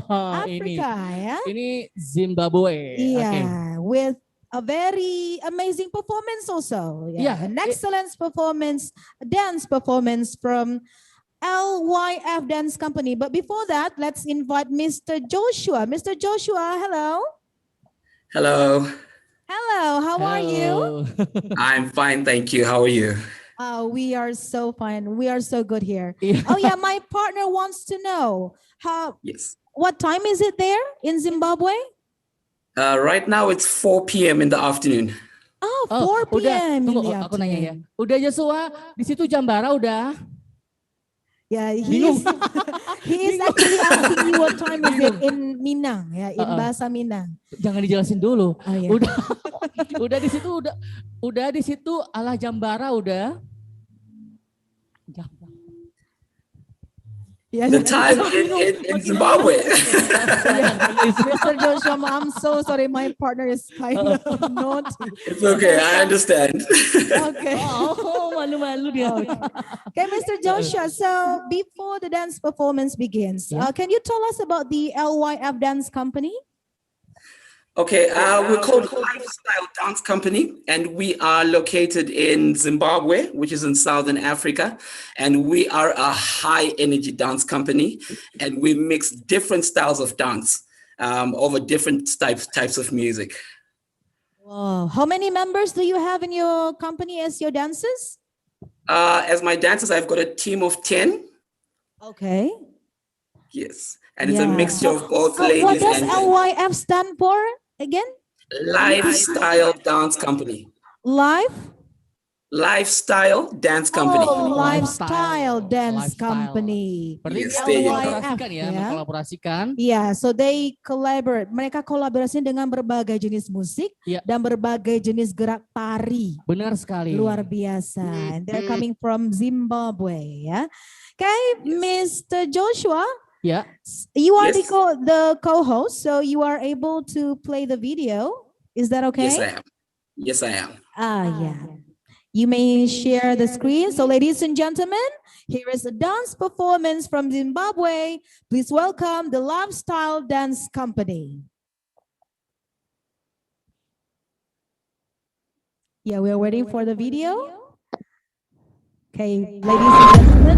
Africa, ya. Ini Zimbabwe. Iya, Oke. with a very amazing performance also. Yeah, An excellent performance, dance performance from LYF Dance Company. But before that, let's invite Mr. Joshua. Mr. Joshua, hello. Hello, Hello, how are you? I'm fine, thank you. How are you? We are so fine. We are so good here. Oh yeah, my partner wants to know what time is it there in Zimbabwe? Right now it's 4 p.m. in the afternoon. Oh, 4 Udah, p.m. tunggu, in the aku nanya ya. afternoon. Udah Joshua, di situ jam bara udah? Yeah, Bingung. he is actually asking you what time is it in Minang, ya, in bahasa Minang. Jangan dijelasin dulu. iya. Udah di situ udah di situ ala jam bara udah. The time in Zimbabwe. Mr. Joshua, I'm so sorry. My partner is kind of naughty. It's okay, I understand. Okay. Oh, malu-malu dia. Okay, Mr. Joshua. So before the dance performance begins, can you tell us about the LYF Dance Company? Okay, we're called Lifestyle Dance Company, and we are located in Zimbabwe, which is in Southern Africa. And we are a high energy dance company, and we mix different styles of dance over different types of music. Wow. How many members do you have in your company as your dancers? As my dancers, I've got a team of 10. Okay. Yes, and it's a mixture of both What ladies does and LYF stand for again? Lifestyle Dance Company. Lifestyle Dance Company. Oh, Lifestyle Dance Company. Berarti Yes, there you go. mengkolaborasikan ya, mengkolaborasikan. Iya, so they collaborate. Mereka kolaborasi dengan berbagai jenis musik dan berbagai jenis gerak tari. Benar sekali. Luar biasa. And they're coming from Zimbabwe, ya. Okay, Mr. Joshua. Yeah. You are Yes. the co-host, so you are able to play the video. Is that okay? Yes, I am. Yes, I am. Yeah. You may share the screen. So ladies and gentlemen, here is a dance performance from Zimbabwe. Please welcome the Lifestyle Dance Company. Yeah, we are waiting for the video. Okay, ladies and gentlemen.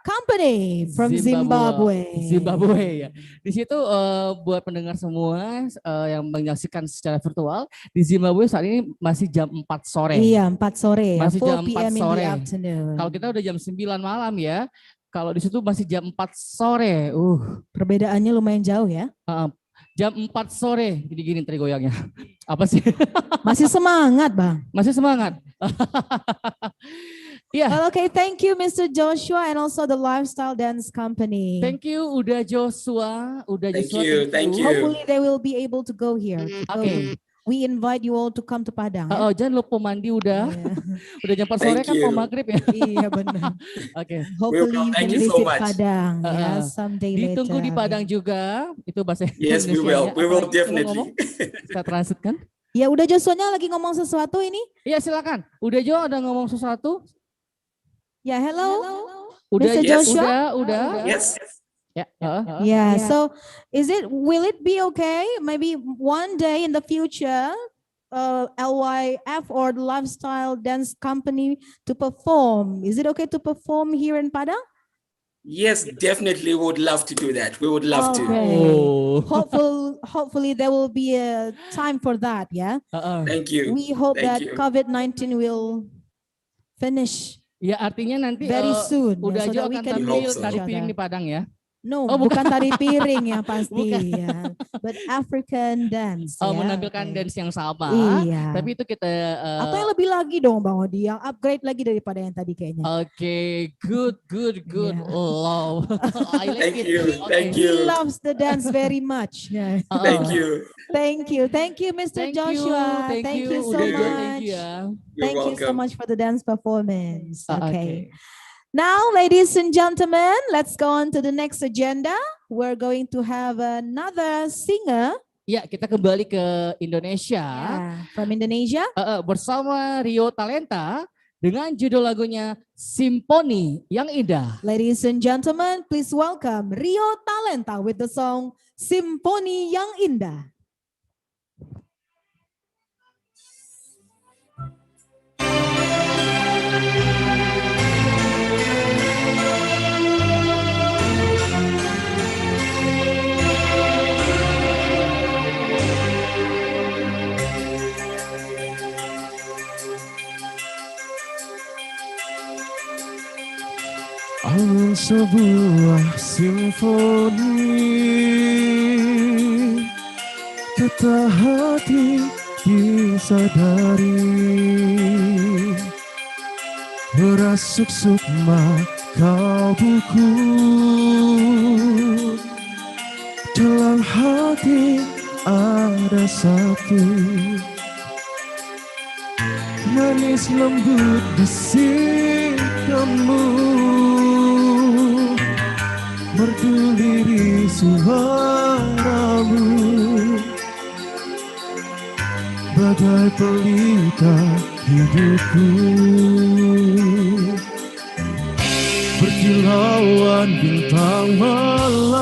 Company from Zimbabwe. Zimbabwe ya. Di situ buat pendengar semua yang menyaksikan secara virtual, di Zimbabwe saat ini masih jam 4 sore. Iya, 4 sore. Masih 4 jam 4 PM sore. in the afternoon. Kalau kita udah jam 9 malam ya. Kalau di situ masih jam 4 sore. Perbedaannya lumayan jauh ya. Jam 4 sore. Gini-gini tadi goyangnya. Apa sih? Masih semangat, Bang. Masih semangat. Yeah. Well, okay, thank you Mr. Joshua and also the Lifestyle Dance Company. Thank you Uda Joshua. Thank you. Hopefully they will be able to go here. Okay. We invite you all to come to Padang. Ya? Jangan lupa mandi udah. Udah jam 4 sore kan mau maghrib ya. Iya benar. Oke. Hopefully you Thank can you so visit much. Padang ya someday later. Ditunggu di Padang juga. Itu bahasa Yes, we will. We will definitely. Kita transitkan. Ya udah Joshua-nya lagi ngomong sesuatu ini? Iya silakan. Udah Jo ada ngomong sesuatu? Ya hello. Udah Mr. Joshua? Udah. Yes. Yeah. So will it be okay? Maybe one day in the future, LYF or the Lifestyle Dance Company to perform. Is it okay to perform here in Padang? Yes, definitely. We would love to do that. We would love to. Hopefully there will be a time for that. Yeah. Thank you. We hope Thank that you. COVID-19 will finish. Ya artinya nanti very soon. Udah so Jo that we akan can tampil meet tari each piring other. di Padang ya. No, Oh, bukan tari piring ya pasti Bukan. ya. But African dance. Oh, ya. menampilkan dance yang sama. Iya. Tapi itu kita Atau yang lebih lagi dong Bang Odi, yang upgrade lagi daripada yang tadi kayaknya. Oke, good. Love. I like Thank it. you. Okay. Thank He you. loves the dance very much. Yeah. Thank you. Thank you, Mr. Joshua. Thank you so Udah Jo, much. thank you ya. Thank you so welcome. much for the dance performance. Okay. Now, ladies and gentlemen, let's go on to the next agenda. We're going to have another singer. Ya, kita kembali ke Indonesia. From Indonesia. Bersama Rio Talenta dengan judul lagunya Simponi yang Indah. Ladies and gentlemen, please welcome Rio Talenta with the song Simponi yang Indah. Sebuah simfoni kata hati disadari merasuk sukma kau buku dalam hati ada satu manis lembut bisikanmu merdu lirih suaramu bagai pelita hidupku berkilauan bintang malam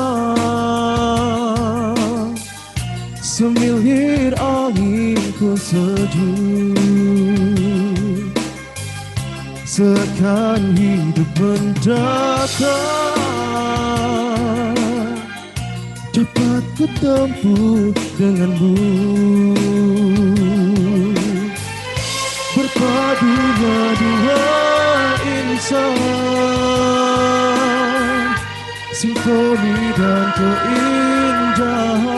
semilir angin ku seduh seakan hidup mendatar dapat kutempuh denganmu berpadunya dua insan simfoni dan keindahan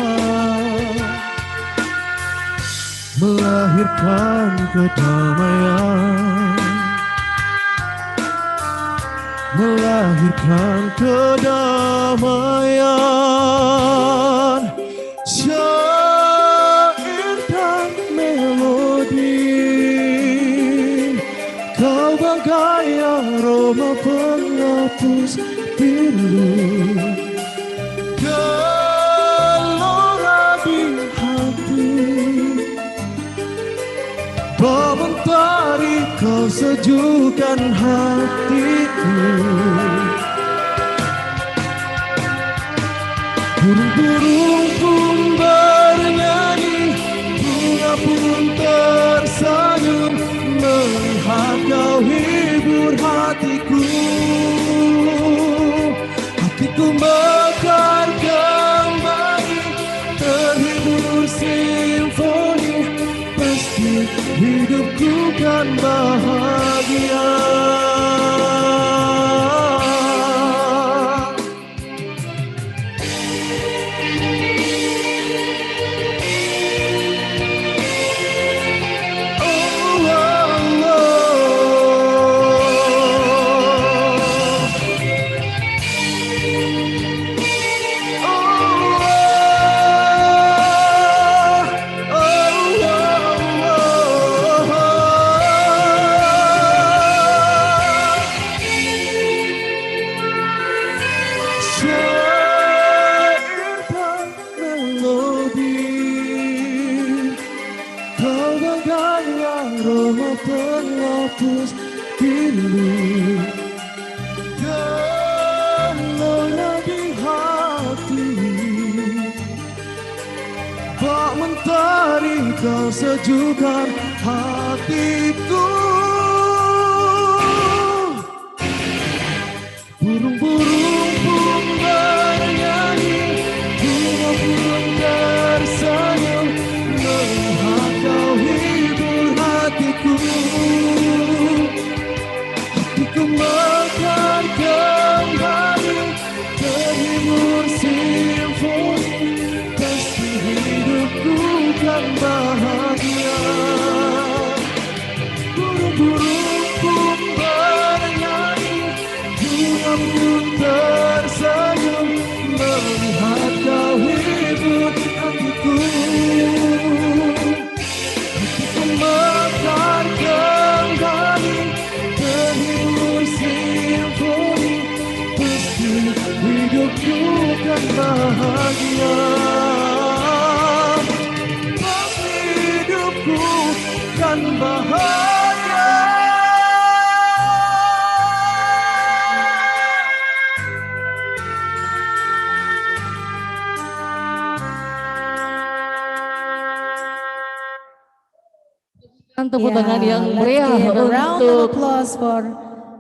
melahirkan kedamaian melahirkan kedamaian syair dan melodi kau bagai aroma penghapus pilu gelora di hati mentari kau sejukkan hatiku burung-burung pun bernyanyi bunga pun tersenyum melihat kau hibur hatiku kan bahagia. Penghapus rindu gelora di hati, bak mentari kau sejukkan hatiku. Burung-burung pun bernyanyi, bunga pun tersenyum, melihat kau hibur hatiku. Hatiku mekar kembali, terhibur simfoni, pasti hidupku kan bahagia. Burung-burung pun bernyanyi, bunga pun tersenyum, melihat kau hibur hatiku. Hatiku mekar kembali, terhibur simfoni, pasti hidupku kan bahagia. Pasti hidupku kan bahagia. Tepuk tangan yang meriah untuk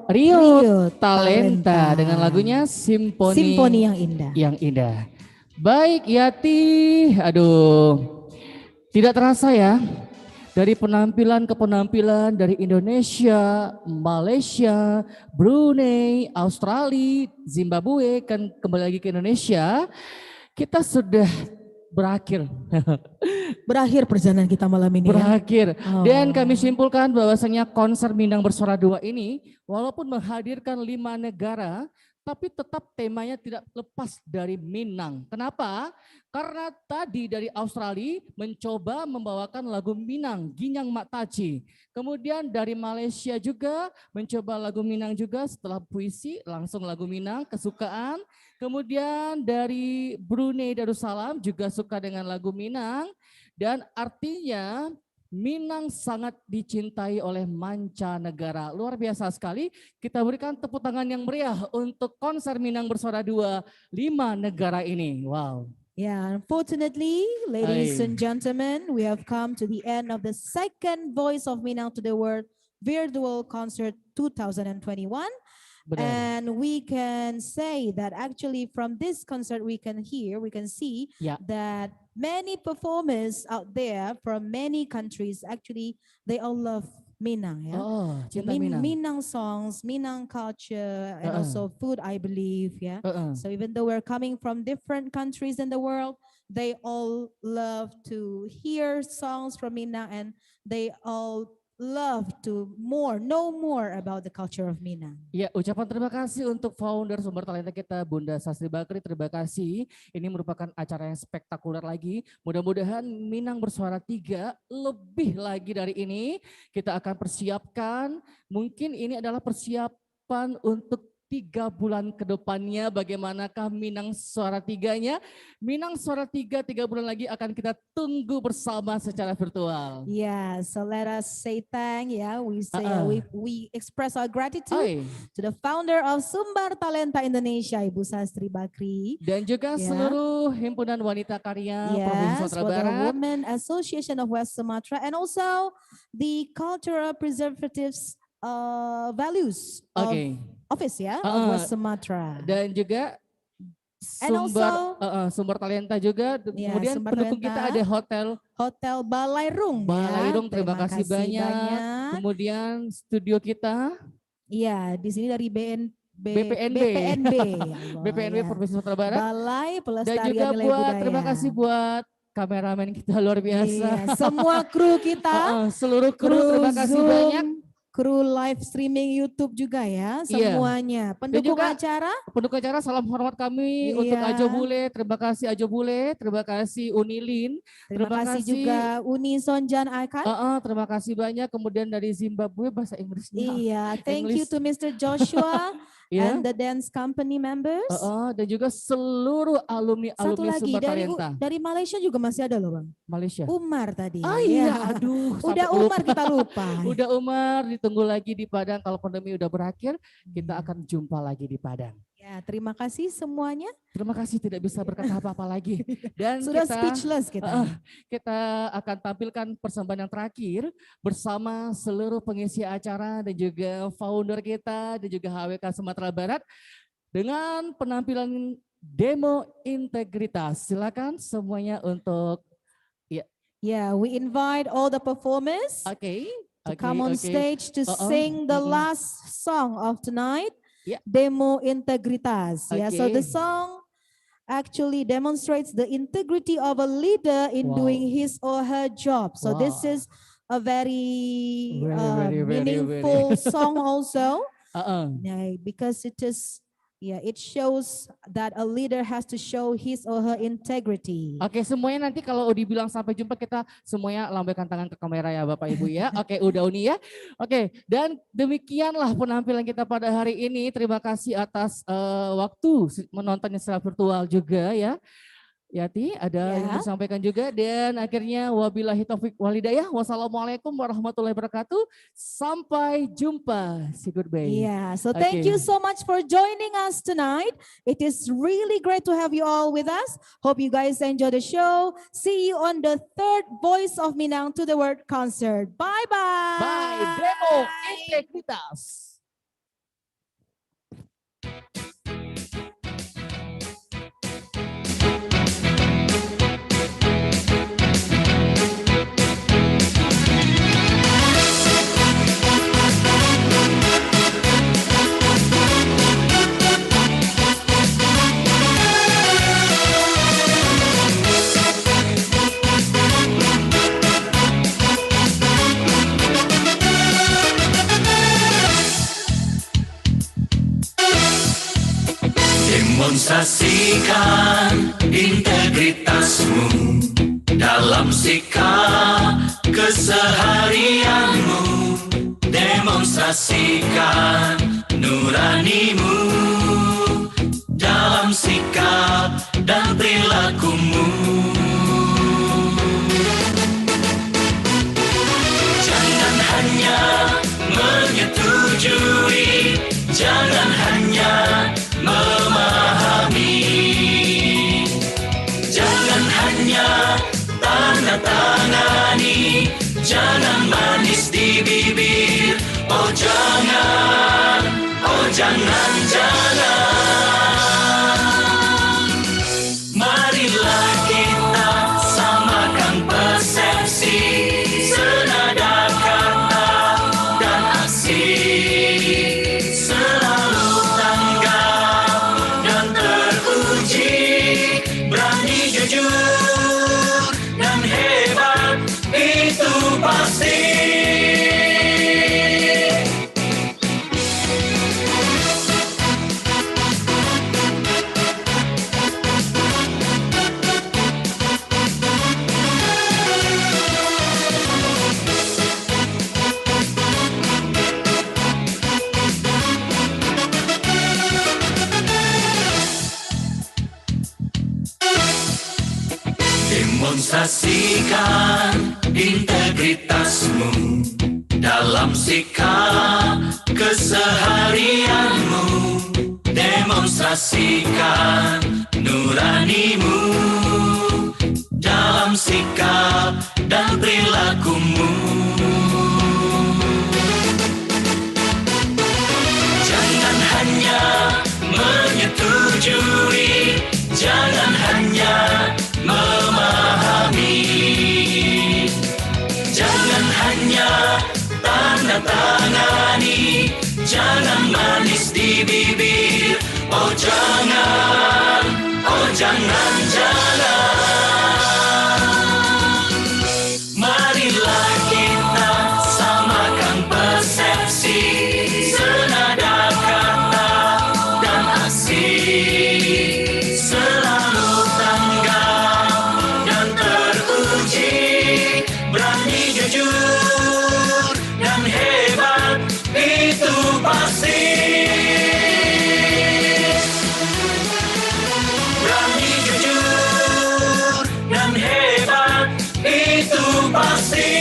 Rio Talenta dengan lagunya Simponi yang indah. Yang indah. Baik Yati, aduh, tidak terasa ya, dari penampilan ke penampilan dari Indonesia, Malaysia, Brunei, Australia, Zimbabwe, kan kembali lagi ke Indonesia, kita sudah berakhir. Berakhir perjalanan kita malam ini. Berakhir. Ya? Dan kami simpulkan bahwasanya konser Minang Bersuara 2 ini walaupun menghadirkan 5 negara, tapi tetap temanya tidak lepas dari Minang. Kenapa? Karena tadi dari Australia mencoba membawakan lagu Minang, Ginyang Mak Taci. Kemudian dari Malaysia juga mencoba lagu Minang juga, setelah puisi langsung lagu Minang, kesukaan. Kemudian dari Brunei Darussalam juga suka dengan lagu Minang. Dan artinya Minang sangat dicintai oleh mancanegara. Luar biasa sekali. Kita berikan tepuk tangan yang meriah untuk konser Minang Bersuara 2 5 negara ini. Wow. Yeah, unfortunately, ladies and gentlemen, we have come to the end of the second Voice of Minang to the World Virtual Concert 2021. Benar. And we can say that actually from this concert we can see that many performers out there from many countries, actually they all love Minang. Yeah? Oh, The cinta Minang. Minang songs, Minang culture, and also food, I believe. Yeah. So even though we're coming from different countries in the world, they all love to hear songs from Minang, and they all love to know more about the culture of Minang. Ya, ucapan terima kasih untuk founder Sumber Talenta kita, Bunda Sastri Bakri. Terima kasih. Ini merupakan acara yang spektakuler lagi. Mudah-mudahan Minang Bersuara 3 lebih lagi dari ini. Kita akan persiapkan. Mungkin ini adalah persiapan untuk 3 bulan ke depannya, bagaimanakah Minang Suara 3-nya. Minang Suara 3 bulan lagi akan kita tunggu bersama secara virtual. Yeah, so let us say thank. Yeah, we say we express our gratitude to the founder of Sumber Talenta Indonesia, Ibu Sastri Bakri. Dan juga seluruh himpunan wanita karya Provinsi Sumatera for Barat. the Women Association of West Sumatra, and also the cultural preservatives values of office of West Sumatra. Dan juga And sumber talenta juga. Kemudian sumber pendukung talenta. kita ada Hotel Balairung. Balairung, terima kasih banyak. Kemudian studio kita. Iya, di sini dari BPNB. BPNB Provinsi Sumatera Barat. Balai Dan Pelestarian juga Nilai buat Budaya. terima kasih buat kameramen kita luar biasa. Iya, semua kru kita. Seluruh kru terima kasih Zoom, banyak. Kru live streaming YouTube juga ya, semuanya. Pendukung acara. Pendukung acara salam hormat kami untuk Ajo Bule, terima kasih Ajo Bule, terima kasih Unilin, terima kasih juga Uni Sonjan Aikan. Terima kasih banyak. Kemudian dari Zimbabwe bahasa Inggrisnya. Iya, thank you to Mr. Joshua and the dance company members. Dan juga seluruh alumni-alumni Sumber Talenta. Dari Malaysia juga masih ada loh Bang. Malaysia. Umar tadi. Iya, aduh. Udah Umar kita lupa. Udah Umar, ditunggu lagi di Padang. Kalau pandemi udah berakhir, kita akan jumpa lagi di Padang. Ya, terima kasih semuanya. Terima kasih, tidak bisa berkata apa-apa lagi. Dan sudah speechless kita. Kita akan tampilkan persembahan yang terakhir bersama seluruh pengisi acara dan juga founder kita dan juga HWK Sumatera Barat dengan penampilan demo integritas. Silakan semuanya untuk we invite all the performers to come on stage to sing the last song of tonight. Demo Integritas. So the song actually demonstrates the integrity of a leader in doing his or her job. So this is a very meaningful song also, because it is it shows that a leader has to show his or her integrity. Oke, semuanya nanti kalau Udi bilang sampai jumpa, kita semuanya lambaikan tangan ke kamera ya Bapak Ibu ya. Oke, udah Uni ya. Oke, dan demikianlah penampilan kita pada hari ini. Terima kasih atas waktu menontonnya secara virtual juga ya. Yati, ada yang disampaikan juga. Dan akhirnya wabillahi taufik walhidayah. Wassalamualaikum warahmatullahi wabarakatuh. Sampai jumpa. Say goodbye. So thank you so much for joining us tonight. It is really great to have you all with us. Hope you guys enjoy the show. See you on the third Voice of Minang to the World concert. Bye-bye. Bye. Demo Integritas. Demonstrasikan integritasmu dalam sikap keseharianmu. Demonstrasikan nuranimu dalam sikap dan perilakumu. Jangan hanya menyetujui, jangan hanya memahami, jangan hanya tanda tangani, jangan manis di bibir. Oh jangan, oh jangan, jangan. Marilah kita samakan persepsi, senada kata dan aksi. Jujur dan hebat itu pasti. Demonstrasikan integritasmu dalam sikap keseharianmu. Demonstrasikan nuranimu dalam sikap dan perilakumu. Jangan hanya menyetujui, jangan manis di bibir. Oh jangan, oh jangan, jangan. Marilah kita samakan persepsi, senada kata dan aksi, selalu tanggap dan teruji, berani jujur dan hebat, itu pasti. Berani jujur dan hebat, itu pasti.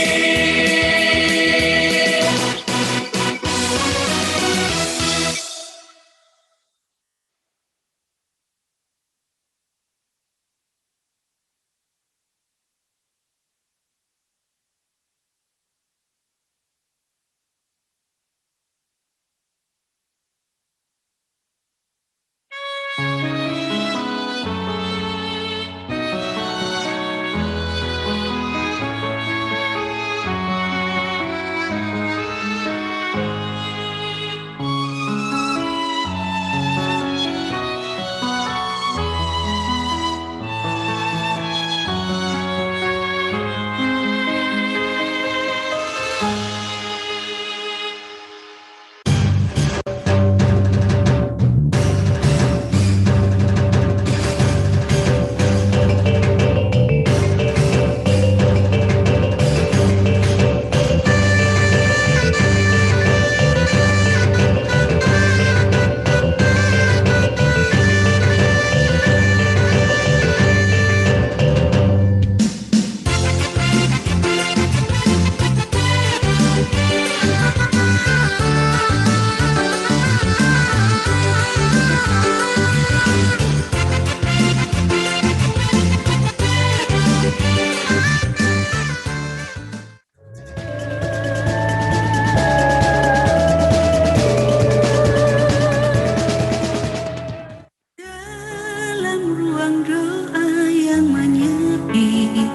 Dalam ruang doa yang menyepi,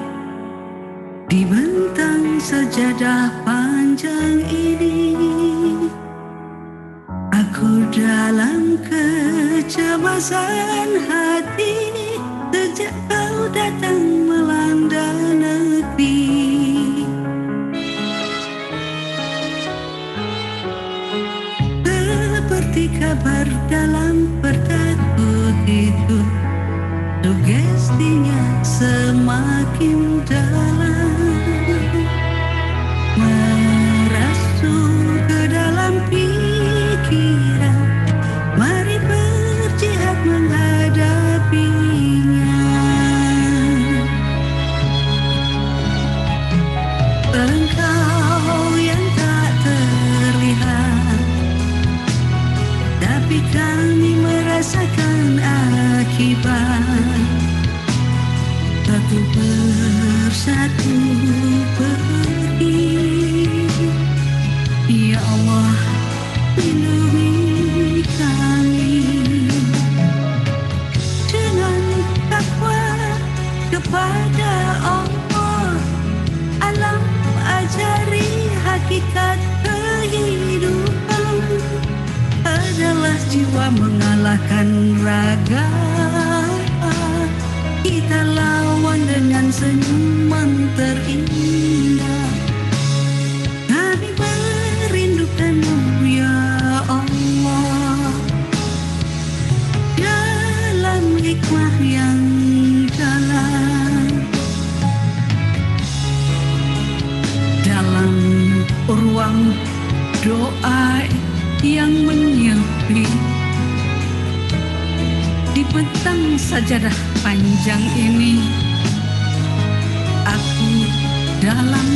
dibentang sajadah panjang ini, aku dalam kecemasan hati sejak kau datang melanda negeri. Seperti kabar dalam pertaku itu, sugestinya semakin dalam, merasuk ke dalam pikiran. Mari berjihad menghadapinya. Engkau yang tak terlihat, tapi kami merasakan akibat. Satu persatu pergi. Ya Allah, lindungi kami dengan takwa kepada Allah. Alam ajari hakikat kehidupan adalah jiwa mengalahkan raga. Kita lawan dengan senyuman terindah. Kami merindukanmu ya Allah, dalam hikmah yang dalam, dalam ruang doa yang menyepi, dibentang sajadah panjang ini, aku dalam